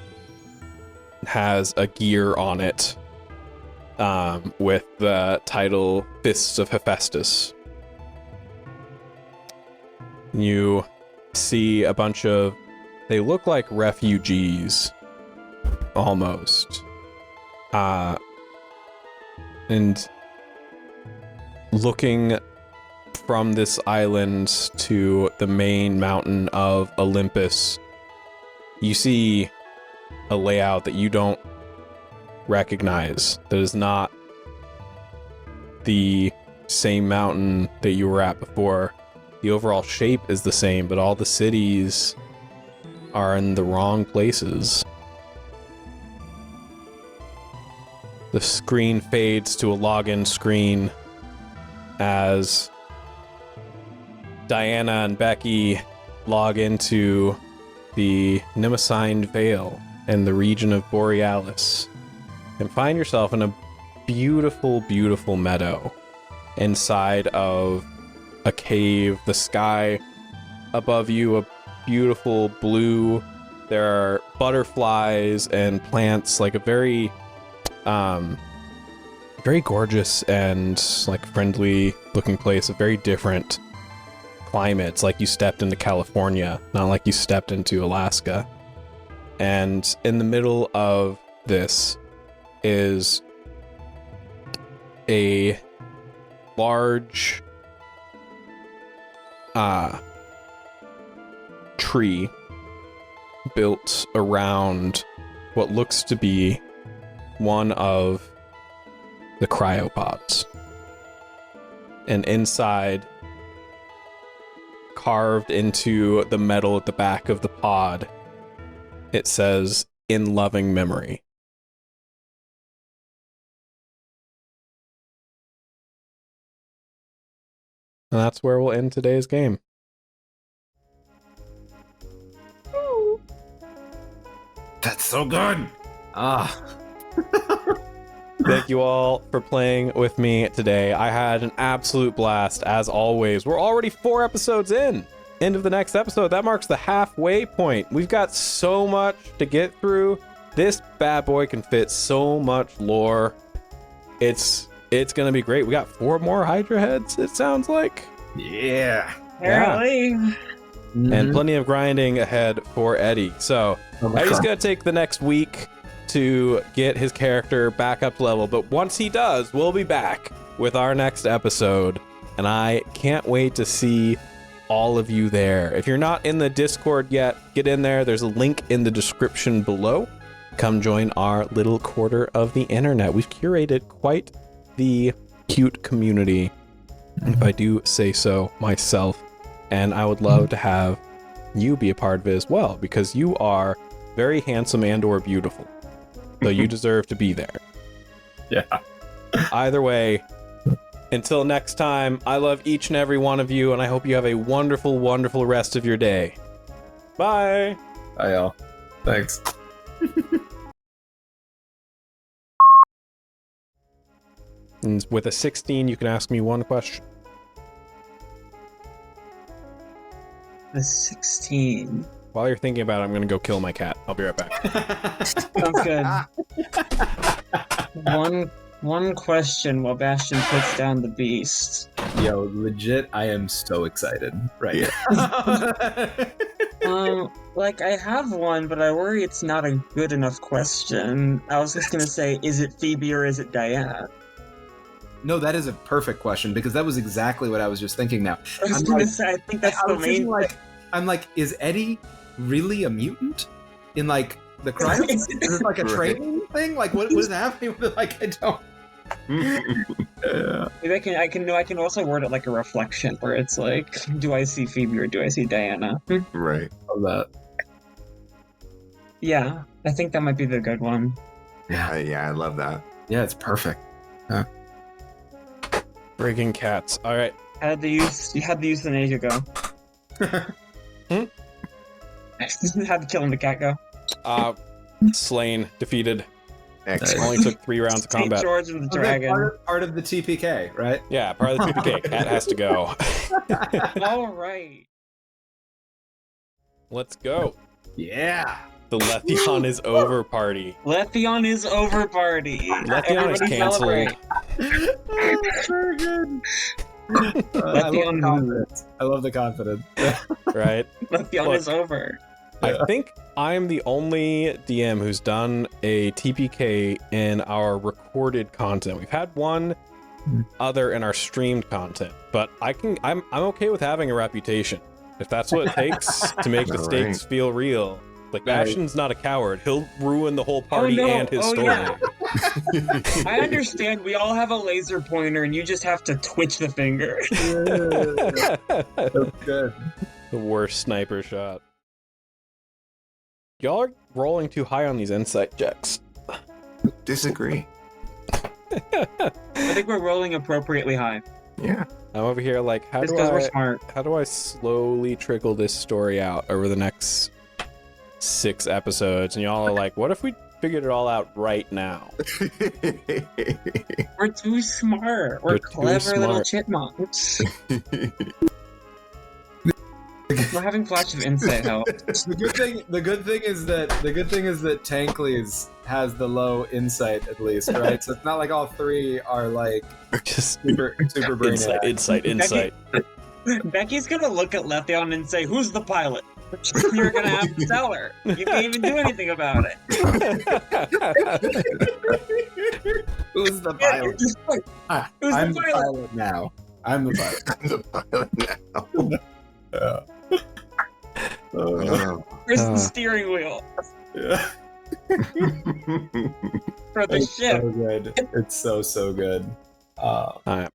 has a gear on it with the title Fists of Hephaestus. You see a bunch of, they look like refugees almost, and looking from this island to the main mountain of Olympus, you see a layout that you don't recognize. That is not the same mountain that you were at before. The overall shape is the same, but all the cities are in the wrong places. The screen fades to a login screen as Diana and Becky log into the Nimesigned Vale in the region of Borealis and find yourself in a beautiful, beautiful meadow inside of a cave. The sky above you, a beautiful blue. There are butterflies and plants, like a very very gorgeous and like friendly looking place. A very different climate. It's like you stepped into California, not like you stepped into Alaska. And in the middle of this is a large tree built around what looks to be one of the cryopods. And inside, carved into the metal at the back of the pod, it says, "In loving memory." And that's where we'll end today's game. That's so good. Thank you all for playing with me today. I had an absolute blast, as always. We're already 4 episodes in. End of the next episode. That marks the halfway point. We've got so much to get through. This bad boy can fit so much lore. It's gonna be great. We got 4 more Hydra heads, it sounds like. Yeah. Apparently. And plenty of grinding ahead for Eddie. So Eddie's gonna take the next week to get his character back up to level, but once he does, we'll be back with our next episode, and I can't wait to see all of you there. If you're not in the Discord yet, get in there. There's a link in the description below. come join our little quarter of the internet. We've curated quite the cute community, if I do say so myself, and I would love to have you be a part of it as well, because you are very handsome and or beautiful, so you deserve to be there. Yeah. Either way, until next time, I love each and every one of you, and I hope you have a wonderful, wonderful rest of your day. Bye! Bye, y'all. Thanks. And with a 16, you can ask me one question. The 16. While you're thinking about it, I'm gonna go kill my cat. I'll be right back. Sounds good. One question while Bastion puts down the beast. Yo, legit, I am so excited right now. Like, I have one, but I worry it's not a good enough question. I was just gonna say, is it Phoebe or is it Diana? No, that is a perfect question, because that was exactly what I was just thinking now. I was gonna say, I think that's the main... I'm like, is Eddie really a mutant? In, like, the crime? Is it like a training thing? Like, what is happening with it? Like, I don't... Maybe I can also word it like a reflection, where it's like, do I see Phoebe or do I see Diana? Right. Love that. Yeah, I think that might be the good one. Yeah, I love that. Yeah, it's perfect. Huh. Friggin' cats. All right. You had the euthanasia go. How'd the killing the cat go? Slain, defeated. Excellent. Only took 3 rounds of combat. St. George and the Dragon. Part of the TPK, right? Yeah, part of the TPK. Cat has to go. All right. Let's go. Yeah. The Letheon is over party. Letheon is over party. Letheon is canceled. Very good. I love the confidence. Right? Letheon is over. I think I'm the only DM who's done a TPK in our recorded content. We've had one other in our streamed content, but I'm okay with having a reputation. If that's what it takes to make the stakes feel real. Like, Bastion's not a coward. He'll ruin the whole party and his story. Yeah. I understand we all have a laser pointer and you just have to twitch the finger. That's good. The worst sniper shot. Y'all are rolling too high on these insight checks. Disagree. I think we're rolling appropriately high. Yeah. I'm over here like, how do I slowly trickle this story out over the next 6 episodes? And y'all are like, what if we figured it all out right now? We're too smart. We're clever little chipmunks. We're having flashes of insight help. The good thing is that Tankleys has the low insight, at least, right? So it's not like all 3 are like just super brainiac. Insight. Becky's gonna look at Letheon and say, "Who's the pilot?" You're gonna have to tell her. You can't even do anything about it. Who's the pilot? I'm the pilot now. I'm the pilot. Where's the steering wheel? Yeah. For the ship. So good. It's so good. All right.